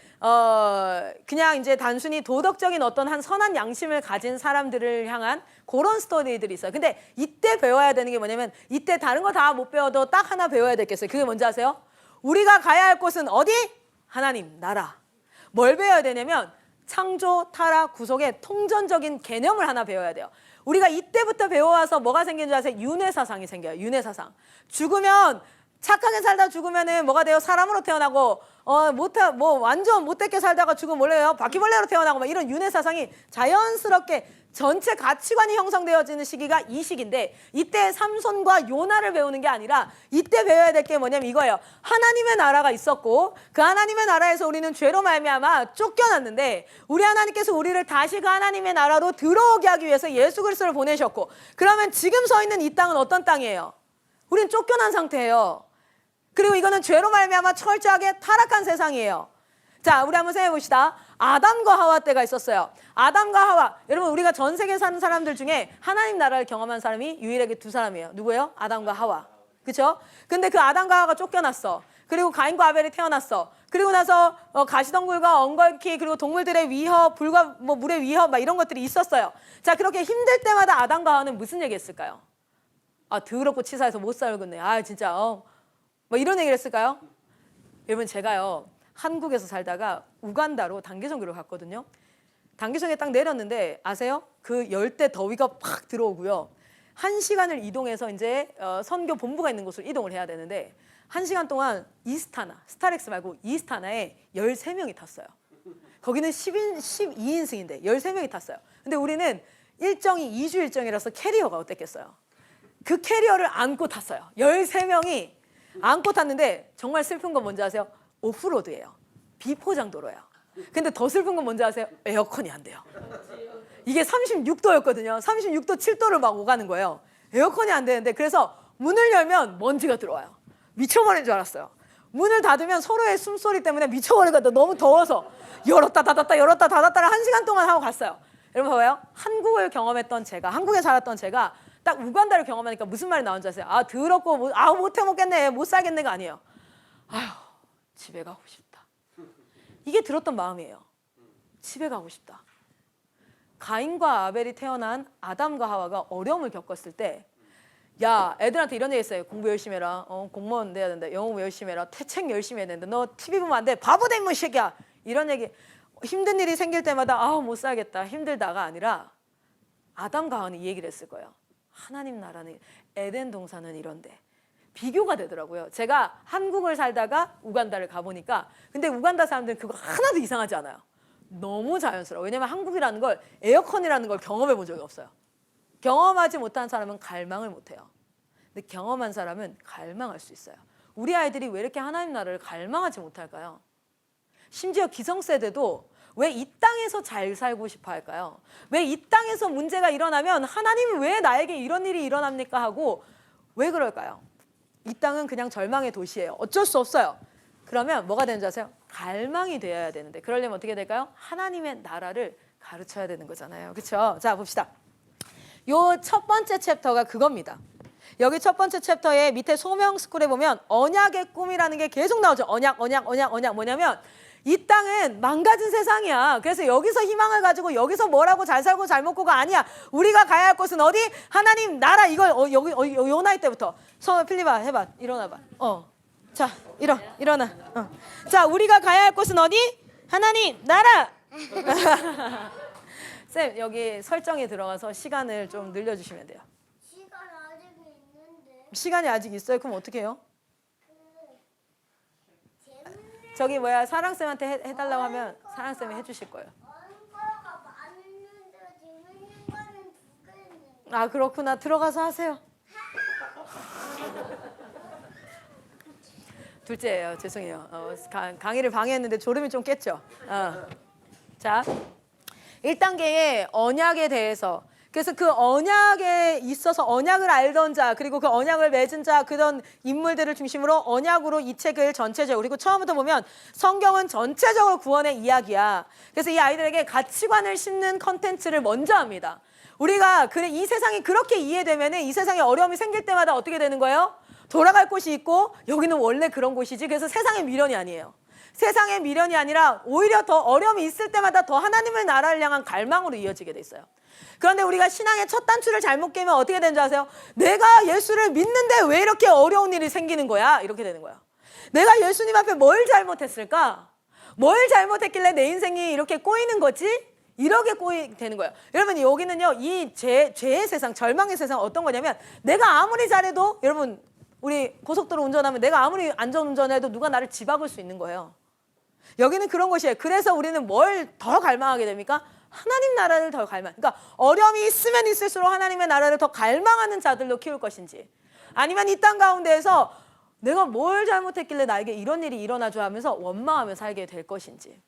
그냥 이제 단순히 도덕적인 어떤 한 선한 양심을 가진 사람들을 향한 그런 스토리들이 있어요. 근데 이때 배워야 되는 게 뭐냐면 이때 다른 거 다 못 배워도 딱 하나 배워야 될 게 있어요. 그게 뭔지 아세요? 우리가 가야 할 곳은 어디? 하나님 나라. 뭘 배워야 되냐면 창조, 타락, 구속의 통전적인 개념을 하나 배워야 돼요. 우리가 이때부터 배워와서 뭐가 생기는 줄 아세요? 윤회사상이 생겨요. 윤회사상. 죽으면 착하게 살다 죽으면은 뭐가 돼요? 사람으로 태어나고 완전 못되게 살다가 죽으면 뭐래요? 바퀴벌레로 태어나고 막 이런 윤회사상이 자연스럽게 전체 가치관이 형성되어지는 시기가 이 시기인데 이때 삼손과 요나를 배우는 게 아니라 이때 배워야 될 게 뭐냐면 이거예요. 하나님의 나라가 있었고 그 하나님의 나라에서 우리는 죄로 말미암아 쫓겨났는데 우리 하나님께서 우리를 다시 그 하나님의 나라로 들어오게 하기 위해서 예수 그리스도를 보내셨고 그러면 지금 서 있는 이 땅은 어떤 땅이에요? 우리는 쫓겨난 상태예요. 그리고 이거는 죄로 말미암아 철저하게 타락한 세상이에요. 자, 우리 한번 생각해 봅시다. 아담과 하와 때가 있었어요. 아담과 하와. 여러분 우리가 전 세계에 사는 사람들 중에 하나님 나라를 경험한 사람이 유일하게 두 사람이에요. 누구예요? 아담과 하와. 그렇죠? 근데 그 아담과 하와가 쫓겨났어. 그리고 가인과 아벨이 태어났어. 그리고 나서 가시덩굴과 엉겅퀴 그리고 동물들의 위협, 불과 뭐 물의 위협 막 이런 것들이 있었어요. 자, 그렇게 힘들 때마다 아담과 하와는 무슨 얘기했을까요? 아, 더럽고 치사해서 못 살겠네. 아, 진짜 뭐 이런 얘기를 했을까요? 여러분 제가요 한국에서 살다가 우간다로 단기 선교를 갔거든요. 단기 선교에 딱 내렸는데 아세요? 그 열대 더위가 팍 들어오고요. 1시간을 이동해서 이제 선교 본부가 있는 곳으로 이동을 해야 되는데 1시간 동안 이스타나, 스타렉스 말고 이스타나에 13명이 탔어요. 거기는 12인승인데 13명이 탔어요. 근데 우리는 일정이 2주 일정이라서 캐리어가 어땠겠어요? 그 캐리어를 안고 탔어요. 13명이 안고 탔는데 정말 슬픈 건 뭔지 아세요? 오프로드예요. 비포장도로예요. 근데 더 슬픈 건 뭔지 아세요? 에어컨이 안 돼요. 이게 36도였거든요. 36도, 7도를 막 오가는 거예요. 에어컨이 안 되는데 그래서 문을 열면 먼지가 들어와요. 미쳐버린 줄 알았어요. 문을 닫으면 서로의 숨소리 때문에 미쳐버리거든요. 너무 더워서 열었다 닫았다 열었다 닫았다를 1시간 동안 하고 갔어요. 여러분 봐봐요. 한국을 경험했던 제가, 한국에 살았던 제가 딱 우간다를 경험하니까 무슨 말이 나온지 아세요? 아, 더럽고 못 해먹겠네, 못 살겠네가 아니에요. 아휴, 집에 가고 싶다. 이게 들었던 마음이에요. 집에 가고 싶다. 가인과 아벨이 태어난 아담과 하와가 어려움을 겪었을 때, 야, 애들한테 이런 얘기 했어요. 공부 열심히 해라. 공무원 돼야 된다. 영어 공부 열심히 해라. 책 열심히 해야 된다. 너 TV 보면 안 돼. 바보 된 새끼야. 이런 얘기. 힘든 일이 생길 때마다 못 살겠다. 힘들다가 아니라 아담과 하와는 이 얘기를 했을 거예요. 하나님 나라는, 에덴 동산은 이런데. 비교가 되더라고요. 제가 한국을 살다가 우간다를 가보니까 근데 우간다 사람들은 그거 하나도 이상하지 않아요. 너무 자연스러워. 왜냐면 한국이라는 걸, 에어컨이라는 걸 경험해 본 적이 없어요. 경험하지 못한 사람은 갈망을 못해요. 근데 경험한 사람은 갈망할 수 있어요. 우리 아이들이 왜 이렇게 하나님 나라를 갈망하지 못할까요? 심지어 기성세대도 왜 이 땅에서 잘 살고 싶어 할까요? 왜 이 땅에서 문제가 일어나면 하나님이 왜 나에게 이런 일이 일어납니까 하고 왜 그럴까요? 이 땅은 그냥 절망의 도시예요. 어쩔 수 없어요. 그러면 뭐가 되는지 아세요? 갈망이 되어야 되는데 그러려면 어떻게 될까요? 하나님의 나라를 가르쳐야 되는 거잖아요. 그렇죠? 자, 봅시다. 요 첫 번째 챕터가 그겁니다. 여기 첫 번째 챕터에 밑에 소명 스쿨에 보면 언약의 꿈이라는 게 계속 나오죠. 언약 뭐냐면 이 땅은 망가진 세상이야. 그래서 여기서 희망을 가지고 여기서 뭐라고 잘 살고 잘 먹고가 아니야. 우리가 가야 할 곳은 어디? 하나님 나라. 이걸 여기 요 나이 때부터 필리바 해봐. 일어나봐. 자, 일어나. 자, 우리가 가야 할 곳은 어디? 하나님 나라. 쌤, 여기 설정에 들어가서 시간을 좀 늘려주시면 돼요. 시간 아직 있는데. 시간이 아직 있어요? 그럼 어떻게 해요? 재밌는 저기 사랑쌤한테 해달라고 하면 사랑쌤이 해주실 거예요. 거가 많은데 재밌는 거는 두 개 있는데. 아, 그렇구나. 들어가서 하세요. 둘째예요. 죄송해요. 강의를 방해했는데 졸음이 좀 깼죠. 자, 1단계의 언약에 대해서, 그래서 그 언약에 있어서 언약을 알던 자, 그리고 그 언약을 맺은 자, 그런 인물들을 중심으로 언약으로 이 책을 전체적으로, 그리고 처음부터 보면 성경은 전체적으로 구원의 이야기야. 그래서 이 아이들에게 가치관을 심는 컨텐츠를 먼저 합니다. 우리가 이 세상이 그렇게 이해되면 이 세상에 어려움이 생길 때마다 어떻게 되는 거예요? 돌아갈 곳이 있고 여기는 원래 그런 곳이지. 그래서 세상의 미련이 아니에요. 세상의 미련이 아니라 오히려 더 어려움이 있을 때마다 더 하나님의 나라를 향한 갈망으로 이어지게 돼 있어요. 그런데 우리가 신앙의 첫 단추를 잘못 깨면 어떻게 되는 줄 아세요? 내가 예수를 믿는데 왜 이렇게 어려운 일이 생기는 거야? 이렇게 되는 거야. 내가 예수님 앞에 뭘 잘못했을까? 뭘 잘못했길래 내 인생이 이렇게 꼬이는 거지? 이렇게 되는 거예요. 여러분, 여기는요, 이 죄의 세상, 절망의 세상 어떤 거냐면 내가 아무리 잘해도, 여러분, 우리 고속도로 운전하면 내가 아무리 안전운전해도 누가 나를 집박을 수 있는 거예요. 여기는 그런 것이에요. 그래서 우리는 뭘 더 갈망하게 됩니까? 하나님 나라를 더 갈망. 그러니까 어려움이 있으면 있을수록 하나님의 나라를 더 갈망하는 자들로 키울 것인지, 아니면 이 땅 가운데에서 내가 뭘 잘못했길래 나에게 이런 일이 일어나죠 하면서 원망하며 살게 될 것인지.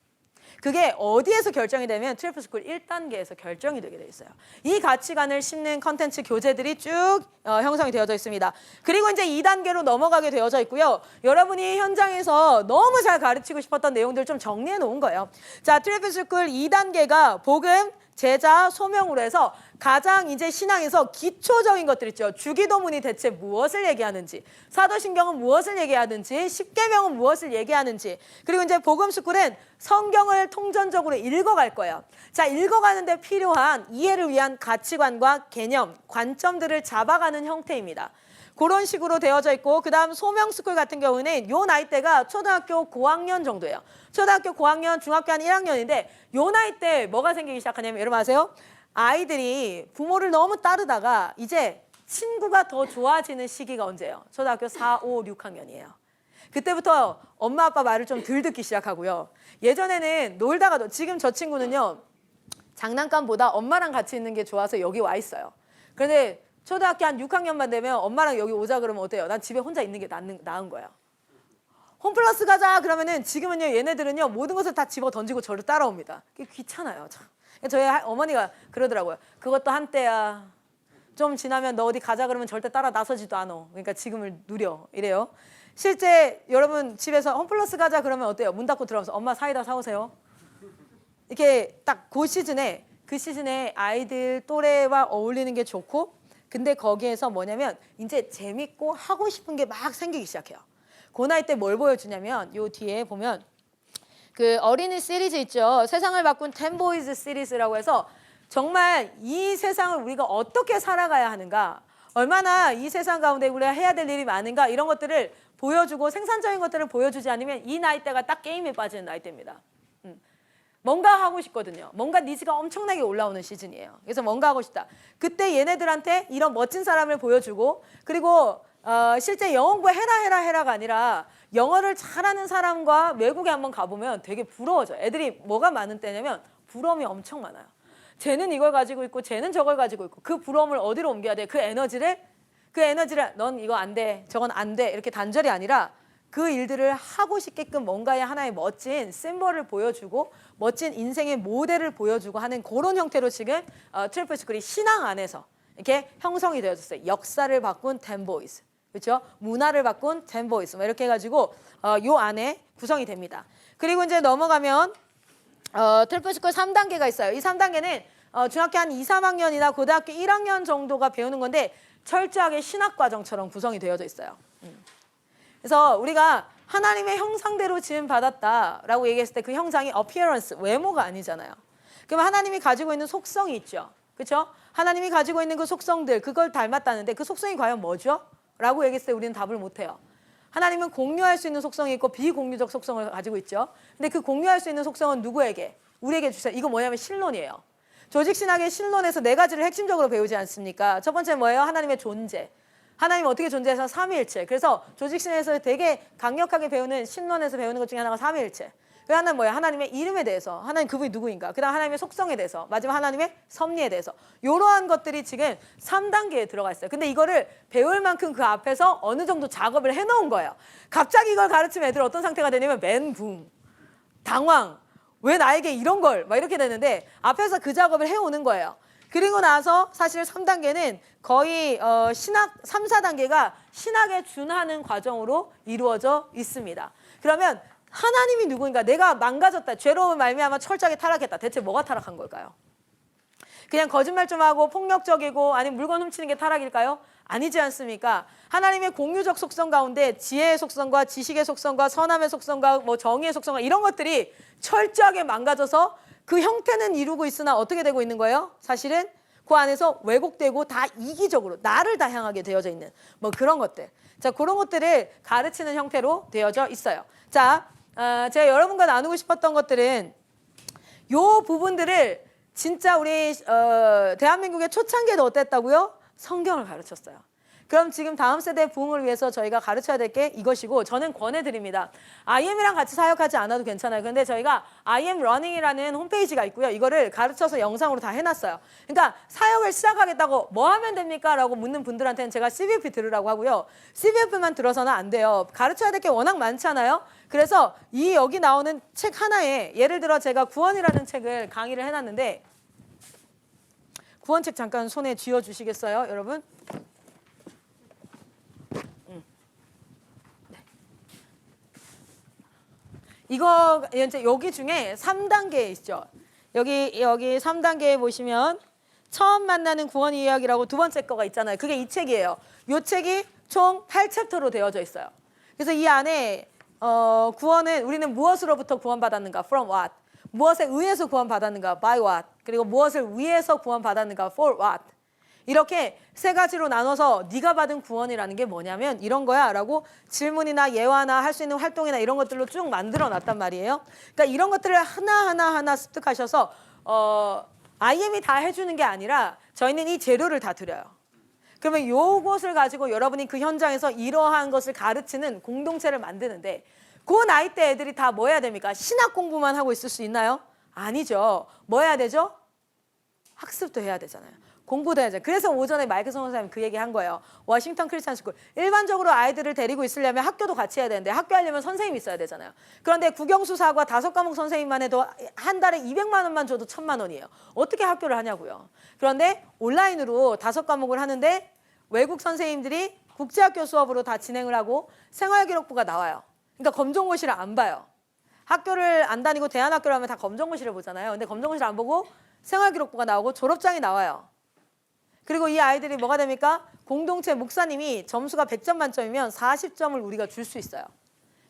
그게 어디에서 결정이 되면 트리플 스쿨 1단계에서 결정이 되게 돼 있어요. 이 가치관을 심는 컨텐츠 교재들이 쭉 형성이 되어져 있습니다. 그리고 이제 2단계로 넘어가게 되어져 있고요. 여러분이 현장에서 너무 잘 가르치고 싶었던 내용들 좀 정리해 놓은 거예요. 자, 트리플 스쿨 2단계가 복음, 제자, 소명으로 해서 가장 이제 신앙에서 기초적인 것들 있죠. 주기도문이 대체 무엇을 얘기하는지, 사도신경은 무엇을 얘기하는지, 십계명은 무엇을 얘기하는지, 그리고 이제 복음스쿨은 성경을 통전적으로 읽어갈 거예요. 자, 읽어가는데 필요한 이해를 위한 가치관과 개념, 관점들을 잡아가는 형태입니다. 그런 식으로 되어져 있고, 그 다음 소명스쿨 같은 경우는 요 나이대가 초등학교 고학년 정도예요. 초등학교 고학년, 중학교 한 1학년인데 요 나이 때 뭐가 생기기 시작하냐면 여러분 아세요? 아이들이 부모를 너무 따르다가 이제 친구가 더 좋아지는 시기가 언제예요? 초등학교 4, 5, 6학년이에요. 그때부터 엄마 아빠 말을 좀 덜 듣기 시작하고요. 예전에는 놀다가도, 지금 저 친구는요, 장난감보다 엄마랑 같이 있는 게 좋아서 여기 와 있어요. 그런데 초등학교 한 6학년만 되면 엄마랑 여기 오자 그러면 어때요? 난 집에 혼자 있는 게 나은 거예요. 홈플러스 가자 그러면은 지금은요, 얘네들은요 모든 것을 다 집어 던지고 저를 따라옵니다. 그게 귀찮아요. 참. 저희 어머니가 그러더라고요. 그것도 한때야. 좀 지나면 너 어디 가자 그러면 절대 따라 나서지도 않아. 그러니까 지금을 누려. 이래요. 실제 여러분 집에서 홈플러스 가자 그러면 어때요? 문 닫고 들어가서 엄마 사이다 사오세요. 이렇게 딱 그 시즌에 아이들 또래와 어울리는 게 좋고, 근데 거기에서 뭐냐면 이제 재밌고 하고 싶은 게 막 생기기 시작해요. 그 나이 때 뭘 보여주냐면 요 뒤에 보면 그 어린이 시리즈 있죠. 세상을 바꾼 10보이즈 시리즈라고 해서 정말 이 세상을 우리가 어떻게 살아가야 하는가, 얼마나 이 세상 가운데 우리가 해야 될 일이 많은가, 이런 것들을 보여주고 생산적인 것들을 보여주지 않으면 이 나이대가 딱 게임에 빠지는 나이대입니다. 뭔가 하고 싶거든요. 뭔가 니즈가 엄청나게 올라오는 시즌이에요. 그래서 뭔가 하고 싶다. 그때 얘네들한테 이런 멋진 사람을 보여주고, 그리고 실제 영어 공부 해라가 아니라 영어를 잘하는 사람과 외국에 한번 가보면 되게 부러워져요. 애들이 뭐가 많은 때냐면 부러움이 엄청 많아요. 쟤는 이걸 가지고 있고 쟤는 저걸 가지고 있고, 그 부러움을 어디로 옮겨야 돼? 그 에너지를 넌 이거 안 돼, 저건 안 돼, 이렇게 단절이 아니라 그 일들을 하고 싶게끔 뭔가의 하나의 멋진 심볼을 보여주고 멋진 인생의 모델을 보여주고 하는 그런 형태로 지금 트리플 스쿨이 신앙 안에서 이렇게 형성이 되어졌어요. 역사를 바꾼 10보이즈, 그렇죠? 문화를 바꾼 10보이즈, 뭐 이렇게 해가지고 요 안에 구성이 됩니다. 그리고 이제 넘어가면 트리플 스쿨 3단계가 있어요. 이 3단계는 중학교 한 2, 3학년이나 고등학교 1학년 정도가 배우는 건데 철저하게 신학 과정처럼 구성이 되어져 있어요. 그래서 우리가 하나님의 형상대로 지음 받았다라고 얘기했을 때 그 형상이 appearance, 외모가 아니잖아요. 그럼 하나님이 가지고 있는 속성이 있죠. 그렇죠? 하나님이 가지고 있는 그 속성들, 그걸 닮았다는데 그 속성이 과연 뭐죠? 라고 얘기했을 때 우리는 답을 못해요. 하나님은 공유할 수 있는 속성이 있고 비공유적 속성을 가지고 있죠. 근데 그 공유할 수 있는 속성은 누구에게? 우리에게 주세요. 이거 뭐냐면 신론이에요. 조직신학의 신론에서 4가지를 핵심적으로 배우지 않습니까? 첫 번째는 뭐예요? 하나님의 존재. 하나님 어떻게 존재해서 삼위일체. 그래서 조직신에서 되게 강력하게 배우는, 신론에서 배우는 것 중에 하나가 삼위일체. 그 하나는 뭐예요? 하나님의 이름에 대해서, 하나님 그분이 누구인가, 그 다음 하나님의 속성에 대해서, 마지막 하나님의 섭리에 대해서, 이러한 것들이 지금 3단계에 들어가 있어요. 근데 이거를 배울 만큼 그 앞에서 어느 정도 작업을 해놓은 거예요. 갑자기 이걸 가르치면 애들 어떤 상태가 되냐면 멘붕, 당황, 왜 나에게 이런 걸, 막 이렇게 되는데 앞에서 그 작업을 해오는 거예요. 그리고 나서 사실 3단계는 거의 신학 3, 4단계가 신학에 준하는 과정으로 이루어져 있습니다. 그러면 하나님이 누구인가? 내가 망가졌다, 죄로 말미암아 철저하게 타락했다. 대체 뭐가 타락한 걸까요? 그냥 거짓말 좀 하고 폭력적이고 아니면 물건 훔치는 게 타락일까요? 아니지 않습니까? 하나님의 공유적 속성 가운데 지혜의 속성과 지식의 속성과 선함의 속성과 뭐 정의의 속성과 이런 것들이 철저하게 망가져서 그 형태는 이루고 있으나 어떻게 되고 있는 거예요? 사실은 그 안에서 왜곡되고 다 이기적으로 나를 다 향하게 되어져 있는 뭐 그런 것들. 자, 그런 것들을 가르치는 형태로 되어져 있어요. 자, 제가 여러분과 나누고 싶었던 것들은 요 부분들을 진짜 우리 대한민국의 초창기에도 어땠다고요? 성경을 가르쳤어요. 그럼 지금 다음 세대 부흥을 위해서 저희가 가르쳐야 될 게 이것이고 저는 권해드립니다. IM이랑 같이 사역하지 않아도 괜찮아요. 근데 저희가 IM 러닝이라는 홈페이지가 있고요. 이거를 가르쳐서 영상으로 다 해놨어요. 그러니까 사역을 시작하겠다고 뭐 하면 됩니까? 라고 묻는 분들한테는 제가 CVP 들으라고 하고요. CVP만 들어서는 안 돼요. 가르쳐야 될 게 워낙 많잖아요. 그래서 이 여기 나오는 책 하나에 예를 들어 제가 구원이라는 책을 강의를 해놨는데 구원책 잠깐 손에 쥐어주시겠어요, 여러분? 네. 이거 이제 여기 중에 3단계 있죠. 여기 3단계에 보시면 처음 만나는 구원 이야기라고 두 번째 거가 있잖아요. 그게 이 책이에요. 이 책이 총 8챕터로 되어져 있어요. 그래서 이 안에 구원은 우리는 무엇으로부터 구원받았는가? From what? 무엇에 의해서 구원받았는가? By what? 그리고 무엇을 위해서 구원받았는가? For what? 이렇게 세 가지로 나눠서 네가 받은 구원이라는 게 뭐냐면 이런 거야 라고 질문이나 예화나 할 수 있는 활동이나 이런 것들로 쭉 만들어 놨단 말이에요. 그러니까 이런 것들을 하나하나 습득하셔서 IM이 다 해주는 게 아니라 저희는 이 재료를 다 드려요. 그러면 요것을 가지고 여러분이 그 현장에서 이러한 것을 가르치는 공동체를 만드는데 그 나이 때 애들이 다 뭐 해야 됩니까? 신학 공부만 하고 있을 수 있나요? 아니죠. 뭐 해야 되죠? 학습도 해야 되잖아요. 공부도 해야죠. 그래서 오전에 마이클 선생님이 그 얘기 한 거예요. 워싱턴 크리스찬 스쿨. 일반적으로 아이들을 데리고 있으려면 학교도 같이 해야 되는데 학교 하려면 선생님이 있어야 되잖아요. 그런데 국영수사과 5과목 선생님만 해도 한 달에 200만 원만 줘도 1000만 원이에요. 어떻게 학교를 하냐고요. 그런데 온라인으로 5과목을 하는데 외국 선생님들이 국제학교 수업으로 다 진행을 하고 생활기록부가 나와요. 그러니까 검정고시를 안 봐요. 학교를 안 다니고 대안학교를 하면 다 검정고시를 보잖아요. 근데 검정고시를 안 보고 생활기록부가 나오고 졸업장이 나와요. 그리고 이 아이들이 뭐가 됩니까? 공동체 목사님이 점수가 100점 만점이면 40점을 우리가 줄 수 있어요.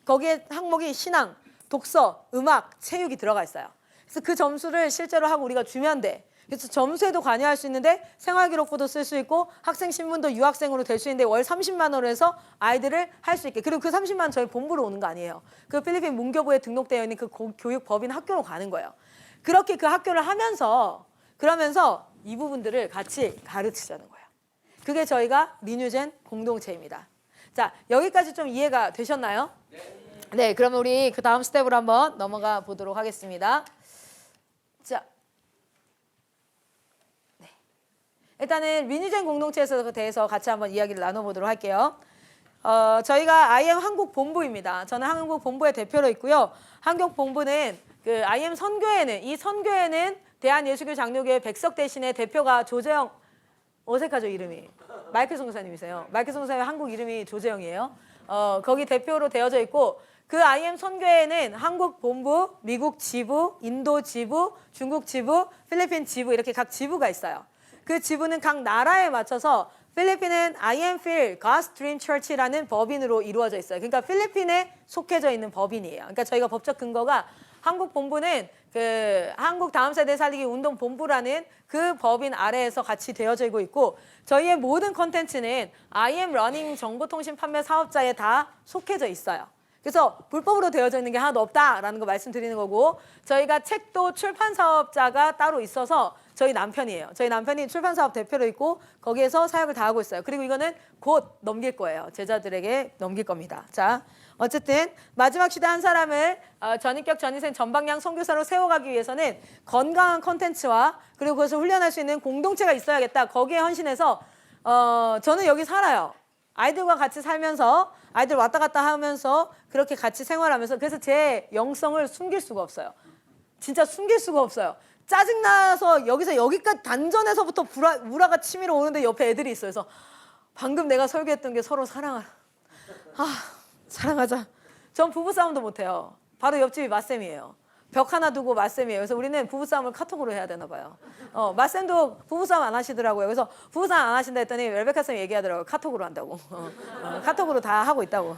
거기에 항목이 신앙, 독서, 음악, 체육이 들어가 있어요. 그래서 그 점수를 실제로 하고 우리가 주면 돼. 그래서 점수에도 관여할 수 있는데 생활기록부도 쓸 수 있고 학생신문도 유학생으로 될 수 있는데 월 30만 원으로 해서 아이들을 할 수 있게. 그리고 그 30만 원 저희 본부로 오는 거 아니에요. 그 필리핀 문교부에 등록되어 있는 그 교육법인 학교로 가는 거예요. 그렇게 그 학교를 하면서 그러면서 이 부분들을 같이 가르치자는 거예요. 그게 저희가 리뉴젠 공동체입니다. 자, 여기까지 좀 이해가 되셨나요? 네, 그러면 우리 그 다음 스텝으로 한번 넘어가 보도록 하겠습니다. 자, 네. 일단은 리뉴젠 공동체에 대해서 같이 한번 이야기를 나눠보도록 할게요. 저희가 IM 한국 본부입니다. 저는 한국 본부의 대표로 있고요. 한국 본부는 그 IM 선교회는 이 선교회는 대한예수교 장로교회 백석 대신에 대표가 조재영, 어색하죠 이름이. 마이클 선교사님이세요. 마이클 선교사님 한국 이름이 조재영이에요. 거기 대표로 되어져 있고 그 IM 선교회는 한국 본부, 미국 지부, 인도 지부, 중국 지부, 필리핀 지부 이렇게 각 지부가 있어요. 그 지부는 각 나라에 맞춰서 필리핀은 IMFIL God's Dream Church라는 법인으로 이루어져 있어요. 그러니까 필리핀에 속해져 있는 법인이에요. 그러니까 저희가 법적 근거가 한국 본부는 그 한국 다음 세대 살리기 운동 본부라는 그 법인 아래에서 같이 되어지고 있고 저희의 모든 컨텐츠는 IM 러닝 정보통신 판매 사업자에 다 속해져 있어요. 그래서 불법으로 되어져 있는 게 하나도 없다라는 거 말씀드리는 거고 저희가 책도 출판 사업자가 따로 있어서 저희 남편이에요. 저희 남편이 출판 사업 대표로 있고 거기에서 사역을 다 하고 있어요. 그리고 이거는 곧 넘길 거예요. 제자들에게 넘길 겁니다. 자, 어쨌든 마지막 시대 한 사람을 전인격 전인생 전방향 선교사로 세워가기 위해서는 건강한 컨텐츠와 그리고 그것을 훈련할 수 있는 공동체가 있어야겠다. 거기에 헌신해서 저는 여기 살아요. 아이들과 같이 살면서 아이들 왔다 갔다 하면서 그렇게 같이 생활하면서 그래서 제 영성을 숨길 수가 없어요. 진짜 숨길 수가 없어요. 짜증나서 여기서 여기까지 단전에서부터 우라가 치밀어 오는데 옆에 애들이 있어요. 그래서 방금 내가 설교했던 게 서로 사랑하라. 사랑하자. 전 부부싸움도 못해요. 바로 옆집이 맞쌤이에요. 벽 하나 두고 맞쌤이에요. 그래서 우리는 부부싸움을 카톡으로 해야 되나 봐요. 맞쌤도 부부싸움 안 하시더라고요. 그래서 부부싸움 안 하신다 했더니 레베카 쌤이 얘기하더라고요. 카톡으로 한다고. 카톡으로 다 하고 있다고.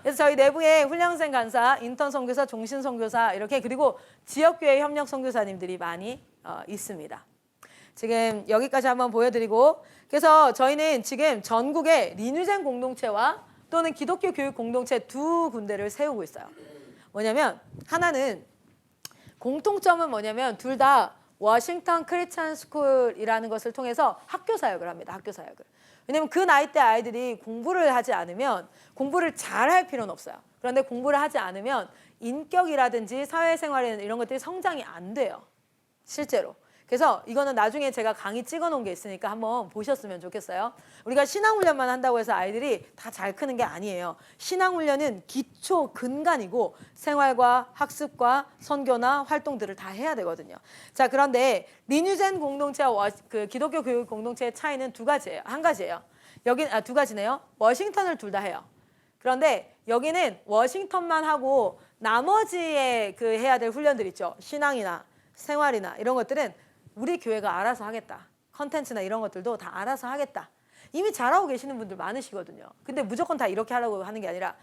그래서 저희 내부에 훈련생 간사, 인턴 선교사, 종신 선교사 이렇게 그리고 지역교회 협력 선교사님들이 많이 있습니다. 지금 여기까지 한번 보여드리고 그래서 저희는 지금 전국에 리뉴젠 공동체와 또는 기독교 교육 공동체 두 군데를 세우고 있어요. 뭐냐면 하나는 공통점은 뭐냐면 둘 다 워싱턴 크리스천 스쿨이라는 것을 통해서 학교 사역을 합니다. 학교 사역을. 왜냐면 그 나이 때 아이들이 공부를 하지 않으면 공부를 잘할 필요는 없어요. 그런데 공부를 하지 않으면 인격이라든지 사회생활이나 이런 것들이 성장이 안 돼요. 실제로. 그래서 이거는 나중에 제가 강의 찍어 놓은 게 있으니까 한번 보셨으면 좋겠어요. 우리가 신앙훈련만 한다고 해서 아이들이 다 잘 크는 게 아니에요. 신앙훈련은 기초 근간이고 생활과 학습과 선교나 활동들을 다 해야 되거든요. 자, 그런데 리뉴젠 공동체와 그 기독교 교육 공동체의 차이는 두 가지예요. 한 가지예요. 두 가지네요. 워싱턴을 둘 다 해요. 그런데 여기는 워싱턴만 하고 나머지의 그 해야 될 훈련들 있죠. 신앙이나 생활이나 이런 것들은 우리 교회가 알아서 하겠다. 컨텐츠나 이런 것들도 다 알아서 하겠다. 이미 잘하고 계시는 분들 많으시거든요. 근데 무조건 다 이렇게 하라고 하는 게 아니라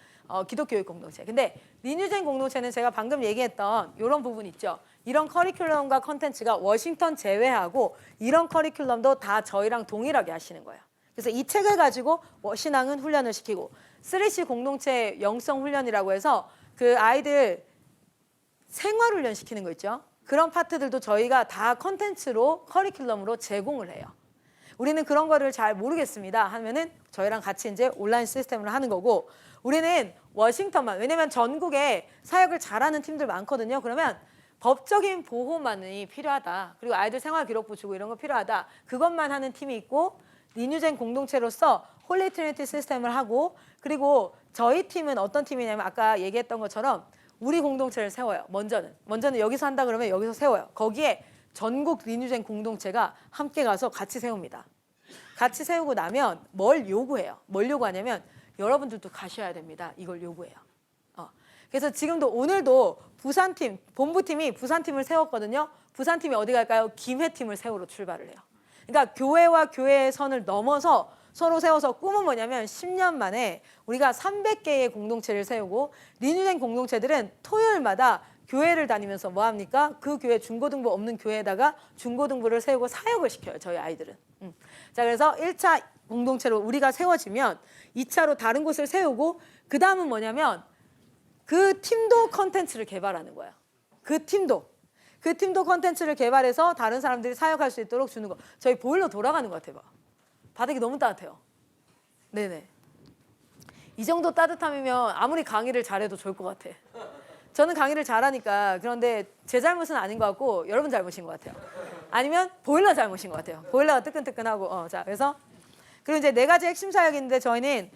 기독교육 공동체. 근데 리뉴젠 공동체는 제가 방금 얘기했던 이런 부분 있죠. 이런 커리큘럼과 컨텐츠가 워싱턴 제외하고 이런 커리큘럼도 다 저희랑 동일하게 하시는 거예요. 그래서 이 책을 가지고 신앙은 훈련을 시키고 3C 공동체 영성 훈련이라고 해서 그 아이들 생활 훈련 시키는 거 있죠. 그런 파트들도 저희가 다 컨텐츠로 커리큘럼으로 제공을 해요. 우리는 그런 거를 잘 모르겠습니다 하면은 저희랑 같이 이제 온라인 시스템을 하는 거고, 우리는 워싱턴만, 왜냐면 전국에 사역을 잘하는 팀들 많거든요. 그러면 법적인 보호만이 필요하다. 그리고 아이들 생활 기록부 주고 이런 거 필요하다. 그것만 하는 팀이 있고, 리뉴젠 공동체로서 홀리 트리니티 시스템을 하고, 그리고 저희 팀은 어떤 팀이냐면 아까 얘기했던 것처럼 우리 공동체를 세워요. 먼저는 여기서 한다 그러면 여기서 세워요. 거기에 전국 리뉴젠 공동체가 함께 가서 같이 세웁니다. 같이 세우고 나면 뭘 요구해요? 뭘 요구하냐면 여러분들도 가셔야 됩니다. 이걸 요구해요. 그래서 지금도 오늘도 부산팀, 본부팀이 부산팀을 세웠거든요. 부산팀이 어디 갈까요? 김해팀을 세우러 출발을 해요. 그러니까 교회와 교회의 선을 넘어서 서로 세워서 꿈은 뭐냐면 10년 만에 우리가 300개의 공동체를 세우고, 리뉴젠 공동체들은 토요일마다 교회를 다니면서 뭐 합니까? 그 교회 중고등부 없는 교회에다가 중고등부를 세우고 사역을 시켜요. 저희 아이들은. 자, 그래서 1차 공동체로 우리가 세워지면 2차로 다른 곳을 세우고, 그 다음은 뭐냐면 그 팀도 컨텐츠를 개발하는 거예요. 그 팀도 컨텐츠를 개발해서 다른 사람들이 사역할 수 있도록 주는 거. 저희 보일러 돌아가는 것 같아요. 바닥이 너무 따뜻해요. 네네. 이 정도 따뜻함이면 아무리 강의를 잘해도 좋을 것 같아. 저는 강의를 잘하니까. 그런데 제 잘못은 아닌 것 같고 여러분 잘못인 것 같아요. 아니면 보일러 잘못인 것 같아요. 보일러가 뜨끈뜨끈하고. 자, 그래서 그리고 이제 4가지 핵심 사역인데, 저희는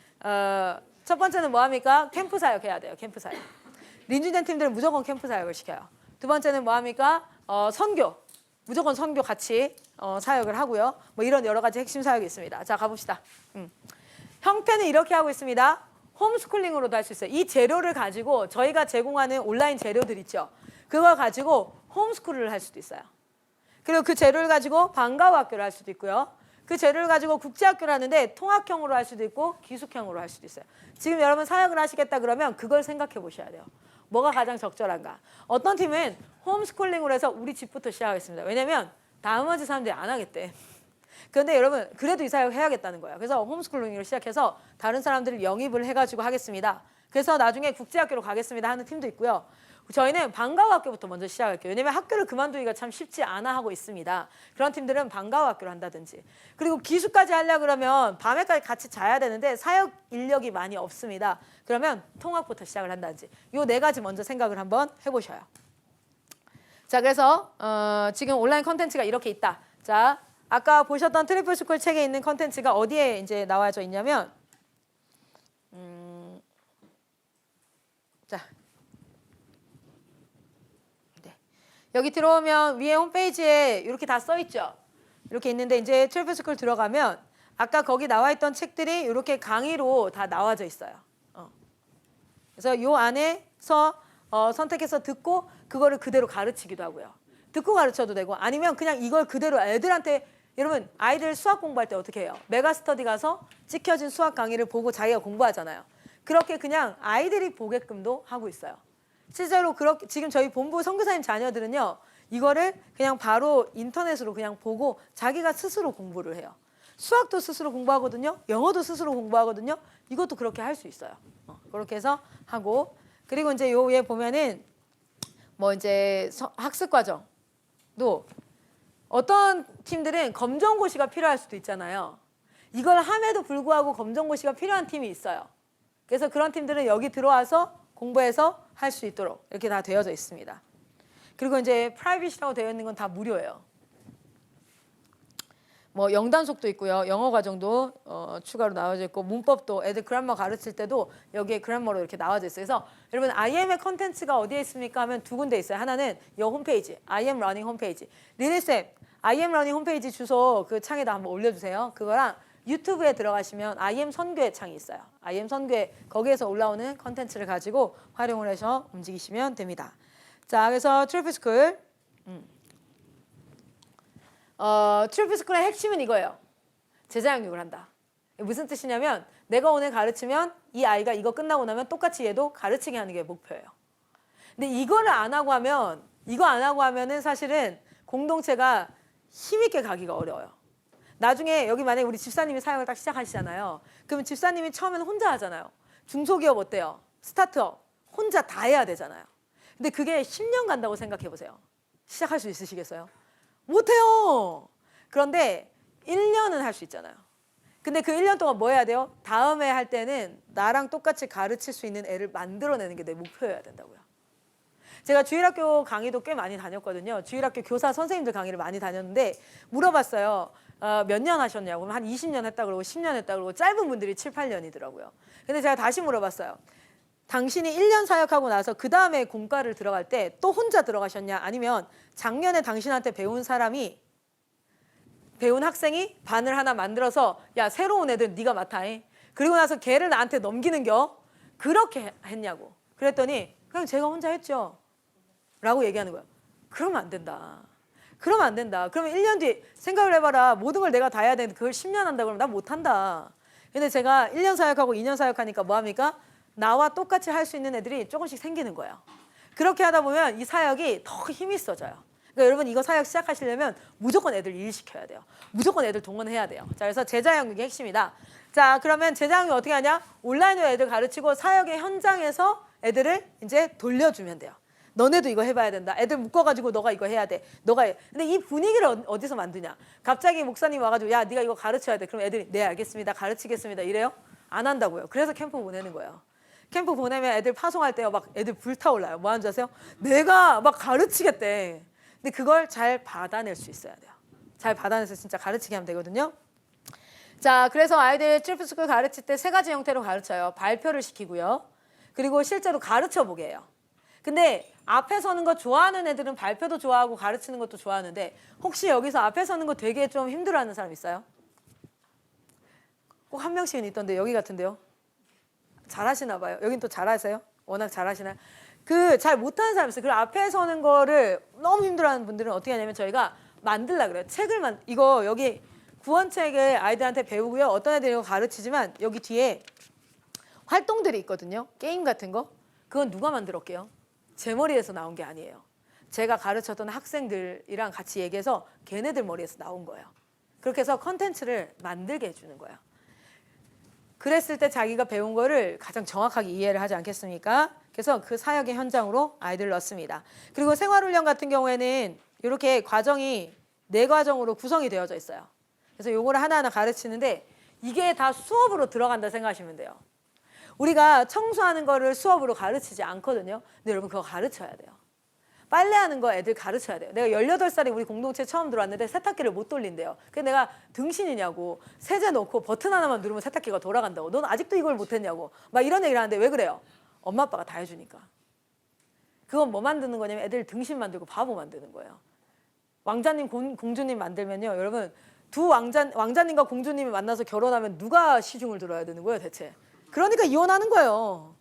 첫 번째는 뭐 합니까? 캠프 사역 해야 돼요. 캠프 사역. 리뉴젠 팀들은 무조건 캠프 사역을 시켜요. 두 번째는 뭐 합니까? 선교. 무조건 선교 같이 사역을 하고요. 뭐 이런 여러 가지 핵심 사역이 있습니다. 자, 가봅시다. 형태는 이렇게 하고 있습니다. 홈스쿨링으로도 할 수 있어요. 이 재료를 가지고 저희가 제공하는 온라인 재료들 있죠. 그걸 가지고 홈스쿨을 할 수도 있어요. 그리고 그 재료를 가지고 방과후 학교를 할 수도 있고요. 그 재료를 가지고 국제학교를 하는데 통학형으로 할 수도 있고 기숙형으로 할 수도 있어요. 지금 여러분 사역을 하시겠다 그러면 그걸 생각해 보셔야 돼요. 뭐가 가장 적절한가? 어떤 팀은 홈스쿨링으로 해서 우리 집부터 시작하겠습니다. 왜냐면 나머지 사람들이 안 하겠대. 그런데 여러분 그래도 이 사역 해야겠다는 거예요. 그래서 홈스쿨링으로 시작해서 다른 사람들을 영입을 해가지고 하겠습니다. 그래서 나중에 국제학교로 가겠습니다 하는 팀도 있고요. 저희는 방과후 학교부터 먼저 시작할게요. 왜냐면 학교를 그만두기가 참 쉽지 않아 하고 있습니다. 그런 팀들은 방과후 학교를 한다든지. 그리고 기숙까지 하려고 그러면 밤에까지 같이 자야 되는데 사역 인력이 많이 없습니다. 그러면 통학부터 시작을 한다든지. 이 4가지 먼저 생각을 한번 해보셔요. 자, 그래서 지금 온라인 컨텐츠가 이렇게 있다. 자, 아까 보셨던 트리플 스쿨 책에 있는 컨텐츠가 어디에 이제 나와져 있냐면, 자, 네. 여기 들어오면 위에 홈페이지에 이렇게 다 써 있죠. 이렇게 있는데 이제 트리플 스쿨 들어가면 아까 거기 나와 있던 책들이 이렇게 강의로 다 나와져 있어요. 그래서 요 안에서 선택해서 듣고 그거를 그대로 가르치기도 하고요. 듣고 가르쳐도 되고, 아니면 그냥 이걸 그대로 애들한테, 여러분 아이들 수학 공부할 때 어떻게 해요? 메가스터디 가서 찍혀진 수학 강의를 보고 자기가 공부하잖아요. 그렇게 그냥 아이들이 보게끔도 하고 있어요. 실제로 그렇게 지금 저희 본부 선교사님 자녀들은요, 이거를 그냥 바로 인터넷으로 그냥 보고 자기가 스스로 공부를 해요. 수학도 스스로 공부하거든요. 영어도 스스로 공부하거든요. 이것도 그렇게 할 수 있어요. 그렇게 해서 하고, 그리고 이제 요 위에 보면은 뭐 이제 학습 과정도 어떤 팀들은 검정고시가 필요할 수도 있잖아요. 이걸 함에도 불구하고 검정고시가 필요한 팀이 있어요. 그래서 그런 팀들은 여기 들어와서 공부해서 할 수 있도록 이렇게 다 되어져 있습니다. 그리고 이제 프라이빗이라고 되어 있는 건 다 무료예요. 뭐 영단속도 있고요. 영어 과정도 추가로 나와져 있고 문법도 애들 그래머 가르칠 때도 여기에 그래머로 이렇게 나와져 있어요. 그래서 여러분 IM의 컨텐츠가 어디에 있습니까 하면 두 군데 있어요. 하나는 이 홈페이지, IM 러닝 홈페이지. 리니쌤, IM 러닝 홈페이지 주소 그 창에다 한번 올려주세요. 그거랑 유튜브에 들어가시면 IM 선교회 창이 있어요. IM 선교회 거기에서 올라오는 컨텐츠를 가지고 활용을 해서 움직이시면 됩니다. 자, 그래서 트리플스쿨. 트리플스쿨의 핵심은 이거예요. 제자 양육을 한다. 무슨 뜻이냐면 내가 오늘 가르치면 이 아이가 이거 끝나고 나면 똑같이 얘도 가르치게 하는 게 목표예요. 근데 이거를 안 하고 하면 이거 안 하고 하면은 사실은 공동체가 힘있게 가기가 어려워요. 나중에 여기 만약에 우리 집사님이 사역을 딱 시작하시잖아요. 그러면 집사님이 처음에는 혼자 하잖아요. 중소기업 어때요? 스타트업 혼자 다 해야 되잖아요. 근데 그게 10년 간다고 생각해 보세요. 시작할 수 있으시겠어요? 못해요. 그런데 1년은 할 수 있잖아요. 근데 그 1년 동안 뭐 해야 돼요? 다음에 할 때는 나랑 똑같이 가르칠 수 있는 애를 만들어내는 게 내 목표여야 된다고요. 제가 주일학교 강의도 꽤 많이 다녔거든요. 주일학교 교사 선생님들 강의를 많이 다녔는데 물어봤어요. 몇 년 하셨냐고. 한 20년 했다 그러고 10년 했다 그러고 짧은 분들이 7, 8년이더라고요. 근데 제가 다시 물어봤어요. 당신이 1년 사역하고 나서 그 다음에 공과를 들어갈 때 또 혼자 들어가셨냐? 아니면 작년에 당신한테 배운 학생이 반을 하나 만들어서 야 새로운 애들 네가 맡아. 그리고 나서 걔를 나한테 넘기는겨? 그렇게 했냐고. 그랬더니 그냥 제가 혼자 했죠. 라고 얘기하는 거예요. 그러면 안 된다. 그러면 안 된다. 그러면 1년 뒤에 생각을 해봐라. 모든 걸 내가 다 해야 되는데 그걸 10년 한다 그러면 난 못한다. 근데 제가 1년 사역하고 2년 사역하니까 뭐합니까? 나와 똑같이 할 수 있는 애들이 조금씩 생기는 거예요. 그렇게 하다 보면 이 사역이 더 힘이 있어져요. 그러니까 여러분 이거 사역 시작하시려면 무조건 애들 일시켜야 돼요. 무조건 애들 동원해야 돼요. 자, 그래서 제자 양육이 핵심이다. 자, 그러면 제자 양육 어떻게 하냐? 온라인으로 애들 가르치고 사역의 현장에서 애들을 이제 돌려주면 돼요. 너네도 이거 해봐야 된다. 애들 묶어가지고 너가 이거 해야 돼. 너가 해. 근데 이 분위기를 어디서 만드냐? 갑자기 목사님 와가지고 야 네가 이거 가르쳐야 돼. 그럼 애들이 네 알겠습니다. 가르치겠습니다. 이래요? 안 한다고요. 그래서 캠프 보내는 거예요. 캠프 보내면 애들 파송할 때요. 막 애들 불타올라요. 뭐 하는 줄 아세요? 내가 막 가르치겠대. 근데 그걸 잘 받아낼 수 있어야 돼요. 잘 받아내서 진짜 가르치게 하면 되거든요. 자, 그래서 아이들 트리플스쿨 가르칠 때 세 가지 형태로 가르쳐요. 발표를 시키고요. 그리고 실제로 가르쳐 보게 해요. 근데 앞에 서는 거 좋아하는 애들은 발표도 좋아하고 가르치는 것도 좋아하는데 혹시 여기서 앞에 서는 거 되게 좀 힘들어하는 사람 있어요? 꼭 한 명씩은 있던데 여기 같은데요? 잘하시나 봐요. 여긴 또 잘하세요? 워낙 잘하시나요? 그 잘 못하는 사람 있어요. 그 앞에 서는 거를 너무 힘들어하는 분들은 어떻게 하냐면 저희가 만들라 그래요. 이거 여기 구원책을 아이들한테 배우고요. 어떤 애들이 이거 가르치지만 여기 뒤에 활동들이 있거든요. 게임 같은 거. 그건 누가 만들었게요? 제 머리에서 나온 게 아니에요. 제가 가르쳤던 학생들이랑 같이 얘기해서 걔네들 머리에서 나온 거예요. 그렇게 해서 컨텐츠를 만들게 해주는 거예요. 그랬을 때 자기가 배운 거를 가장 정확하게 이해를 하지 않겠습니까? 그래서 그 사역의 현장으로 아이들을 넣습니다. 그리고 생활훈련 같은 경우에는 이렇게 과정이 4과정으로 구성이 되어져 있어요. 그래서 요거를 하나하나 가르치는데 이게 다 수업으로 들어간다 생각하시면 돼요. 우리가 청소하는 거를 수업으로 가르치지 않거든요. 근데 여러분 그거 가르쳐야 돼요. 빨래하는 거 애들 가르쳐야 돼요. 내가 18살에 우리 공동체 처음 들어왔는데 세탁기를 못 돌린대요. 그래서 내가 등신이냐고 세제 넣고 버튼 하나만 누르면 세탁기가 돌아간다고. 넌 아직도 이걸 못했냐고. 막 이런 얘기를 하는데 왜 그래요? 엄마 아빠가 다 해주니까. 그건 뭐 만드는 거냐면 애들 등신 만들고 바보 만드는 거예요. 왕자님 공주님 만들면요. 여러분 두 왕자님과 공주님이 만나서 결혼하면 누가 시중을 들어야 되는 거예요 대체. 그러니까 이혼하는 거예요.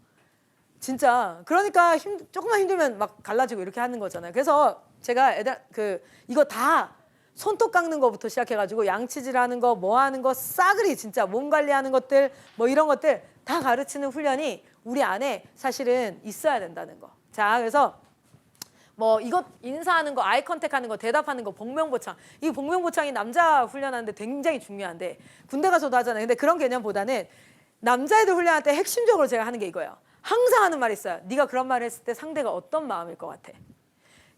진짜. 그러니까 조금만 힘들면 막 갈라지고 이렇게 하는 거잖아요. 그래서 제가 이거 다 손톱 깎는 거부터 시작해가지고 양치질하는 거, 뭐 하는 거, 싸그리 진짜 몸 관리하는 것들, 뭐 이런 것들 다 가르치는 훈련이 우리 안에 사실은 있어야 된다는 거. 자, 그래서 뭐 이것 인사하는 거, 아이 컨택하는 거, 대답하는 거, 복명보창. 이 복명보창이 남자 훈련하는데 굉장히 중요한데 군대 가서도 하잖아요. 근데 그런 개념보다는 남자애들 훈련할 때 핵심적으로 제가 하는 게 이거예요. 항상 하는 말이 있어요. 네가 그런 말을 했을 때 상대가 어떤 마음일 것 같아?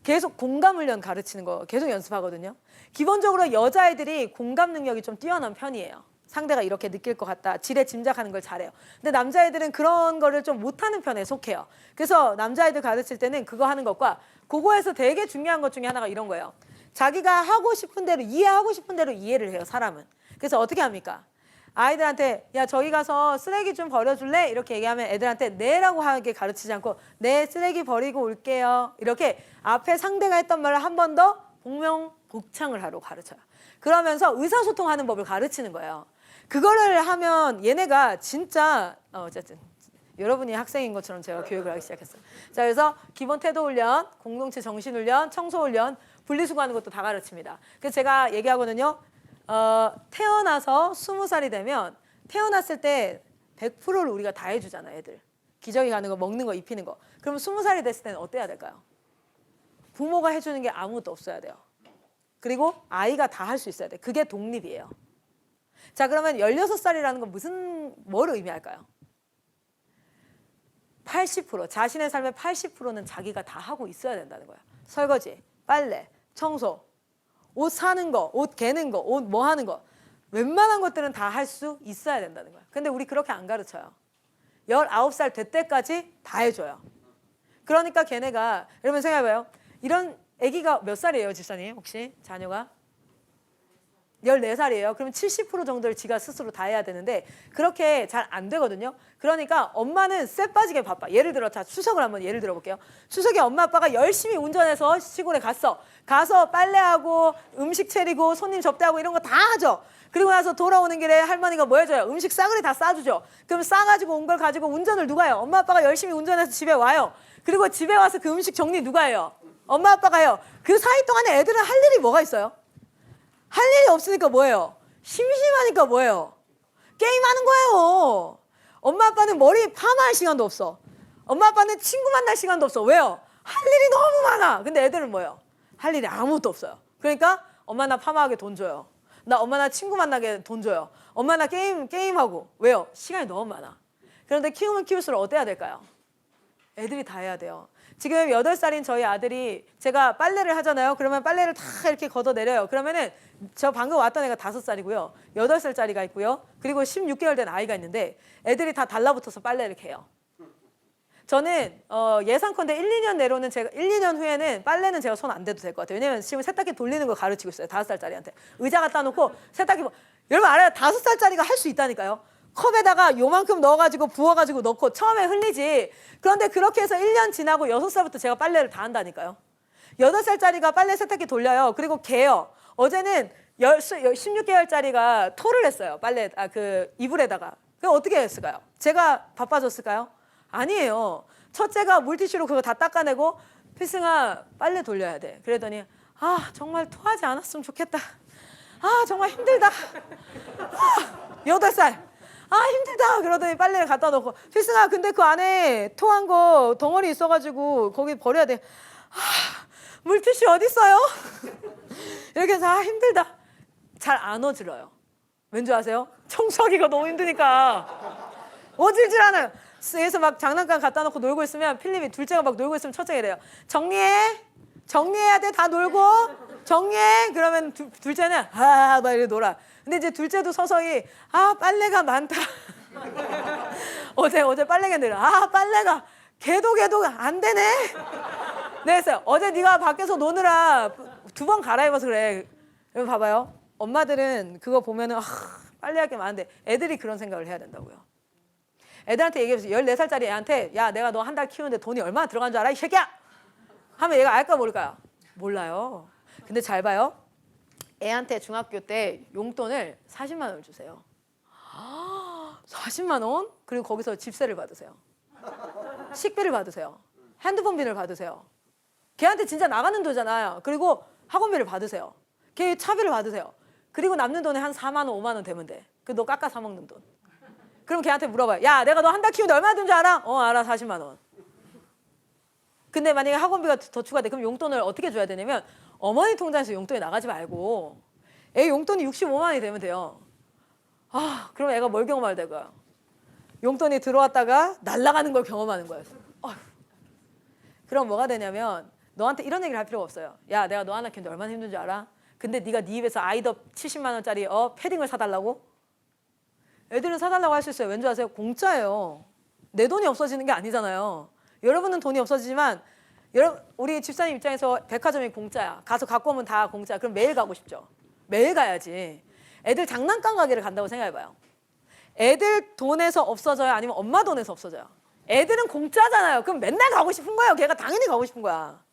계속 공감 훈련 가르치는 거 계속 연습하거든요. 기본적으로 여자애들이 공감 능력이 좀 뛰어난 편이에요. 상대가 이렇게 느낄 것 같다. 지레 짐작하는 걸 잘해요. 근데 남자애들은 그런 거를 좀 못하는 편에 속해요. 그래서 남자애들 가르칠 때는 그거 하는 것과 그거에서 되게 중요한 것 중에 하나가 이런 거예요. 자기가 하고 싶은 대로 이해하고 싶은 대로 이해를 해요, 사람은. 그래서 어떻게 합니까? 아이들한테 야 저기 가서 쓰레기 좀 버려줄래? 이렇게 얘기하면 애들한테 네라고 하게 가르치지 않고 네 쓰레기 버리고 올게요. 이렇게 앞에 상대가 했던 말을 한 번 더 복명복창을 하러 가르쳐요. 그러면서 의사소통하는 법을 가르치는 거예요. 그거를 하면 얘네가 진짜 어쨌든 여러분이 학생인 것처럼 제가 교육을 하기 시작했어요. 자, 그래서 기본 태도 훈련, 공동체 정신 훈련, 청소 훈련, 분리수거하는 것도 다 가르칩니다. 그래서 제가 얘기하거든요. 태어나서 20살이 되면 태어났을 때 100%를 우리가 다 해주잖아, 애들. 기저귀 가는 거, 먹는 거, 입히는 거. 그럼 20살이 됐을 때는 어때야 될까요? 부모가 해주는 게 아무것도 없어야 돼요. 그리고 아이가 다 할 수 있어야 돼. 그게 독립이에요. 자, 그러면 16살이라는 건 뭘 의미할까요? 80%, 자신의 삶의 80%는 자기가 다 하고 있어야 된다는 거예요. 설거지, 빨래, 청소, 옷 사는 거, 옷 개는 거, 옷 뭐 하는 거. 웬만한 것들은 다 할 수 있어야 된다는 거예요. 근데 우리 그렇게 안 가르쳐요. 19살 될 때까지 다 해줘요. 그러니까 걔네가, 여러분 생각해봐요. 이런 아기가 몇 살이에요, 집사님? 혹시 자녀가? 14살이에요. 그러면 70% 정도를 지가 스스로 다 해야 되는데 그렇게 잘 안 되거든요. 그러니까 엄마는 쎄 빠지게 바빠. 예를 들어, 자, 추석을 한번 예를 들어볼게요. 추석에 엄마 아빠가 열심히 운전해서 시골에 가서 빨래하고 음식 차리고 손님 접대하고 이런 거 다 하죠. 그리고 나서 돌아오는 길에 할머니가 뭐 해줘요? 음식 싸그리 다 싸주죠. 그럼 싸가지고 온 걸 가지고 운전을 누가 해요? 엄마 아빠가 열심히 운전해서 집에 와요. 그리고 집에 와서 그 음식 정리 누가 해요? 엄마 아빠가 해요. 그 사이 동안에 애들은 할 일이 뭐가 있어요? 할 일이 없으니까 뭐예요? 심심하니까 뭐예요? 게임하는 거예요. 엄마 아빠는 머리 파마할 시간도 없어. 엄마 아빠는 친구 만날 시간도 없어. 왜요? 할 일이 너무 많아. 근데 애들은 뭐예요? 할 일이 아무것도 없어요. 그러니까 엄마 나 파마하게 돈 줘요. 엄마 나 친구 만나게 돈 줘요. 엄마 나 게임하고. 왜요? 시간이 너무 많아. 그런데 키우면 키울수록 어때야 될까요? 애들이 다 해야 돼요. 지금 8살인 저희 아들이 제가 빨래를 하잖아요. 그러면 빨래를 다 이렇게 걷어내려요. 그러면은 저 방금 왔던 애가 5살이고요. 8살짜리가 있고요. 그리고 16개월 된 아이가 있는데 애들이 다 달라붙어서 빨래를 해요. 저는 예상컨대 1, 2년 내로는 제가 1, 2년 후에는 빨래는 제가 손 안 대도 될 것 같아요. 왜냐면 지금 세탁기 돌리는 거 가르치고 있어요. 5살짜리한테. 의자 갖다 놓고 세탁기 여러분 알아요? 5살짜리가 할 수 있다니까요. 컵에다가 요만큼 넣어가지고 부어가지고 넣고 처음에 흘리지. 그런데 그렇게 해서 1년 지나고 6살부터 제가 빨래를 다 한다니까요. 8살짜리가 빨래 세탁기 돌려요. 그리고 개요. 어제는 16개월짜리가 토를 했어요. 빨래 이불에다가. 그럼 어떻게 했을까요? 제가 바빠졌을까요? 아니에요. 첫째가 물티슈로 그거 다 닦아내고 필승아 빨래 돌려야 돼. 그랬더니 아 정말 토하지 않았으면 좋겠다. 아 정말 힘들다. 8살. 아 힘들다. 그러더니 빨래를 갖다 놓고 필승아 근데 그 안에 토한 거 덩어리 있어가지고 거기 버려야 돼. 아 물티슈 어디 있어요? 이렇게 해서 아 힘들다. 잘 안 어지러요. 왠지 아세요? 청소하기가 너무 힘드니까 어질질 않아요. 그래서 막 장난감 갖다 놓고 놀고 있으면 필립이 둘째가 막 놀고 있으면 첫째가 이래요. 정리해야 돼. 다 놀고 정리해. 그러면 둘째는 막 이렇게 놀아. 근데 이제 둘째도 서서히 아 빨래가 많다. 어제 빨래가 내려. 아 빨래가 걔도 안 되네. 네 했어요. 어제 네가 밖에서 노느라 2번 갈아입어서 그래. 여러분 봐봐요. 엄마들은 그거 보면은 빨래할 게 많은데 애들이 그런 생각을 해야 된다고요. 애들한테 얘기해보세요. 14살짜리 애한테 야 내가 너 한 달 키우는데 돈이 얼마나 들어간 줄 알아? 이 새끼야! 하면 얘가 알까 모를까요? 몰라요. 근데 잘 봐요. 애한테 중학교 때 용돈을 40만 원을 주세요. 40만 원? 그리고 거기서 집세를 받으세요. 식비를 받으세요. 핸드폰비를 받으세요. 걔한테 진짜 나가는 돈이잖아요. 그리고 학원비를 받으세요. 걔 차비를 받으세요. 그리고 남는 돈에 한 4만 원, 5만 원 되면 돼. 그 너 깎아 사 먹는 돈. 그럼 걔한테 물어봐요. 야 내가 너 한 달 키우는데 얼마나 든지 알아? 알아. 40만 원. 근데 만약에 학원비가 더 추가돼. 그럼 용돈을 어떻게 줘야 되냐면 어머니 통장에서 용돈이 나가지 말고 애 용돈이 65만 원이 되면 돼요. 그럼 애가 뭘 경험할 될까요? 용돈이 들어왔다가 날아가는 걸 경험하는 거예요. 그럼 뭐가 되냐면 너한테 이런 얘기를 할 필요가 없어요. 야, 내가 너 하나 키우는데 얼마나 힘든 줄 알아? 근데 네가 네 입에서 아이덥 70만 원짜리 패딩을 사달라고? 애들은 사달라고 할 수 있어요. 왠지 아세요? 공짜예요. 내 돈이 없어지는 게 아니잖아요. 여러분은 돈이 없어지지만 우리 집사님 입장에서 백화점이 공짜야. 가서 갖고 오면 다 공짜야. 그럼 매일 가고 싶죠. 매일 가야지. 애들 장난감 가게를 간다고 생각해봐요. 애들 돈에서 없어져요? 아니면 엄마 돈에서 없어져요? 애들은 공짜잖아요. 그럼 맨날 가고 싶은 거예요. 걔가 당연히 가고 싶은 거야.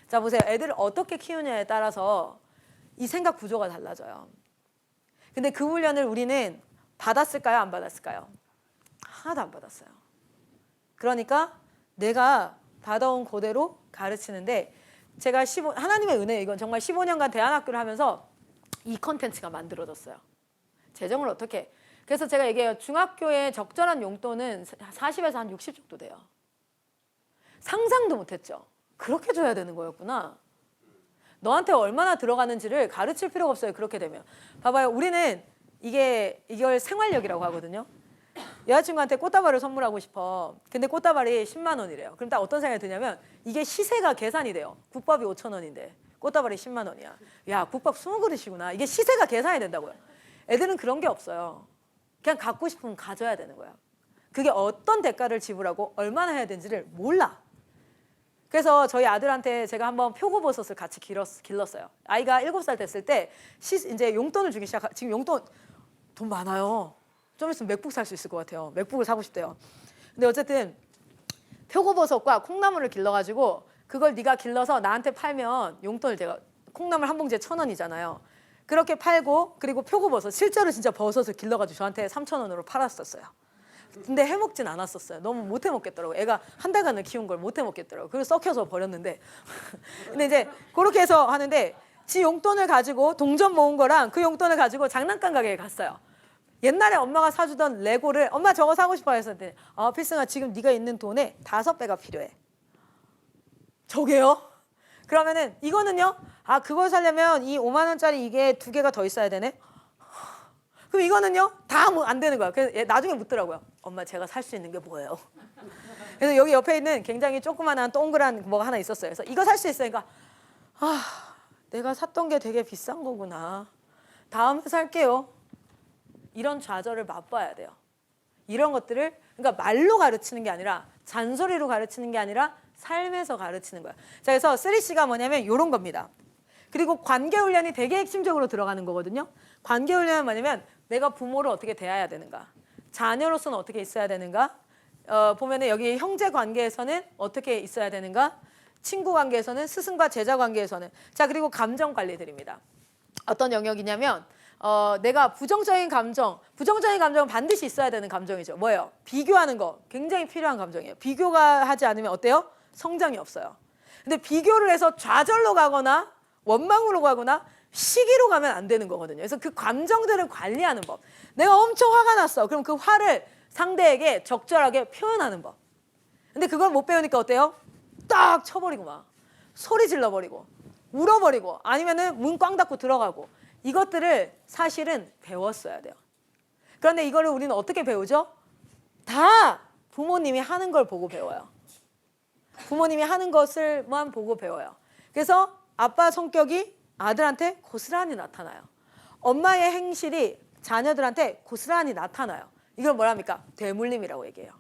자, 보세요. 애들을 어떻게 키우냐에 따라서 이 생각 구조가 달라져요. 근데 그 훈련을 우리는 받았을까요? 안 받았을까요? 하나도 안 받았어요. 그러니까 내가 받아온 그대로 가르치는데 제가 하나님의 은혜, 이건 정말 15년간 대안학교를 하면서 이 컨텐츠가 만들어졌어요. 재정을 어떻게. 그래서 제가 얘기해요. 중학교의 적절한 용돈은 40에서 한 60 정도 돼요. 상상도 못했죠. 그렇게 줘야 되는 거였구나. 너한테 얼마나 들어가는지를 가르칠 필요가 없어요. 그렇게 되면. 봐봐요. 우리는 이걸 생활력이라고 하거든요. 여자친구한테 꽃다발을 선물하고 싶어. 근데 꽃다발이 10만 원이래요. 그럼 딱 어떤 생각이 드냐면 이게 시세가 계산이 돼요. 국밥이 5천 원인데 꽃다발이 10만 원이야. 야, 국밥 20그릇이구나. 이게 시세가 계산이 된다고요. 애들은 그런 게 없어요. 그냥 갖고 싶으면 가져야 되는 거야. 그게 어떤 대가를 지불하고 얼마나 해야 되는지를 몰라. 그래서 저희 아들한테 제가 한번 표고버섯을 같이 길렀어요. 아이가 7살 됐을 때 이제 용돈을 주기 지금 용돈 돈 많아요. 좀 있으면 맥북 살 수 있을 것 같아요. 맥북을 사고 싶대요. 근데 어쨌든 표고버섯과 콩나물을 길러가지고 그걸 네가 길러서 나한테 팔면 용돈을 제가 콩나물 한 봉지에 1,000원이잖아요. 그렇게 팔고 그리고 표고버섯 실제로 진짜 버섯을 길러가지고 저한테 3,000원으로 팔았었어요. 근데 해먹진 않았었어요. 너무 못 해먹겠더라고요. 애가 한 달간을 키운 걸 못 해먹겠더라고요. 그래서 썩혀서 버렸는데 근데 이제 그렇게 해서 하는데 지 용돈을 가지고 동전 모은 거랑 그 용돈을 가지고 장난감 가게에 갔어요. 옛날에 엄마가 사주던 레고를 엄마 저거 사고 싶어 했었는데 필승아 지금 네가 있는 돈의 5배가 필요해. 저게요? 그러면은 이거는요? 그걸 사려면 이 5만 원짜리 이게 2개가 더 있어야 되네. 그럼 이거는요? 다 뭐 안 되는 거야. 그래서 나중에 묻더라고요. 엄마 제가 살 수 있는 게 뭐예요? 그래서 여기 옆에 있는 굉장히 조그만한 동그란 뭐가 하나 있었어요. 그래서 이거 살 수 있으니까 내가 샀던 게 되게 비싼 거구나. 다음에 살게요. 이런 좌절을 맛봐야 돼요. 이런 것들을 그러니까 말로 가르치는 게 아니라 잔소리로 가르치는 게 아니라 삶에서 가르치는 거야. 자, 그래서 3C가 뭐냐면 이런 겁니다. 그리고 관계훈련이 되게 핵심적으로 들어가는 거거든요. 관계훈련은 뭐냐면 내가 부모를 어떻게 대해야 되는가, 자녀로서는 어떻게 있어야 되는가, 보면은 여기 형제 관계에서는 어떻게 있어야 되는가, 친구 관계에서는, 스승과 제자 관계에서는. 자, 그리고 감정 관리들입니다. 어떤 영역이냐면 내가 부정적인 감정은 반드시 있어야 되는 감정이죠. 뭐예요? 비교하는 거 굉장히 필요한 감정이에요. 비교가 하지 않으면 어때요? 성장이 없어요. 근데 비교를 해서 좌절로 가거나 원망으로 가거나 시기로 가면 안 되는 거거든요. 그래서 그 감정들을 관리하는 법. 내가 엄청 화가 났어. 그럼 그 화를 상대에게 적절하게 표현하는 법. 근데 그걸 못 배우니까 어때요? 딱 쳐버리고 막 소리 질러버리고 울어버리고 아니면은 문 꽝 닫고 들어가고. 이것들을 사실은 배웠어야 돼요. 그런데 이거를 우리는 어떻게 배우죠? 다 부모님이 하는 걸 보고 배워요. 부모님이 하는 것을만 보고 배워요. 그래서 아빠 성격이 아들한테 고스란히 나타나요. 엄마의 행실이 자녀들한테 고스란히 나타나요. 이걸 뭐랍니까? 되물림이라고 얘기해요.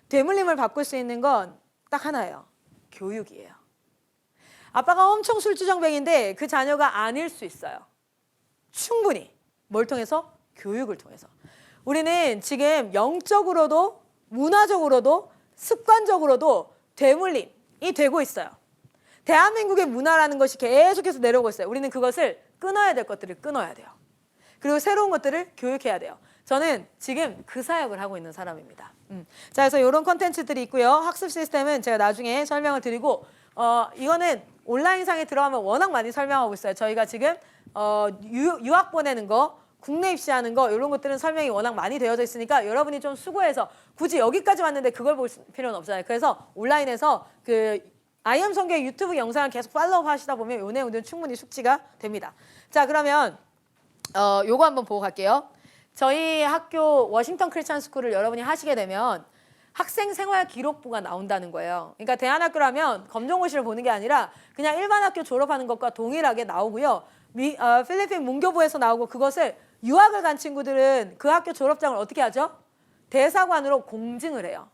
되물림을 바꿀 수 있는 건 딱 하나예요. 교육이에요. 아빠가 엄청 술주정뱅인데 그 자녀가 아닐 수 있어요. 충분히. 뭘 통해서? 교육을 통해서. 우리는 지금 영적으로도 문화적으로도 습관적으로도 되물림이 되고 있어요. 대한민국의 문화라는 것이 계속해서 내려오고 있어요. 우리는 그것을 끊어야 될 것들을 끊어야 돼요. 그리고 새로운 것들을 교육해야 돼요. 저는 지금 그 사역을 하고 있는 사람입니다. 자, 그래서 이런 컨텐츠들이 있고요. 학습 시스템은 제가 나중에 설명을 드리고 이거는 온라인상에 들어가면 워낙 많이 설명하고 있어요. 저희가 지금 유학 보내는 거, 국내 입시하는 거 이런 것들은 설명이 워낙 많이 되어져 있으니까 여러분이 좀 수고해서 굳이 여기까지 왔는데 그걸 볼 필요는 없잖아요. 그래서 온라인에서 그 IM 성교의 유튜브 영상을 계속 팔로우 하시다 보면 이 내용들은 충분히 숙지가 됩니다. 자, 그러면 요거 한번 보고 갈게요. 저희 학교 워싱턴 크리스천 스쿨을 여러분이 하시게 되면 학생 생활 기록부가 나온다는 거예요. 그러니까 대안학교라면 검정고시를 보는 게 아니라 그냥 일반 학교 졸업하는 것과 동일하게 나오고요. 필리핀 문교부에서 나오고 그것을 유학을 간 친구들은 그 학교 졸업장을 어떻게 하죠? 대사관으로 공증을 해요.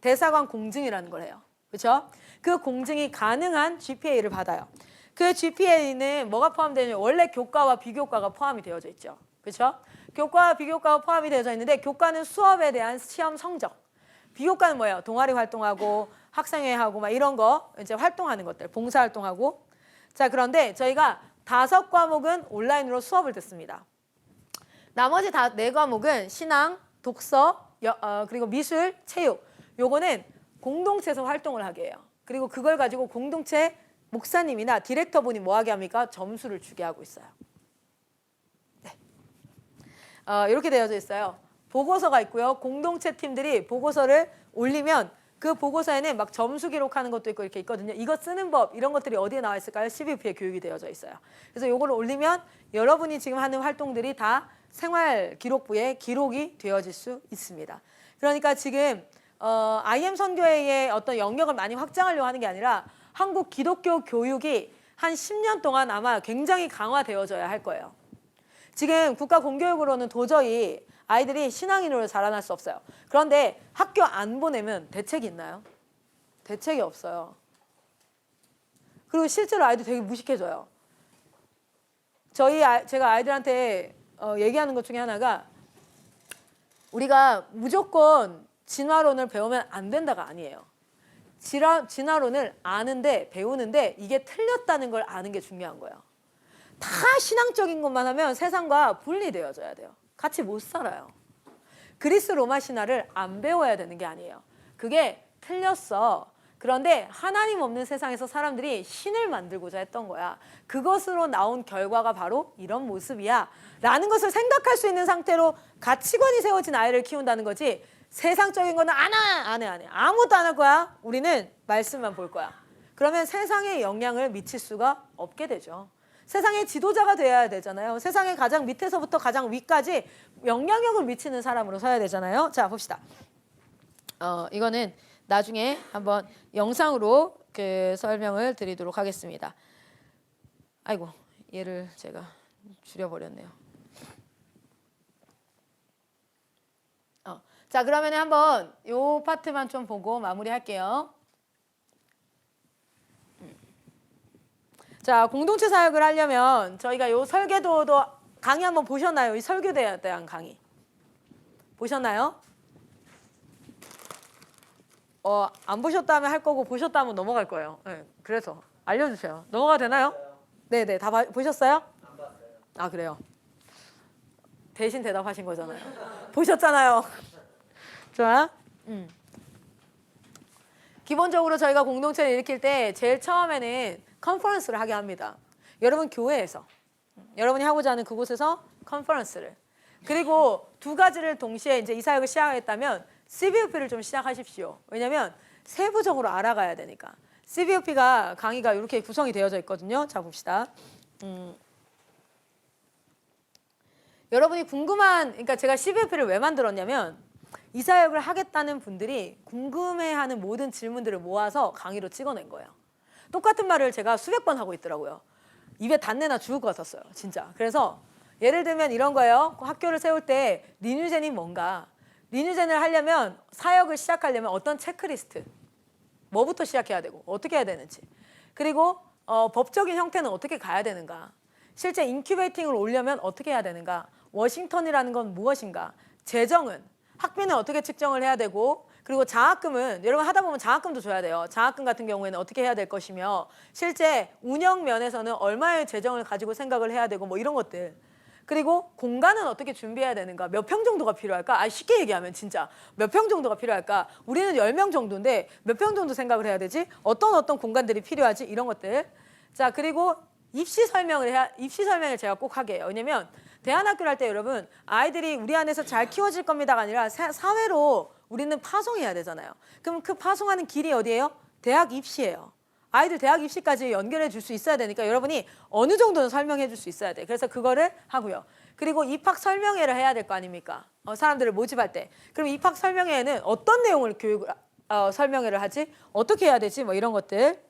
대사관 공증이라는 걸 해요. 그렇죠? 그 공증이 가능한 GPA를 받아요. 그 GPA는 뭐가 포함되냐면 원래 교과와 비교과가 포함이 되어져 있죠. 그렇죠? 교과와 비교과가 포함이 되어져 있는데 교과는 수업에 대한 시험 성적. 비교과는 뭐예요? 동아리 활동하고 학생회하고 막 이런 거 이제 활동하는 것들, 봉사활동하고. 자, 그런데 저희가 5과목은 온라인으로 수업을 듣습니다. 나머지 4과목은 신앙, 독서, 그리고 미술, 체육. 요거는 공동체에서 활동을 하게 해요. 그리고 그걸 가지고 공동체 목사님이나 디렉터분이 뭐 하게 합니까? 점수를 주게 하고 있어요. 네. 이렇게 되어져 있어요. 보고서가 있고요. 공동체 팀들이 보고서를 올리면 그 보고서에는 막 점수 기록하는 것도 있고 이렇게 있거든요. 이거 쓰는 법 이런 것들이 어디에 나와 있을까요? CVP에 교육이 되어져 있어요. 그래서 이걸 올리면 여러분이 지금 하는 활동들이 다 생활 기록부에 기록이 되어질 수 있습니다. 그러니까 지금 IM 선교회의 어떤 영역을 많이 확장하려고 하는 게 아니라 한국 기독교 교육이 한 10년 동안 아마 굉장히 강화되어져야 할 거예요. 지금 국가 공교육으로는 도저히 아이들이 신앙인으로 자라날 수 없어요. 그런데 학교 안 보내면 대책이 있나요? 대책이 없어요. 그리고 실제로 아이들 되게 무식해져요. 제가 아이들한테 얘기하는 것 중에 하나가 우리가 무조건 진화론을 배우면 안 된다가 아니에요. 진화론을 아는데 배우는데 이게 틀렸다는 걸 아는 게 중요한 거예요. 다 신앙적인 것만 하면 세상과 분리되어져야 돼요. 같이 못 살아요. 그리스 로마 신화를 안 배워야 되는 게 아니에요. 그게 틀렸어. 그런데 하나님 없는 세상에서 사람들이 신을 만들고자 했던 거야. 그것으로 나온 결과가 바로 이런 모습이야. 라는 것을 생각할 수 있는 상태로 가치관이 세워진 아이를 키운다는 거지. 세상적인 거는 안 해. 아무것도 안 할 거야. 우리는 말씀만 볼 거야. 그러면 세상에 영향을 미칠 수가 없게 되죠. 세상의 지도자가 되어야 되잖아요. 세상의 가장 밑에서부터 가장 위까지 영향력을 미치는 사람으로 서야 되잖아요. 자, 봅시다. 이거는 나중에 한번 영상으로 설명을 드리도록 하겠습니다. 아이고, 얘를 제가 줄여버렸네요. 자, 그러면 한번 요 파트만 좀 보고 마무리할게요. 자, 공동체 사역을 하려면 저희가 요 설계도도 강의 한번 보셨나요? 이 설교대에 대한 강의 보셨나요? 안 보셨다면 할 거고 보셨다면 넘어갈 거예요. 네, 그래서 알려주세요. 넘어가도 되나요? 네네, 다 보셨어요? 안 봤어요. 아, 그래요? 대신 대답하신 거잖아요. 보셨잖아요. 좋아? 기본적으로 저희가 공동체를 일으킬 때 제일 처음에는 컨퍼런스를 하게 합니다. 여러분 교회에서 여러분이 하고자 하는 그곳에서 컨퍼런스를, 그리고 2가지를 동시에 이제 이 사역을 시작하겠다면 CVOP를 좀 시작하십시오. 왜냐하면 세부적으로 알아가야 되니까. CVOP가 강의가 이렇게 구성이 되어져 있거든요. 자, 봅시다. 여러분이 그러니까 제가 CVOP를 왜 만들었냐면 이 사역을 하겠다는 분들이 궁금해하는 모든 질문들을 모아서 강의로 찍어낸 거예요. 똑같은 말을 제가 수백 번 하고 있더라고요. 입에 단내나 죽을 것 같았어요. 진짜. 그래서 예를 들면 이런 거예요. 학교를 세울 때 리뉴젠이 뭔가. 리뉴젠을 하려면, 사역을 시작하려면 어떤 체크리스트, 뭐부터 시작해야 되고 어떻게 해야 되는지, 그리고 법적인 형태는 어떻게 가야 되는가, 실제 인큐베이팅을 오려면 어떻게 해야 되는가, 워싱턴이라는 건 무엇인가, 재정은, 학비는 어떻게 측정을 해야 되고, 그리고 장학금은 여러분 하다 보면 장학금도 줘야 돼요. 장학금 같은 경우에는 어떻게 해야 될 것이며, 실제 운영 면에서는 얼마의 재정을 가지고 생각을 해야 되고, 뭐 이런 것들. 그리고 공간은 어떻게 준비해야 되는가, 몇 평 정도가 필요할까? 쉽게 얘기하면 진짜 몇 평 정도가 필요할까? 우리는 10명 정도인데 몇 평 정도 생각을 해야 되지? 어떤 공간들이 필요하지? 이런 것들. 자, 그리고 입시 설명을 제가 꼭 하게 해요. 왜냐면 대안학교를 할 때 여러분, 아이들이 우리 안에서 잘 키워질 겁니다가 아니라 사회로 우리는 파송해야 되잖아요. 그럼 그 파송하는 길이 어디예요? 대학 입시예요. 아이들 대학 입시까지 연결해 줄 수 있어야 되니까 여러분이 어느 정도는 설명해 줄 수 있어야 돼. 그래서 그거를 하고요. 그리고 입학 설명회를 해야 될 거 아닙니까? 사람들을 모집할 때. 그럼 입학 설명회에는 어떤 내용을 설명회를 하지? 어떻게 해야 되지? 뭐 이런 것들.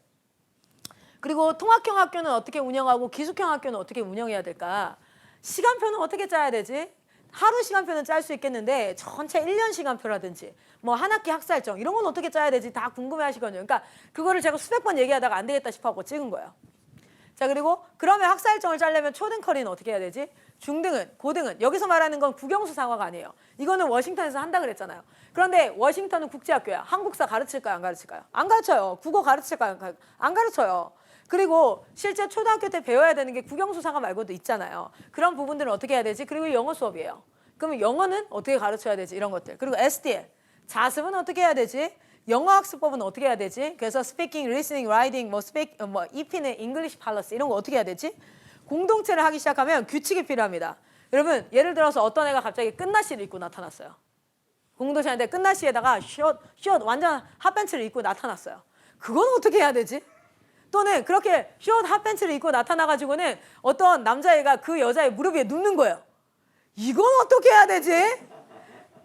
그리고 통학형 학교는 어떻게 운영하고 기숙형 학교는 어떻게 운영해야 될까? 시간표는 어떻게 짜야 되지? 하루 시간표는 짤 수 있겠는데 전체 1년 시간표라든지 뭐 한 학기 학사일정 이런 건 어떻게 짜야 되지? 다 궁금해 하시거든요. 그러니까 그거를 제가 수백 번 얘기하다가 안 되겠다 싶어서 찍은 거예요. 자, 그리고 그러면 학사일정을 짜려면 초등커리는 어떻게 해야 되지? 중등은, 고등은 여기서 말하는 건 국영수 상화가 아니에요. 이거는 워싱턴에서 한다 그랬잖아요. 그런데 워싱턴은 국제학교야. 한국사 가르칠까요? 안 가르칠까요? 안 가르쳐요. 국어 가르칠까요? 안 가르쳐요. 그리고 실제 초등학교 때 배워야 되는 게 국영수 상화 말고도 있잖아요. 그런 부분들은 어떻게 해야 되지? 그리고 영어 수업이에요. 그러면 영어는 어떻게 가르쳐야 되지? 이런 것들. 그리고 SDL, 자습은 어떻게 해야 되지? 영어 학습법은 어떻게 해야 되지? 그래서 speaking, listening, writing, EP는 English policy 이런 거 어떻게 해야 되지? 공동체를 하기 시작하면 규칙이 필요합니다. 여러분, 예를 들어서 어떤 애가 갑자기 끝나시를 입고 나타났어요. 공동체인데 끝나시에다가 숏 완전 핫팬츠를 입고 나타났어요. 그건 어떻게 해야 되지? 또는 그렇게 숏 핫팬츠를 입고 나타나가지고는 어떤 남자애가 그 여자의 무릎 위에 눕는 거예요. 이건 어떻게 해야 되지?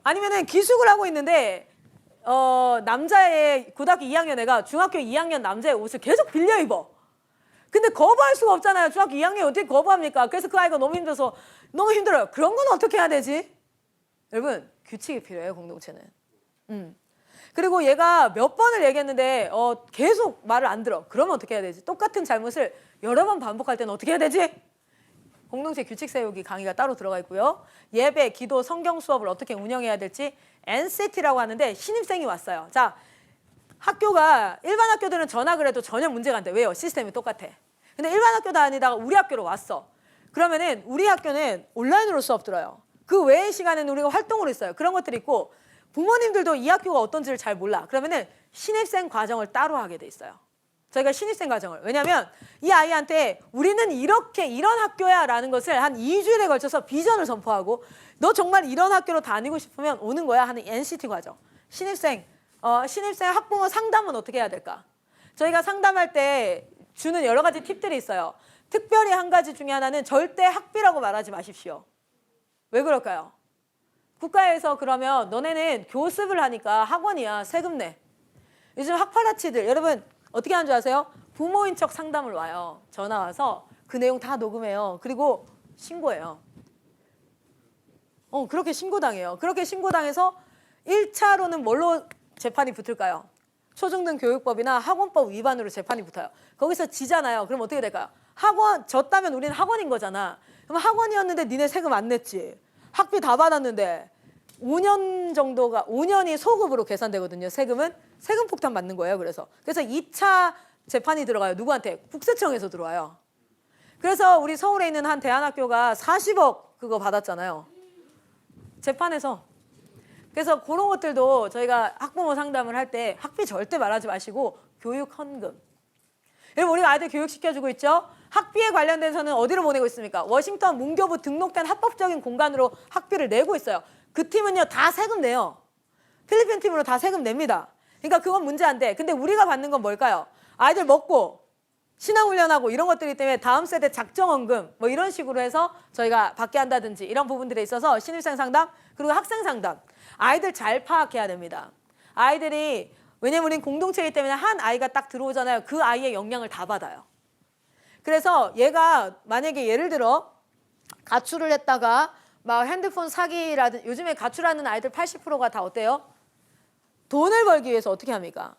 아니면은 기숙을 하고 있는데 남자의 고등학교 2학년 애가 중학교 2학년 남자의 옷을 계속 빌려 입어. 근데 거부할 수가 없잖아요. 중학교 2학년이 어떻게 거부합니까? 그래서 그 아이가 너무 힘들어서 너무 힘들어요. 그런 건 어떻게 해야 되지? 여러분, 규칙이 필요해요, 공동체는. 그리고 얘가 몇 번을 얘기했는데 계속 말을 안 들어. 그러면 어떻게 해야 되지? 똑같은 잘못을 여러 번 반복할 때는 어떻게 해야 되지? 공동체 규칙 세우기 강의가 따로 들어가 있고요. 예배, 기도, 성경 수업을 어떻게 운영해야 될지 NCT라고 하는데 신입생이 왔어요. 자, 학교가 일반 학교들은 전학을 해도 전혀 문제가 안 돼. 왜요? 시스템이 똑같아. 근데 일반 학교 다니다가 우리 학교로 왔어. 그러면은 우리 학교는 온라인으로 수업 들어요. 그 외의 시간에는 우리가 활동을 했어요. 그런 것들이 있고 부모님들도 이 학교가 어떤지를 잘 몰라. 그러면은 신입생 과정을 따로 하게 돼 있어요. 저희가 신입생 과정을. 왜냐하면 이 아이한테 우리는 이런 학교야 라는 것을 한 2주일에 걸쳐서 비전을 선포하고 너 정말 이런 학교로 다니고 싶으면 오는 거야 하는 NCT 과정. 신입생 학부모 상담은 어떻게 해야 될까? 저희가 상담할 때 주는 여러 가지 팁들이 있어요. 특별히 한 가지 중에 하나는 절대 학비라고 말하지 마십시오. 왜 그럴까요? 국가에서 그러면 너네는 교습을 하니까 학원이야. 세금 내. 요즘 학파라치들 여러분 어떻게 하는 줄 아세요? 부모인 척 상담을 와요. 전화 와서 그 내용 다 녹음해요. 그리고 신고해요. 그렇게 신고당해요. 그렇게 신고당해서 1차로는 뭘로 재판이 붙을까요? 초중등 교육법이나 학원법 위반으로 재판이 붙어요. 거기서 지잖아요. 그럼 어떻게 될까요? 학원 졌다면 우리는 학원인 거잖아. 그럼 학원이었는데 니네 세금 안 냈지. 학비 다 받았는데 5년이 소급으로 계산되거든요. 세금은 세금 폭탄 맞는 거예요. 그래서 2차 재판이 들어가요. 누구한테? 국세청에서 들어와요. 그래서 우리 서울에 있는 한 대안학교가 40억 그거 받았잖아요. 재판에서. 그래서 그런 것들도 저희가 학부모 상담을 할 때 학비 절대 말하지 마시고 교육 헌금. 여러분 우리가 아이들 교육시켜주고 있죠? 학비에 관련돼서는 어디로 보내고 있습니까? 워싱턴 문교부 등록된 합법적인 공간으로 학비를 내고 있어요. 그 팀은요 다 세금 내요. 필리핀 팀으로 다 세금 냅니다. 그러니까 그건 문제 안 돼. 근데 우리가 받는 건 뭘까요? 아이들 먹고 신앙훈련하고 이런 것들이기 때문에 다음 세대 작정헌금 뭐 이런 식으로 해서 저희가 받게 한다든지 이런 부분들에 있어서 신입생 상담 그리고 학생 상담 아이들 잘 파악해야 됩니다. 아이들이 왜냐면 우린 공동체이기 때문에 한 아이가 딱 들어오잖아요. 그 아이의 영향을 다 받아요. 그래서 얘가 만약에 예를 들어 가출을 했다가 막 핸드폰 사기라든지 요즘에 가출하는 아이들 80%가 다 어때요? 돈을 벌기 위해서 어떻게 합니까?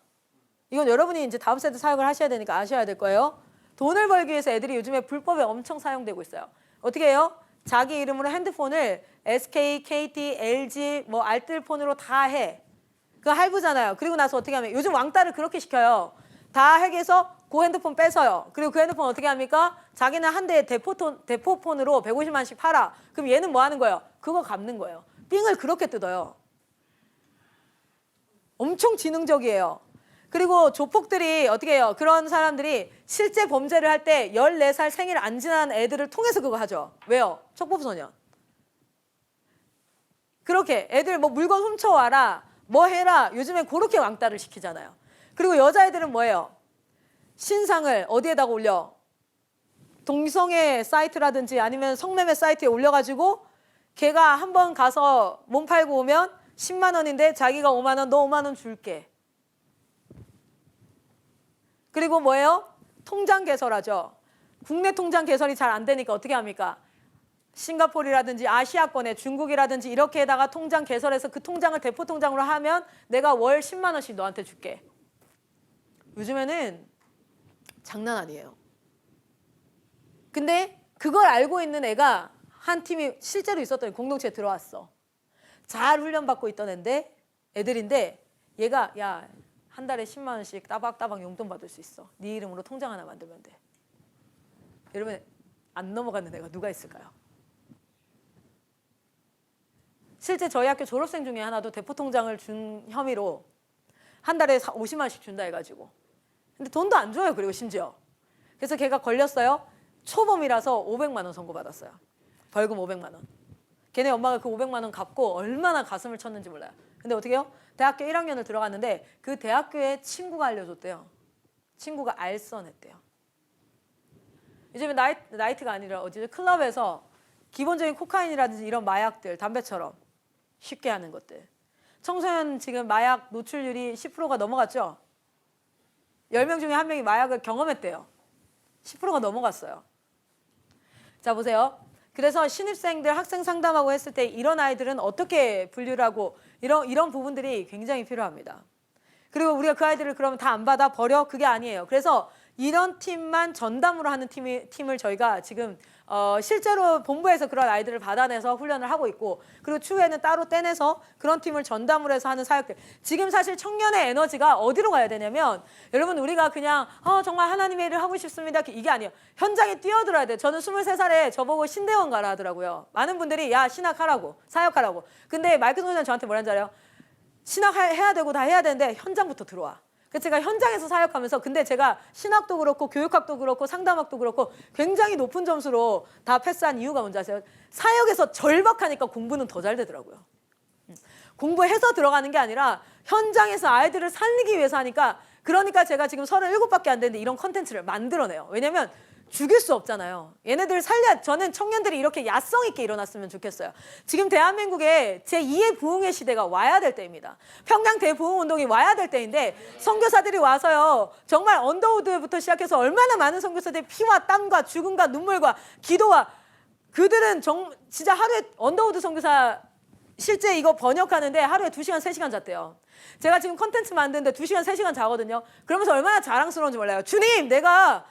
이건 여러분이 이제 다음 세대 사역을 하셔야 되니까 아셔야 될 거예요. 돈을 벌기 위해서 애들이 요즘에 불법에 엄청 사용되고 있어요. 어떻게 해요? 자기 이름으로 핸드폰을 SK, KT, LG 뭐 알뜰폰으로 다 해. 그거 할부잖아요. 그리고 나서 어떻게 하면 요즘 왕따를 그렇게 시켜요. 다 해서 그 핸드폰 뺏어요. 그리고 그 핸드폰 어떻게 합니까? 자기는 한 대에 대포폰으로 150만씩 팔아. 그럼 얘는 뭐 하는 거예요? 그거 갚는 거예요. 삥을 그렇게 뜯어요. 엄청 지능적이에요. 그리고 조폭들이 어떻게 해요? 그런 사람들이 실제 범죄를 할 때 14살 생일 안 지난 애들을 통해서 그거 하죠. 왜요? 촉법소년. 그렇게 애들 뭐 물건 훔쳐와라, 뭐 해라. 요즘엔 그렇게 왕따를 시키잖아요. 그리고 여자애들은 뭐예요? 신상을 어디에다가 올려? 동성애 사이트라든지 아니면 성매매 사이트에 올려가지고 걔가 한번 가서 몸 팔고 오면 10만 원인데 자기가 5만 원, 너 5만 원 줄게. 그리고 뭐예요? 통장 개설하죠. 국내 통장 개설이 잘 안 되니까 어떻게 합니까? 싱가포르라든지 아시아권에 중국이라든지 이렇게다가 통장 개설해서 그 통장을 대포 통장으로 하면 내가 월 10만 원씩 너한테 줄게. 요즘에는 장난 아니에요. 근데 그걸 알고 있는 애가 한 팀이 실제로 있었더니 공동체에 들어왔어. 잘 훈련받고 있던 애들인데 얘가 야, 한 달에 10만 원씩 따박따박 용돈 받을 수 있어. 네 이름으로 통장 하나 만들면 돼. 여러분 안 넘어가는 애가 누가 있을까요? 실제 저희 학교 졸업생 중에 하나도 대포 통장을 준 혐의로 한 달에 50만 원씩 준다 해가지고. 근데 돈도 안 줘요. 그리고 심지어. 그래서 걔가 걸렸어요. 초범이라서 500만 원 선고받았어요. 벌금 500만 원. 걔네 엄마가 그 500만 원 갚고 얼마나 가슴을 쳤는지 몰라요. 근데 어떻게 해요? 대학교 1학년을 들어갔는데 그 대학교에 친구가 알려줬대요. 친구가 알선했대요. 요즘에 나이트가 아니라 어디죠? 클럽에서 기본적인 코카인이라든지 이런 마약들, 담배처럼 쉽게 하는 것들. 청소년 지금 마약 노출률이 10%가 넘어갔죠? 10명 중에 1명이 마약을 경험했대요. 10%가 넘어갔어요. 자, 보세요. 그래서 신입생들 학생 상담하고 했을 때 이런 아이들은 어떻게 분류를 하고 이런 부분들이 굉장히 필요합니다. 그리고 우리가 그 아이들을 그러면 다 안 받아 버려? 그게 아니에요. 그래서 이런 팀만 전담으로 하는 팀을 저희가 지금 실제로 본부에서 그런 아이들을 받아내서 훈련을 하고 있고, 그리고 추후에는 따로 떼내서 그런 팀을 전담으로 해서 하는 사역들. 지금 사실 청년의 에너지가 어디로 가야 되냐면, 여러분 우리가 그냥 정말 하나님의 일을 하고 싶습니다 이게 아니에요. 현장에 뛰어들어야 돼요. 저는 23살에 저보고 신대원 가라 하더라고요. 많은 분들이 야 신학하라고, 사역하라고. 근데 마이크 선생님 저한테 뭐라는지 알아요? 신학해야 되고 다 해야 되는데 현장부터 들어와. 그래서 제가 현장에서 사역하면서, 근데 제가 신학도 그렇고 교육학도 그렇고 상담학도 그렇고 굉장히 높은 점수로 다 패스한 이유가 뭔지 아세요? 사역에서 절박하니까 공부는 더 잘 되더라고요. 공부해서 들어가는 게 아니라 현장에서 아이들을 살리기 위해서 하니까, 그러니까 제가 지금 37밖에 안 되는데 이런 컨텐츠를 만들어내요. 왜냐면 죽일 수 없잖아요. 얘네들 저는 청년들이 이렇게 야성 있게 일어났으면 좋겠어요. 지금 대한민국에 제2의 부흥의 시대가 와야 될 때입니다. 평양 대부흥 운동이 와야 될 때인데 선교사들이 와서요, 정말 언더우드부터 시작해서 얼마나 많은 선교사들이 피와 땀과 죽음과 눈물과 기도와, 그들은 진짜 하루에 언더우드 선교사 실제 이거 번역하는데 하루에 2시간, 3시간 잤대요. 제가 지금 컨텐츠 만드는데 2시간, 3시간 자거든요. 그러면서 얼마나 자랑스러운지 몰라요. 주님, 내가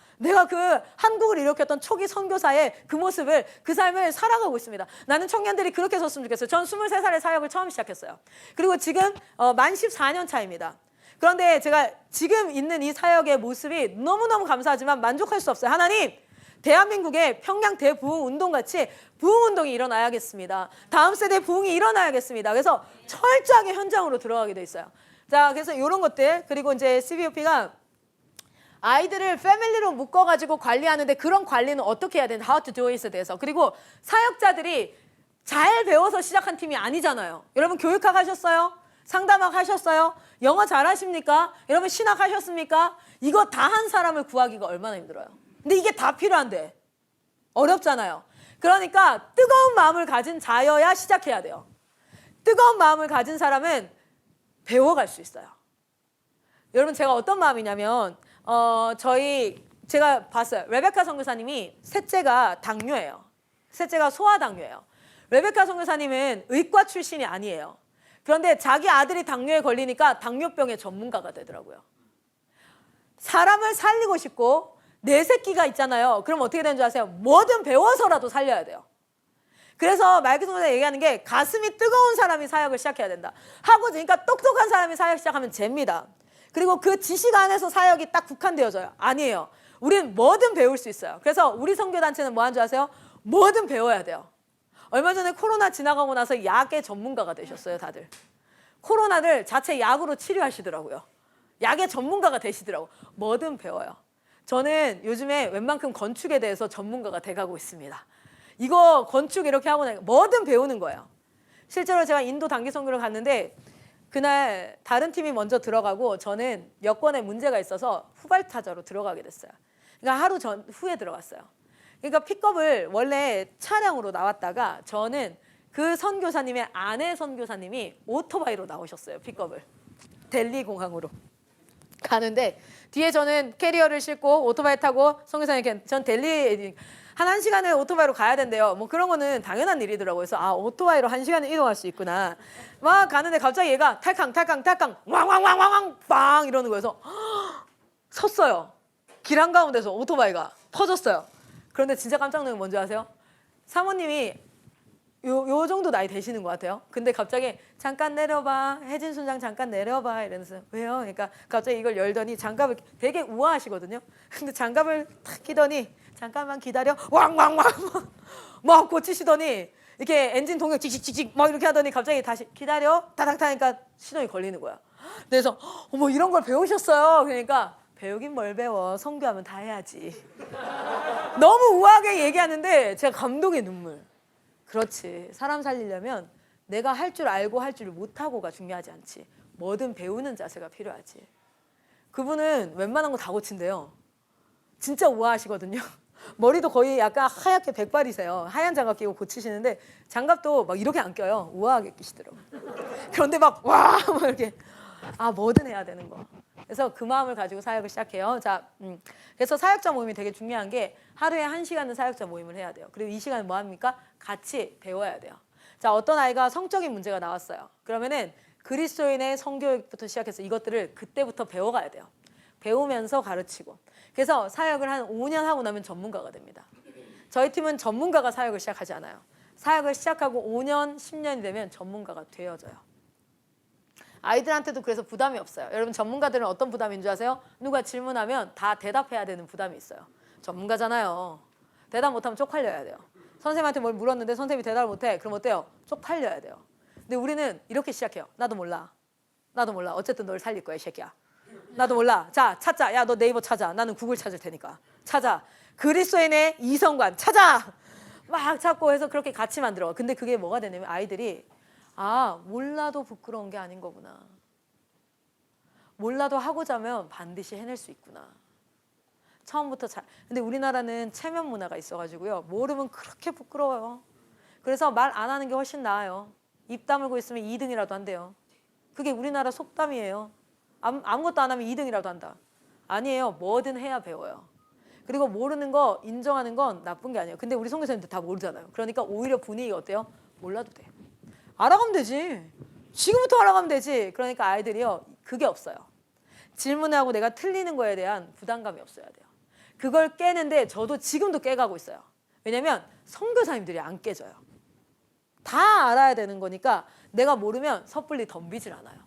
그 한국을 일으켰던 초기 선교사의 그 모습을, 그 삶을 살아가고 있습니다. 나는 청년들이 그렇게 섰으면 좋겠어요. 전 23살에 사역을 처음 시작했어요. 그리고 지금 만 14년 차입니다. 그런데 제가 지금 있는 이 사역의 모습이 너무너무 감사하지만 만족할 수 없어요. 하나님, 대한민국에 평양 대부흥 운동같이 부흥 운동이 일어나야겠습니다. 다음 세대 부흥이 일어나야겠습니다. 그래서 철저하게 현장으로 들어가게 돼 있어요. 자, 그래서 이런 것들, 그리고 이제 CBOP가 아이들을 패밀리로 묶어가지고 관리하는데, 그런 관리는 어떻게 해야 되는지, how to do it에 대해서. 그리고 사역자들이 잘 배워서 시작한 팀이 아니잖아요. 여러분 교육학 하셨어요? 상담학 하셨어요? 영어 잘하십니까? 여러분 신학 하셨습니까? 이거 다 한 사람을 구하기가 얼마나 힘들어요. 근데 이게 다 필요한데 어렵잖아요. 그러니까 뜨거운 마음을 가진 자여야 시작해야 돼요. 뜨거운 마음을 가진 사람은 배워갈 수 있어요. 여러분 제가 어떤 마음이냐면, 제가 봤어요. 레베카 선교사님이 셋째가 당뇨예요. 셋째가 소아당뇨예요. 레베카 선교사님은 의과 출신이 아니에요. 그런데 자기 아들이 당뇨에 걸리니까 당뇨병의 전문가가 되더라고요. 사람을 살리고 싶고 내 새끼가 있잖아요. 그럼 어떻게 되는 줄 아세요? 뭐든 배워서라도 살려야 돼요. 그래서 마이크 선교사 얘기하는 게, 가슴이 뜨거운 사람이 사역을 시작해야 된다 하고, 그러니까 똑똑한 사람이 사역 시작하면 됩니다. 그리고 그 지식 안에서 사역이 딱 국한되어져요. 아니에요. 우리는 뭐든 배울 수 있어요. 그래서 우리 선교단체는 뭐 하는 줄 아세요? 뭐든 배워야 돼요. 얼마 전에 코로나 지나가고 나서 약의 전문가가 되셨어요, 다들. 코로나를 자체 약으로 치료하시더라고요. 약의 전문가가 되시더라고요. 뭐든 배워요. 저는 요즘에 웬만큼 건축에 대해서 전문가가 돼가고 있습니다. 이거 건축 이렇게 하고 나니까 뭐든 배우는 거예요. 실제로 제가 인도 단기 선교를 갔는데, 그날 다른 팀이 먼저 들어가고 저는 여권에 문제가 있어서 후발타자로 들어가게 됐어요. 그러니까 하루 후에 들어갔어요. 그러니까 픽업을 원래 차량으로 나왔다가 저는 그 선교사님의 아내 선교사님이 오토바이로 나오셨어요. 픽업을. 델리 공항으로 가는데 뒤에 저는 캐리어를 싣고 오토바이 타고 선교사님께 전 델리 한 1시간을 오토바이로 가야 된대요. 뭐 그런 거는 당연한 일이더라고요. 그래서 아, 오토바이로 1시간을 이동할 수 있구나. 막 가는데 갑자기 얘가 탈캉 왕왕왕왕왕 빵 이러는 거여서 섰어요. 길 한가운데서 오토바이가 터졌어요. 그런데 진짜 깜짝 놀란 게 뭔지 아세요? 사모님이 요 정도 나이 되시는 것 같아요. 근데 갑자기 잠깐 내려봐. 혜진 순장 잠깐 내려봐. 이러면서 왜요? 그러니까 갑자기 이걸 열더니 장갑을 되게 우아하시거든요. 근데 장갑을 탁 끼더니 잠깐만 기다려. 왕왕왕 막 고치시더니 이렇게 엔진 동력 칙칙칙칙 막 이렇게 하더니 갑자기 다시 기다려. 타닥 타니까 시동이 걸리는 거야. 그래서 어머 이런 걸 배우셨어요. 그러니까 배우긴 뭘 배워. 선교하면 다 해야지. 너무 우아하게 얘기하는데 제가 감동의 눈물. 그렇지. 사람 살리려면 내가 할 줄 알고 할 줄 못하고가 중요하지 않지. 뭐든 배우는 자세가 필요하지. 그분은 웬만한 거 다 고친대요. 진짜 우아하시거든요. 머리도 거의 약간 하얗게 백발이세요. 하얀 장갑 끼고 고치시는데 장갑도 막 이렇게 안 껴요. 우아하게 끼시더라고요. 그런데 막 와! 막 이렇게 아 뭐든 해야 되는 거. 그래서 그 마음을 가지고 사역을 시작해요. 자, 그래서 사역자 모임이 되게 중요한 게 하루에 1시간은 사역자 모임을 해야 돼요. 그리고 이 시간은 뭐 합니까? 같이 배워야 돼요. 자, 어떤 아이가 성적인 문제가 나왔어요. 그러면은 그리스도인의 성교육부터 시작해서 이것들을 그때부터 배워가야 돼요. 배우면서 가르치고. 그래서 사역을 한 5년 하고 나면 전문가가 됩니다. 저희 팀은 전문가가 사역을 시작하지 않아요. 사역을 시작하고 5년, 10년이 되면 전문가가 되어져요. 아이들한테도 그래서 부담이 없어요. 여러분 전문가들은 어떤 부담인 줄 아세요? 누가 질문하면 다 대답해야 되는 부담이 있어요. 전문가잖아요. 대답 못하면 쪽팔려야 돼요. 선생님한테 뭘 물었는데 선생님이 대답을 못해. 그럼 어때요? 쪽팔려야 돼요. 근데 우리는 이렇게 시작해요. 나도 몰라. 나도 몰라. 어쨌든 널 살릴 거야, 이 새끼야. 나도 몰라. 자, 찾자. 야, 너 네이버 찾아. 나는 구글 찾을 테니까. 찾아. 그리스도인의 이성관 찾아. 막 찾고 해서 그렇게 같이 만들어. 근데 그게 뭐가 되냐면 아이들이 아, 몰라도 부끄러운 게 아닌 거구나. 몰라도 하고자 하면 반드시 해낼 수 있구나. 처음부터 잘. 근데 우리나라는 체면 문화가 있어가지고요. 모르면 그렇게 부끄러워요. 그래서 말 안 하는 게 훨씬 나아요. 입 다물고 있으면 2등이라도 한대요. 그게 우리나라 속담이에요. 아무것도 안 하면 2등이라도 한다. 아니에요. 뭐든 해야 배워요. 그리고 모르는 거 인정하는 건 나쁜 게 아니에요. 근데 우리 선교사님들 다 모르잖아요. 그러니까 오히려 분위기가 어때요? 몰라도 돼. 알아가면 되지. 지금부터 알아가면 되지. 그러니까 아이들이요. 그게 없어요. 질문을 하고 내가 틀리는 거에 대한 부담감이 없어야 돼요. 그걸 깨는데 저도 지금도 깨가고 있어요. 왜냐면 선교사님들이 안 깨져요. 다 알아야 되는 거니까 내가 모르면 섣불리 덤비질 않아요.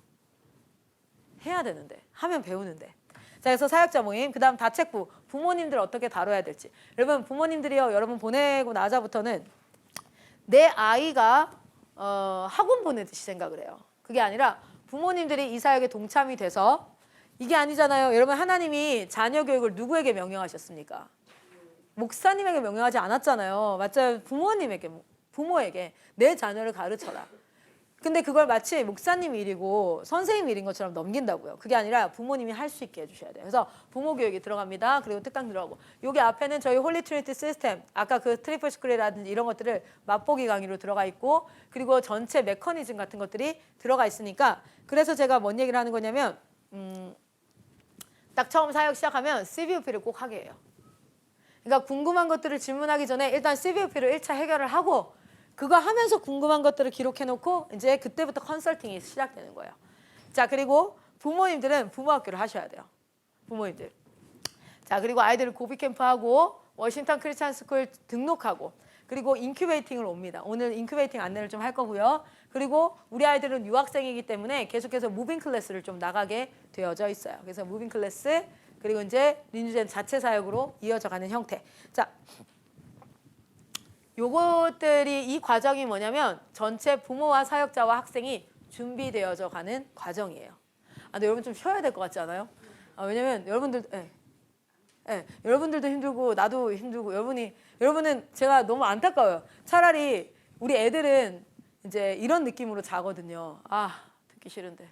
해야 되는데. 하면 배우는데. 자, 그래서 사역자 모임, 그 다음 다책부, 부모님들 어떻게 다뤄야 될지. 여러분 부모님들이요. 여러분 보내고 나자부터는 내 아이가 학원 보내듯이 생각을 해요. 그게 아니라 부모님들이 이 사역에 동참이 돼서 이게 아니잖아요. 여러분 하나님이 자녀 교육을 누구에게 명령하셨습니까? 목사님에게 명령하지 않았잖아요. 맞아요. 부모에게 내 자녀를 가르쳐라. 근데 그걸 마치 목사님 일이고 선생님 일인 것처럼 넘긴다고요. 그게 아니라 부모님이 할 수 있게 해주셔야 돼요. 그래서 부모 교육이 들어갑니다. 그리고 특강 들어가고. 여기 앞에는 저희 홀리 트리니티 시스템, 아까 그 트리플 스쿨이라든지 이런 것들을 맛보기 강의로 들어가 있고, 그리고 전체 메커니즘 같은 것들이 들어가 있으니까, 그래서 제가 뭔 얘기를 하는 거냐면 딱 처음 사역 시작하면 CVOP를 꼭 하게 해요. 그러니까 궁금한 것들을 질문하기 전에 일단 CVOP를 1차 해결을 하고, 그거 하면서 궁금한 것들을 기록해놓고 이제 그때부터 컨설팅이 시작되는 거예요. 자, 그리고 부모님들은 부모학교를 하셔야 돼요. 부모님들. 자, 그리고 아이들을 고비 캠프하고 워싱턴 크리스찬 스쿨 등록하고, 그리고 인큐베이팅을 옵니다. 오늘 인큐베이팅 안내를 좀 할 거고요. 그리고 우리 아이들은 유학생이기 때문에 계속해서 무빙 클래스를 좀 나가게 되어져 있어요. 그래서 무빙 클래스, 그리고 이제 린주젠 자체 사역으로 이어져 가는 형태. 자, 요것들이, 이 과정이 뭐냐면 전체 부모와 사역자와 학생이 준비되어져 가는 과정이에요. 아, 근데 여러분 좀 쉬어야 될 것 같지 않아요? 왜냐면 여러분들도 힘들고 나도 힘들고, 여러분은 제가 너무 안타까워요. 차라리 우리 애들은 이제 이런 느낌으로 자거든요. 아, 듣기 싫은데.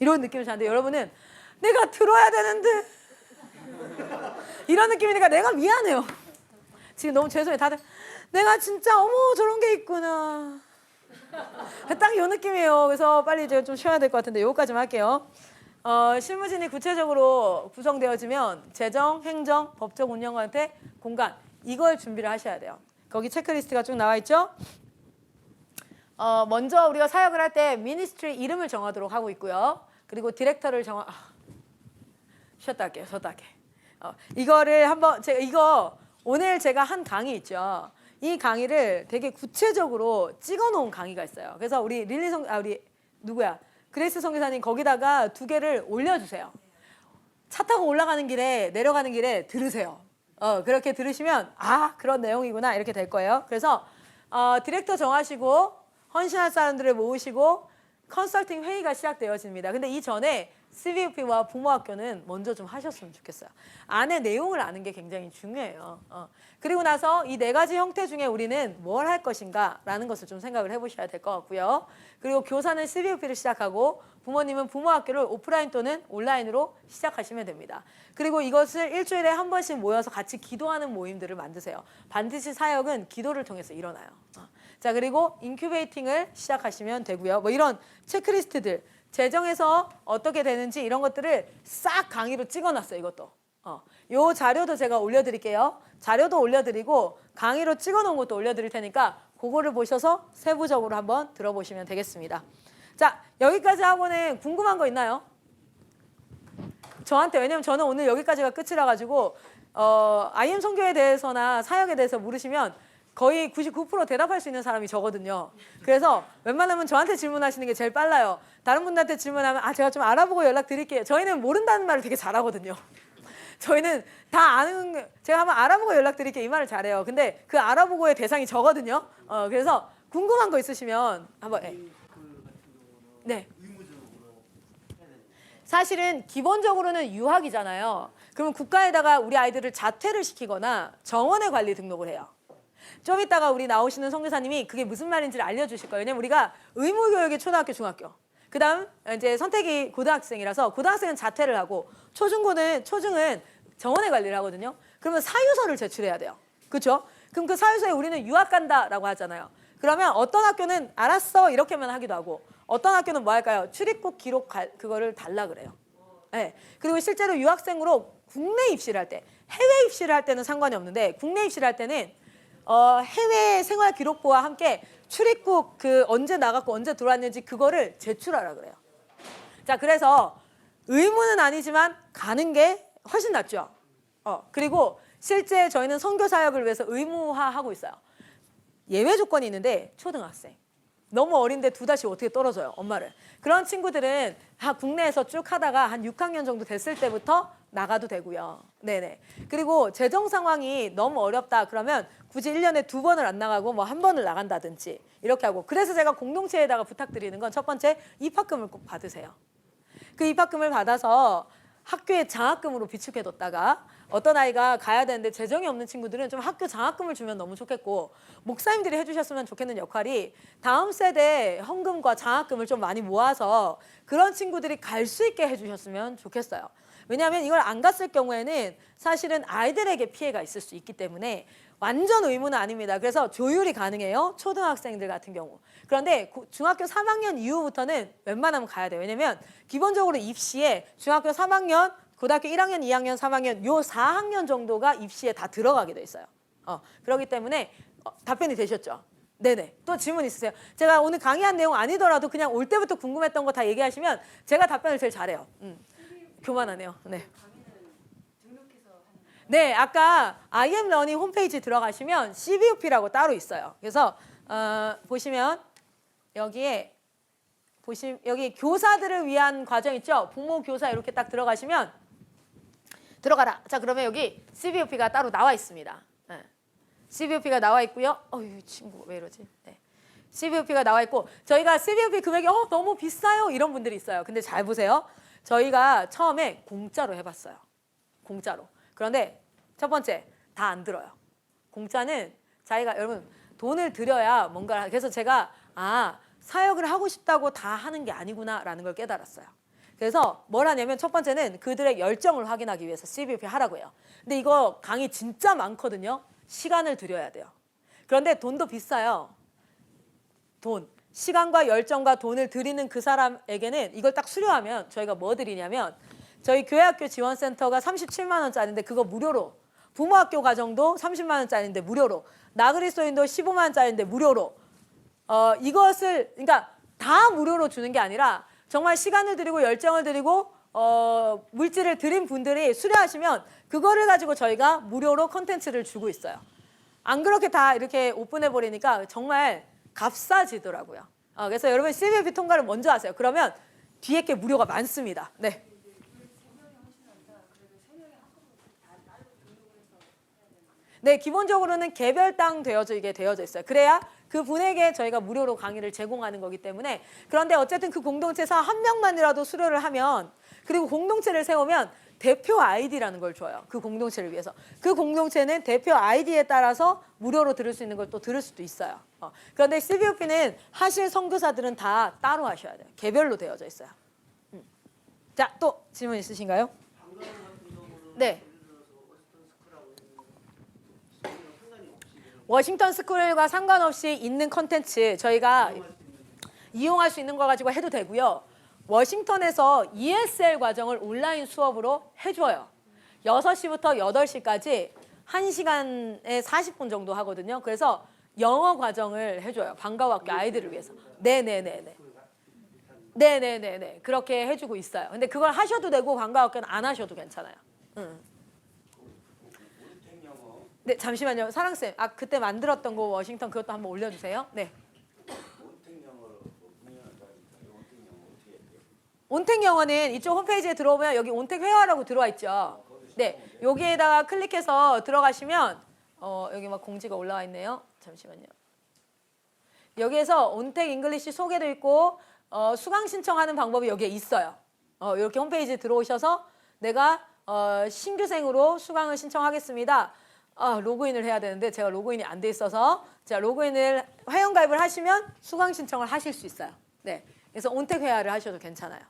이런 느낌으로 자는데 여러분은 내가 들어야 되는데. 이런 느낌이니까 내가 미안해요. 지금 너무 죄송해요. 다들 내가 진짜 어머 저런 게 있구나. 딱 이 느낌이에요. 그래서 빨리 이제 좀 쉬어야 될 것 같은데 여기까지만 할게요. 실무진이 구체적으로 구성되어지면 재정, 행정, 법적 운영한테 공간 이걸 준비를 하셔야 돼요. 거기 체크리스트가 쭉 나와 있죠. 먼저 우리가 사역을 할 때 미니스트리 이름을 정하도록 하고 있고요. 그리고 디렉터를 쉬었다 할게요. 이거를 한번 제가 오늘 제가 한 강의 있죠. 이 강의를 되게 구체적으로 찍어놓은 강의가 있어요. 그래서 우리 그레이스 선교사님 거기다가 2개를 올려주세요. 차 타고 올라가는 길에 내려가는 길에 들으세요. 그렇게 들으시면 그런 내용이구나 이렇게 될 거예요. 그래서 디렉터 정하시고 헌신할 사람들을 모으시고 컨설팅 회의가 시작되어집니다. 근데 이전에 CVUP와 부모학교는 먼저 좀 하셨으면 좋겠어요. 안에 내용을 아는 게 굉장히 중요해요. 그리고 나서 이 4가지 형태 중에 우리는 뭘 할 것인가 라는 것을 좀 생각을 해보셔야 될 것 같고요. 그리고 교사는 CVUP를 시작하고 부모님은 부모학교를 오프라인 또는 온라인으로 시작하시면 됩니다. 그리고 이것을 일주일에 한 번씩 모여서 같이 기도하는 모임들을 만드세요. 반드시 사역은 기도를 통해서 일어나요. 자, 그리고 인큐베이팅을 시작하시면 되고요. 뭐 이런 체크리스트들, 재정에서 어떻게 되는지 이런 것들을 싹 강의로 찍어놨어요. 이것도. 요 자료도 제가 올려드릴게요. 자료도 올려드리고 강의로 찍어놓은 것도 올려드릴 테니까 그거를 보셔서 세부적으로 한번 들어보시면 되겠습니다. 자, 여기까지 하고는 궁금한 거 있나요? 저한테, 왜냐면 저는 오늘 여기까지가 끝이라 가지고 IM 선교에 대해서나 사역에 대해서 물으시면 거의 99% 대답할 수 있는 사람이 저거든요. 그래서 웬만하면 저한테 질문하시는 게 제일 빨라요. 다른 분들한테 질문하면 제가 좀 알아보고 연락드릴게요. 저희는 모른다는 말을 되게 잘하거든요. 저희는 다 아는, 제가 한번 알아보고 연락드릴게요. 이 말을 잘해요. 근데 그 알아보고의 대상이 저거든요. 그래서 궁금한 거 있으시면 한번. 네. 사실은 기본적으로는 유학이잖아요. 그러면 국가에다가 우리 아이들을 자퇴를 시키거나 정원에 관리 등록을 해요. 좀 이따가 우리 나오시는 선교사님이 그게 무슨 말인지를 알려주실 거예요. 왜냐면 우리가 의무교육이 초등학교, 중학교. 그 다음 이제 선택이 고등학생이라서 고등학생은 자퇴를 하고 초중은 정원에 관리를 하거든요. 그러면 사유서를 제출해야 돼요. 그렇죠? 그럼 그 사유서에 우리는 유학 간다라고 하잖아요. 그러면 어떤 학교는 알았어 이렇게만 하기도 하고 어떤 학교는 뭐 할까요? 출입국 기록 그거를 달라 그래요. 네. 그리고 실제로 유학생으로 국내 입시를 할 때, 해외 입시를 할 때는 상관이 없는데 국내 입시를 할 때는 해외 생활 기록부와 함께 출입국 언제 나갔고 언제 들어왔는지 그거를 제출하라 그래요. 자, 그래서 의무는 아니지만 가는 게 훨씬 낫죠. 그리고 실제 저희는 선교 사역을 위해서 의무화하고 있어요. 예외 조건이 있는데 초등학생. 너무 어린데 2달씩 어떻게 떨어져요, 엄마를. 그런 친구들은 국내에서 쭉 하다가 한 6학년 정도 됐을 때부터 나가도 되고요. 네네. 그리고 재정 상황이 너무 어렵다 그러면 굳이 1년에 2번을 안 나가고 뭐 1번을 나간다든지 이렇게 하고. 그래서 제가 공동체에다가 부탁드리는 건 첫 번째 입학금을 꼭 받으세요. 그 입학금을 받아서 학교에 장학금으로 비축해뒀다가 어떤 아이가 가야 되는데 재정이 없는 친구들은 좀 학교 장학금을 주면 너무 좋겠고, 목사님들이 해주셨으면 좋겠는 역할이 다음 세대 헌금과 장학금을 좀 많이 모아서 그런 친구들이 갈 수 있게 해주셨으면 좋겠어요. 왜냐하면 이걸 안 갔을 경우에는 사실은 아이들에게 피해가 있을 수 있기 때문에 완전 의무는 아닙니다. 그래서 조율이 가능해요. 초등학생들 같은 경우. 그런데 중학교 3학년 이후부터는 웬만하면 가야 돼요. 왜냐면 기본적으로 입시에 중학교 3학년, 고등학교 1학년, 2학년, 3학년 요 4학년 정도가 입시에 다 들어가게 돼 있어요. 그렇기 때문에 답변이 되셨죠? 네네. 또 질문 있으세요? 제가 오늘 강의한 내용 아니더라도 그냥 올 때부터 궁금했던 거 다 얘기하시면 제가 답변을 제일 잘해요. 교만하네요. 네. 네, 아까 IM 러닝 홈페이지 들어가시면 CVUP라고 따로 있어요. 그래서 보시면 여기 교사들을 위한 과정 있죠? 부모 교사 이렇게 딱 들어가시면 들어가라. 자, 그러면 여기 CVUP가 따로 나와 있습니다. 네. CVUP가 나와 있고요. 이 친구 왜 이러지? 네. CVUP가 나와 있고 저희가 CVUP 금액이 너무 비싸요 이런 분들이 있어요. 근데 잘 보세요. 저희가 처음에 공짜로 해봤어요. 공짜로. 그런데 첫 번째 다 안 들어요. 공짜는 자기가 여러분 돈을 들여야 뭔가. 그래서 제가 사역을 하고 싶다고 다 하는 게 아니구나라는 걸 깨달았어요. 그래서 뭘 하냐면 첫 번째는 그들의 열정을 확인하기 위해서 CVUP 하라고 해요. 근데 이거 강의 진짜 많거든요. 시간을 들여야 돼요. 그런데 돈도 비싸요. 돈. 시간과 열정과 돈을 들이는 그 사람에게는 이걸 딱 수료하면 저희가 뭐 드리냐면 저희 교회학교 지원센터가 37만 원짜리인데 그거 무료로, 부모학교 가정도 30만 원짜리인데 무료로, 나그리스도인도 15만 원짜리인데 무료로, 이것을 그러니까 다 무료로 주는 게 아니라 정말 시간을 들이고 열정을 들이고 물질을 들인 분들이 수료하시면 그거를 가지고 저희가 무료로 콘텐츠를 주고 있어요. 안 그렇게 다 이렇게 오픈해 버리니까 정말 값싸지더라고요. 그래서 여러분 CVP 통과를 먼저 하세요. 그러면 뒤에 게 무료가 많습니다. 네. 네, 기본적으로는 개별당 이게 되어져 있어요. 그래야 그 분에게 저희가 무료로 강의를 제공하는 거기 때문에. 그런데 어쨌든 그 공동체에서 한 명만이라도 수료를 하면, 그리고 공동체를 세우면 대표 아이디라는 걸 줘요. 그 공동체를 위해서. 그 공동체는 대표 아이디에 따라서 무료로 들을 수 있는 걸 또 들을 수도 있어요. 그런데 CVOP는 하실 선교사들은 다 따로 하셔야 돼요. 개별로 되어져 있어요. 자, 또 질문 있으신가요? 네. 워싱턴 스쿨과 상관없이 있는 컨텐츠 저희가 이용할 수 있는 거 가지고 해도 되고요. 워싱턴에서 ESL 과정을 온라인 수업으로 해줘요. 6시부터 8시까지 1시간에 40분 정도 하거든요. 그래서 영어 과정을 해줘요. 방과후 학교 아이들을 위해서. 네네네네. 네네네네. 그렇게 해주고 있어요. 근데 그걸 하셔도 되고 방과후 학교는 안 하셔도 괜찮아요. 네, 잠시만요. 사랑쌤, 그때 만들었던 거 워싱턴 그것도 한번 올려주세요. 네. 온택 영어는 이쪽 홈페이지에 들어오면 여기 온택 회화라고 들어와 있죠. 네, 여기에다가 클릭해서 들어가시면 여기 막 공지가 올라와 있네요. 잠시만요. 여기에서 온택 잉글리시 소개도 있고 수강 신청하는 방법이 여기에 있어요. 이렇게 홈페이지에 들어오셔서 내가 신규생으로 수강을 신청하겠습니다. 로그인을 해야 되는데 제가 로그인이 안 돼 있어서 제가 로그인을 회원가입을 하시면 수강 신청을 하실 수 있어요. 네, 그래서 온택 회화를 하셔도 괜찮아요.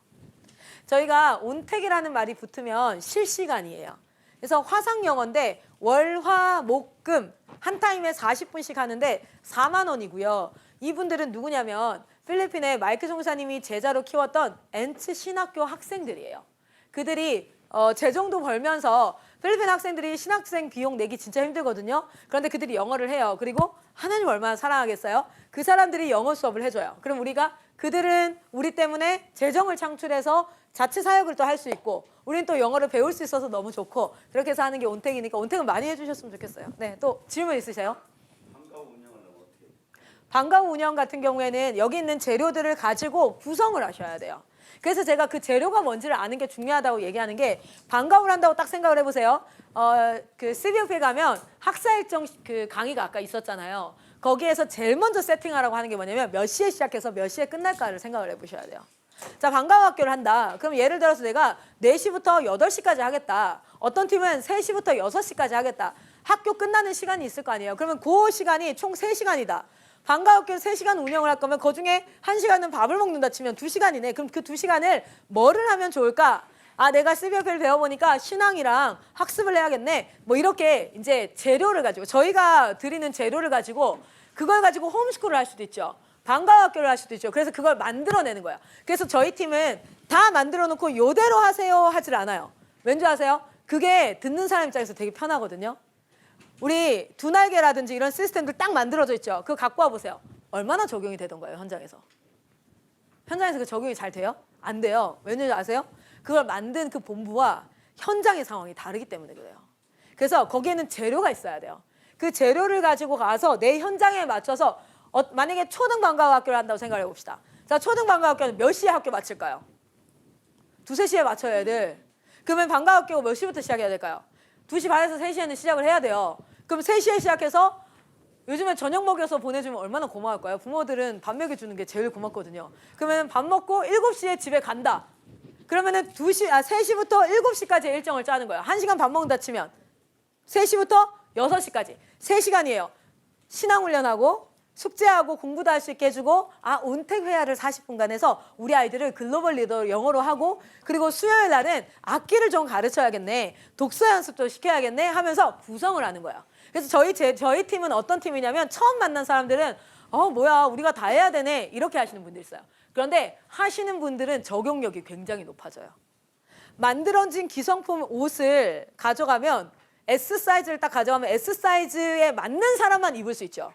저희가 온택이라는 말이 붙으면 실시간이에요. 그래서 화상 영어인데 월화목금 한 타임에 40분씩 하는데 4만 원이고요. 이분들은 누구냐면 필리핀의 마이크 종사님이 제자로 키웠던 엔츠 신학교 학생들이에요. 그들이 제 정도 벌면서 필리핀 학생들이 신학생 비용 내기 진짜 힘들거든요. 그런데 그들이 영어를 해요. 그리고 하나님 얼마나 사랑하겠어요? 그 사람들이 영어 수업을 해줘요. 그럼 우리가 그들은 우리 때문에 재정을 창출해서 자체 사역을 또 할 수 있고 우리는 또 영어를 배울 수 있어서 너무 좋고 그렇게 해서 하는 게 온택이니까 온택은 많이 해주셨으면 좋겠어요. 네, 또 질문 있으세요? 방과후 운영을 어떻게 해요? 방과후 운영 같은 경우에는 여기 있는 재료들을 가지고 구성을 하셔야 돼요. 그래서 제가 그 재료가 뭔지를 아는 게 중요하다고 얘기하는 게 방과후를 한다고 딱 생각을 해보세요. 그 CVOP에 가면 학사 일정 그 강의가 아까 있었잖아요. 거기에서 제일 먼저 세팅하라고 하는 게 뭐냐면 몇 시에 시작해서 몇 시에 끝날까를 생각을 해보셔야 돼요. 자, 방과후 학교를 한다. 그럼 예를 들어서 내가 4시부터 8시까지 하겠다. 어떤 팀은 3시부터 6시까지 하겠다. 학교 끝나는 시간이 있을 거 아니에요. 그러면 그 시간이 총 3시간이다. 방과후 학교를 3시간 운영을 할 거면 그중에 1시간은 밥을 먹는다 치면 2시간이네. 그럼 그 2시간을 뭐를 하면 좋을까? 내가 CVOP를 배워보니까 신앙이랑 학습을 해야겠네. 뭐 이렇게 이제 재료를 가지고 저희가 드리는 재료를 가지고 그걸 가지고 홈스쿨을 할 수도 있죠. 방과후 학교를 할 수도 있죠. 그래서 그걸 만들어내는 거예요. 그래서 저희 팀은 다 만들어 놓고 요대로 하세요 하질 않아요. 왠지 아세요? 그게 듣는 사람 입장에서 되게 편하거든요. 우리 두 날개라든지 이런 시스템들 딱 만들어져 있죠. 그거 갖고 와보세요. 얼마나 적용이 되던가요, 현장에서? 현장에서 그 적용이 잘 돼요? 안 돼요. 왠지 아세요? 그걸 만든 그 본부와 현장의 상황이 다르기 때문에 그래요. 그래서 거기에는 재료가 있어야 돼요. 그 재료를 가지고 가서 내 현장에 맞춰서 만약에 초등 방과후 학교를 한다고 생각해 봅시다. 자, 초등 방과후 학교는 몇 시에 학교 마칠까요? 2, 3시에 맞춰요, 애들. 그러면 방과후 학교가 몇 시부터 시작해야 될까요? 2시 반에서 3시에는 시작을 해야 돼요. 그럼 3시에 시작해서 요즘에 저녁 먹여서 보내주면 얼마나 고마울까요? 부모들은 밥 먹여주는 게 제일 고맙거든요. 그러면 밥 먹고 7시에 집에 간다. 그러면은 3시부터 7시까지 일정을 짜는 거예요. 1시간 밥 먹는다 치면 3시부터 6시까지 3시간이에요. 신앙훈련하고 숙제하고 공부도 할 수 있게 해주고 운택 회화를 40분간 해서 우리 아이들을 글로벌 리더 영어로 하고 그리고 수요일 날은 악기를 좀 가르쳐야겠네. 독서 연습도 시켜야겠네 하면서 구성을 하는 거예요. 그래서 저희 팀은 어떤 팀이냐면 처음 만난 사람들은 뭐야 우리가 다 해야 되네 이렇게 하시는 분들이 있어요. 그런데 하시는 분들은 적용력이 굉장히 높아져요. 만들어진 기성품 옷을 가져가면 S 사이즈를 딱 가져가면 S 사이즈에 맞는 사람만 입을 수 있죠.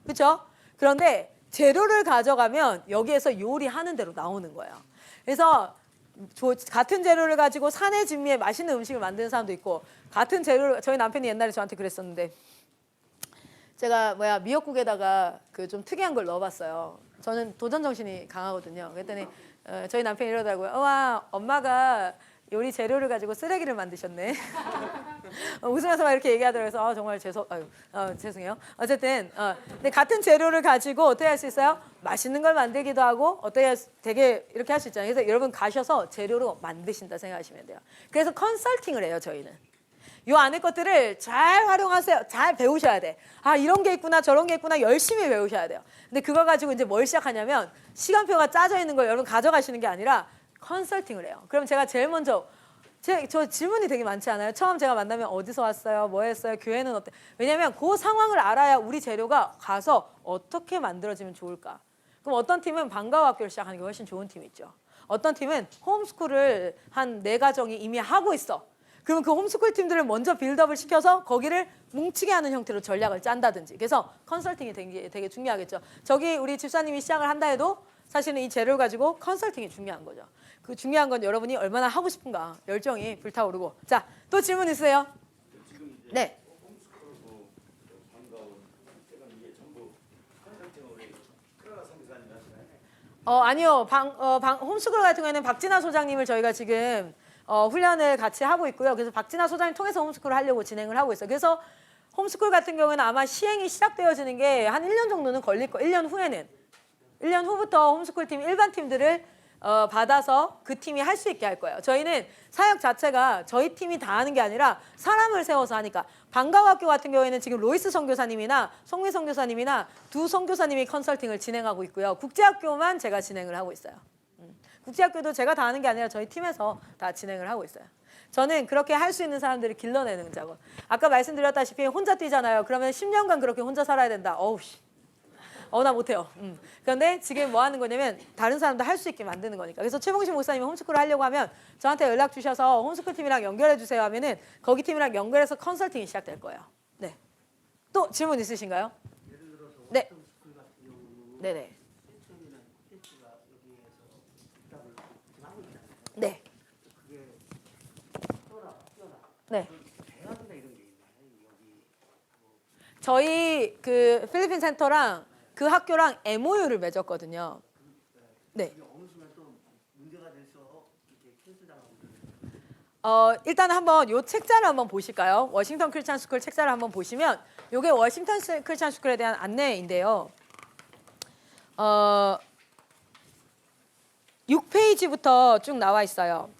그렇죠? 그런데 재료를 가져가면 여기에서 요리하는 대로 나오는 거예요. 그래서 같은 재료를 가지고 산의 진미에 맛있는 음식을 만드는 사람도 있고 같은 재료를 저희 남편이 옛날에 저한테 그랬었는데 제가 미역국에다가 그 좀 특이한 걸 넣어봤어요. 저는 도전 정신이 강하거든요. 그랬더니 저희 남편이 이러더라고요. 와 엄마가 요리 재료를 가지고 쓰레기를 만드셨네. 웃으면서 막 이렇게 얘기하더라고요. 그래서 정말 죄송해요. 어쨌든 근데 같은 재료를 가지고 어떻게 할 수 있어요? 맛있는 걸 만들기도 하고 어떻게 되게 이렇게 할 수 있잖아요. 그래서 여러분 가셔서 재료로 만드신다 생각하시면 돼요. 그래서 컨설팅을 해요. 저희는. 요 안에 것들을 잘 활용하세요. 잘 배우셔야 돼. 이런 게 있구나 저런 게 있구나 열심히 배우셔야 돼요. 근데 그거 가지고 이제 뭘 시작하냐면 시간표가 짜져 있는 걸 여러분 가져가시는 게 아니라 컨설팅을 해요. 그럼 제가 제일 먼저 저 질문이 되게 많지 않아요? 처음 제가 만나면 어디서 왔어요? 뭐 했어요? 교회는 어때? 왜냐면 그 상황을 알아야 우리 재료가 가서 어떻게 만들어지면 좋을까? 그럼 어떤 팀은 방과후 학교를 시작하는 게 훨씬 좋은 팀이 있죠. 어떤 팀은 홈스쿨을 한 4가정이 이미 하고 있어. 그러면 그 홈스쿨 팀들을 먼저 빌드업을 시켜서 거기를 뭉치게 하는 형태로 전략을 짠다든지. 그래서 컨설팅이 되게 중요하겠죠. 저기 우리 집사님이 시작을 한다 해도 사실은 이 재료를 가지고 컨설팅이 중요한 거죠. 그 중요한 건 여러분이 얼마나 하고 싶은가 열정이 불타오르고. 자, 또 질문 있으세요? 지금 이제 네. 홈스쿨하고 방과후 제가 이게 전부 컨설팅을 우리 클라라 선교사님이 하시나요? 아니요. 홈스쿨 같은 경우에는 박진아 소장님을 저희가 지금 훈련을 같이 하고 있고요. 그래서 박진아 소장님 통해서 홈스쿨을 하려고 진행을 하고 있어요. 그래서 홈스쿨 같은 경우에는 아마 시행이 시작되어지는 게 한 1년 정도는 걸릴 거예요. 1년 후에는. 1년 후부터 홈스쿨 팀 일반 팀들을 받아서 그 팀이 할 수 있게 할 거예요. 저희는 사역 자체가 저희 팀이 다 하는 게 아니라 사람을 세워서 하니까 방과후 학교 같은 경우에는 지금 로이스 선교사님이나 송미 선교사님이나 두 선교사님이 컨설팅을 진행하고 있고요. 국제학교만 제가 진행을 하고 있어요. 국제학교도 제가 다 하는 게 아니라 저희 팀에서 다 진행을 하고 있어요. 저는 그렇게 할 수 있는 사람들을 길러내는 작업. 아까 말씀드렸다시피 혼자 뛰잖아요. 그러면 10년간 그렇게 혼자 살아야 된다. 나 못해요. 그런데 지금 뭐 하는 거냐면 다른 사람도 할 수 있게 만드는 거니까. 그래서 최봉신 목사님이 홈스쿨을 하려고 하면 저한테 연락 주셔서 홈스쿨 팀이랑 연결해 주세요 하면은 거기 팀이랑 연결해서 컨설팅이 시작될 거예요. 네. 또 질문 있으신가요? 네. 네네. 네. 네. 저희 그 필리핀 센터랑 그 학교랑 MOU를 맺었거든요. 네. 일단 한번 요 책자를 한번 보실까요? 워싱턴 크리스찬 스쿨 책자를 한번 보시면 이게 워싱턴 크리스찬 스쿨에 대한 안내인데요. 6페이지부터 쭉 나와 있어요.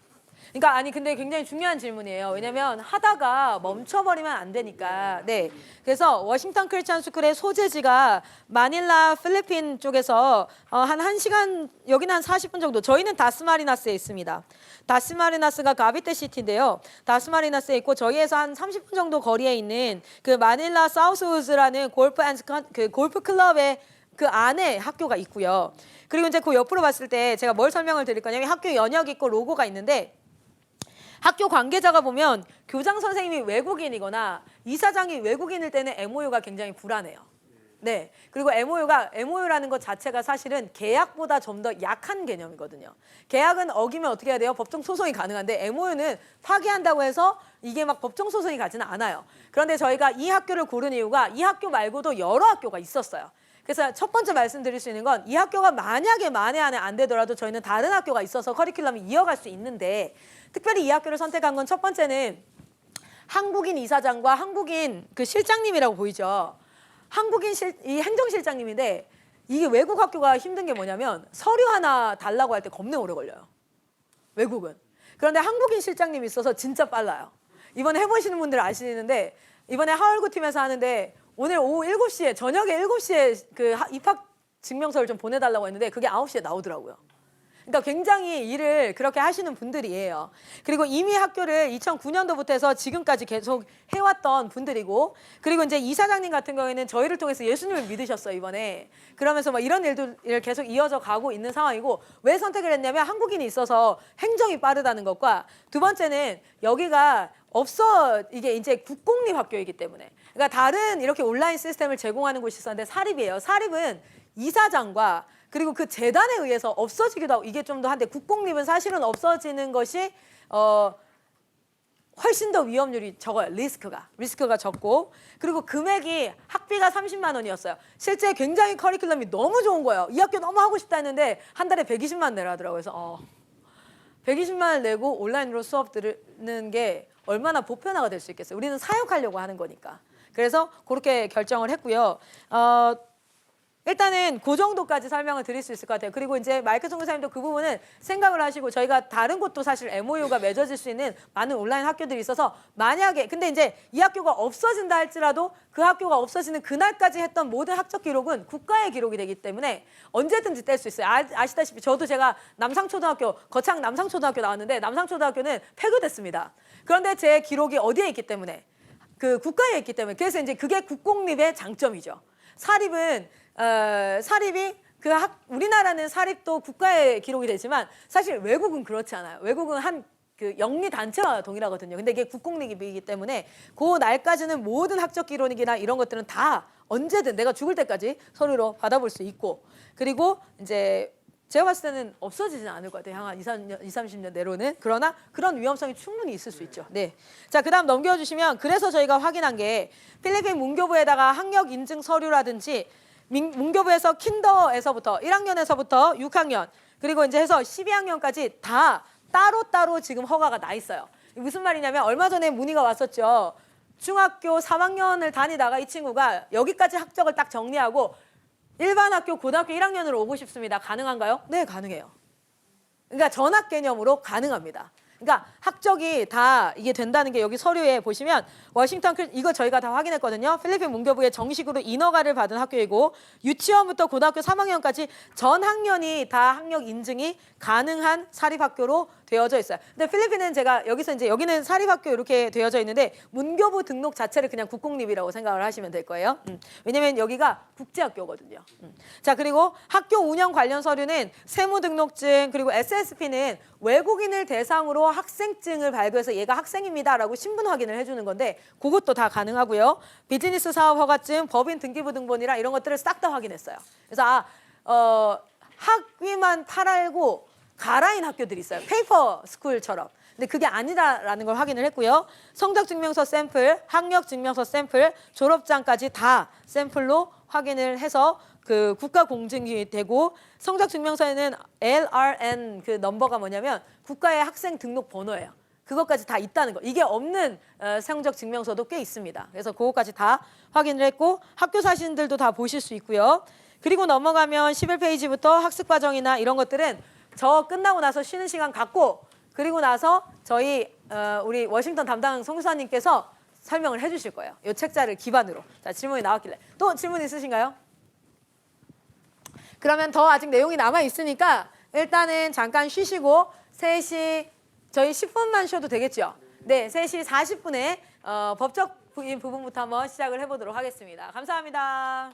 그러니까 근데 굉장히 중요한 질문이에요. 왜냐면 하다가 멈춰버리면 안 되니까. 네. 그래서 워싱턴 크리스찬 스쿨의 소재지가 마닐라 필리핀 쪽에서 한 1시간, 여기는 한 40분 정도. 저희는 다스마리나스에 있습니다. 다스마리나스가 가비테 시티인데요. 다스마리나스에 있고 저희에서 한 30분 정도 거리에 있는 그 마닐라 사우스우즈라는 골프 클럽의 그 안에 학교가 있고요. 그리고 이제 그 옆으로 봤을 때 제가 뭘 설명을 드릴 거냐면 학교 연역이 있고 로고가 있는데 학교 관계자가 보면 교장 선생님이 외국인이거나 이사장이 외국인일 때는 MOU가 굉장히 불안해요. 네. 그리고 MOU라는 것 자체가 사실은 계약보다 좀 더 약한 개념이거든요. 계약은 어기면 어떻게 해야 돼요? 법정 소송이 가능한데 MOU는 파기한다고 해서 이게 막 법정 소송이 가지는 않아요. 그런데 저희가 이 학교를 고른 이유가 이 학교 말고도 여러 학교가 있었어요. 그래서 첫 번째 말씀드릴 수 있는 건 이 학교가 만약에 만에 안에 안 되더라도 저희는 다른 학교가 있어서 커리큘럼이 이어갈 수 있는데 특별히 이 학교를 선택한 건 첫 번째는 한국인 이사장과 한국인 그 실장님이라고 보이죠. 한국인 이 행정실장님인데 이게 외국 학교가 힘든 게 뭐냐면 서류 하나 달라고 할 때 겁내 오래 걸려요. 외국은. 그런데 한국인 실장님이 있어서 진짜 빨라요. 이번에 해보시는 분들 아시는데 이번에 하얼구 팀에서 하는데 오늘 오후 7시에 저녁에 7시에 그 입학 증명서를 좀 보내달라고 했는데 그게 9시에 나오더라고요. 그러니까 굉장히 일을 그렇게 하시는 분들이에요. 그리고 이미 학교를 2009년도부터 해서 지금까지 계속 해왔던 분들이고, 그리고 이제 이사장님 같은 경우에는 저희를 통해서 예수님을 믿으셨어요, 이번에. 그러면서 막 이런 일들 계속 이어져 가고 있는 상황이고, 왜 선택을 했냐면 한국인이 있어서 행정이 빠르다는 것과, 두 번째는 여기가 이게 이제 국공립 학교이기 때문에. 그러니까 다른 이렇게 온라인 시스템을 제공하는 곳이 있었는데 사립이에요. 사립은 이사장과 그리고 그 재단에 의해서 없어지기도 하고, 이게 좀 더 한데 국공립은 사실은 없어지는 것이 훨씬 더 위험률이 적어요. 리스크가 적고, 그리고 금액이 학비가 30만 원이었어요. 실제 굉장히 커리큘럼이 너무 좋은 거예요. 이 학교 너무 하고 싶다 했는데 한 달에 120만 내라 하더라고요. 그래서 120만 원 내고 온라인으로 수업 들으는 게 얼마나 보편화가 될 수 있겠어요. 우리는 사역하려고 하는 거니까. 그래서 그렇게 결정을 했고요. 일단은 그 정도까지 설명을 드릴 수 있을 것 같아요. 그리고 이제 마이크 선교사님도 그 부분은 생각을 하시고, 저희가 다른 곳도 사실 MOU가 맺어질 수 있는 많은 온라인 학교들이 있어서, 만약에 근데 이제 이 학교가 없어진다 할지라도 그 학교가 없어지는 그날까지 했던 모든 학적 기록은 국가의 기록이 되기 때문에 언제든지 뗄 수 있어요. 아시다시피 저도 제가 남상초등학교, 거창 남상초등학교 나왔는데 남상초등학교는 폐교됐습니다. 그런데 제 기록이 어디에 있기 때문에, 그 국가에 있기 때문에. 그래서 이제 그게 국공립의 장점이죠. 사립이 우리나라는 사립도 국가의 기록이 되지만 사실 외국은 그렇지 않아요. 외국은 한 그 영리 단체와 동일하거든요. 근데 이게 국공립이기 때문에 그 날까지는 모든 학적 기록이나 이런 것들은 다 언제든 내가 죽을 때까지 서류로 받아볼 수 있고, 그리고 이제 제가 봤을 때는 없어지진 않을 것 같아요. 한 20-30년 내로는. 그러나 그런 위험성이 충분히 있을 수 있죠. 네. 자, 그다음 넘겨주시면, 그래서 저희가 확인한 게 필리핀 문교부에다가 학력 인증 서류라든지 문교부에서 킨더에서부터 1학년에서부터 6학년 그리고 이제 해서 12학년까지 다 따로따로 지금 허가가 나 있어요. 무슨 말이냐면 얼마 전에 문의가 왔었죠. 중학교 3학년을 다니다가 이 친구가 여기까지 학적을 딱 정리하고 일반 학교 고등학교 1학년으로 오고 싶습니다. 가능한가요? 네, 가능해요. 그러니까 전학 개념으로 가능합니다. 그러니까 학적이 다 이게 된다는 게 여기 서류에 보시면 이거 저희가 다 확인했거든요. 필리핀 문교부에 정식으로 인허가를 받은 학교이고, 유치원부터 고등학교 3학년까지 전 학년이 다 학력 인증이 가능한 사립학교로 되어져 있어요. 근데 필리핀은 제가 여기서 이제 여기는 사립학교 이렇게 되어져 있는데 문교부 등록 자체를 그냥 국공립이라고 생각을 하시면 될 거예요. 왜냐면 여기가 국제학교거든요. 자, 그리고 학교 운영 관련 서류는 세무등록증 그리고 SSP는 외국인을 대상으로 학생증을 발급해서 얘가 학생입니다라고 신분 확인을 해주는 건데 그것도 다 가능하고요. 비즈니스 사업 허가증, 법인 등기부 등본이랑 이런 것들을 싹 다 확인했어요. 그래서 학위만 팔알고 가라인 학교들이 있어요. 페이퍼 스쿨처럼. 근데 그게 아니다라는 걸 확인을 했고요. 성적증명서 샘플, 학력증명서 샘플, 졸업장까지 다 샘플로 확인을 해서 그 국가 공증이 되고, 성적증명서에는 LRN 그 넘버가 뭐냐면 국가의 학생 등록 번호예요. 그것까지 다 있다는 거. 이게 없는 성적증명서도 꽤 있습니다. 그래서 그것까지 다 확인을 했고, 학교 사진들도 다 보실 수 있고요. 그리고 넘어가면 11페이지부터 학습과정이나 이런 것들은 저 끝나고 나서 쉬는 시간 갖고, 그리고 나서 저희 우리 워싱턴 담당 성교사님께서 설명을 해주실 거예요. 이 책자를 기반으로. 자, 질문이 나왔길래. 또 질문 있으신가요? 그러면 더 아직 내용이 남아 있으니까 일단은 잠깐 쉬시고 3시 저희 10분만 쉬어도 되겠죠? 네, 3시 40분에 법적 부분부터 한번 시작을 해보도록 하겠습니다. 감사합니다.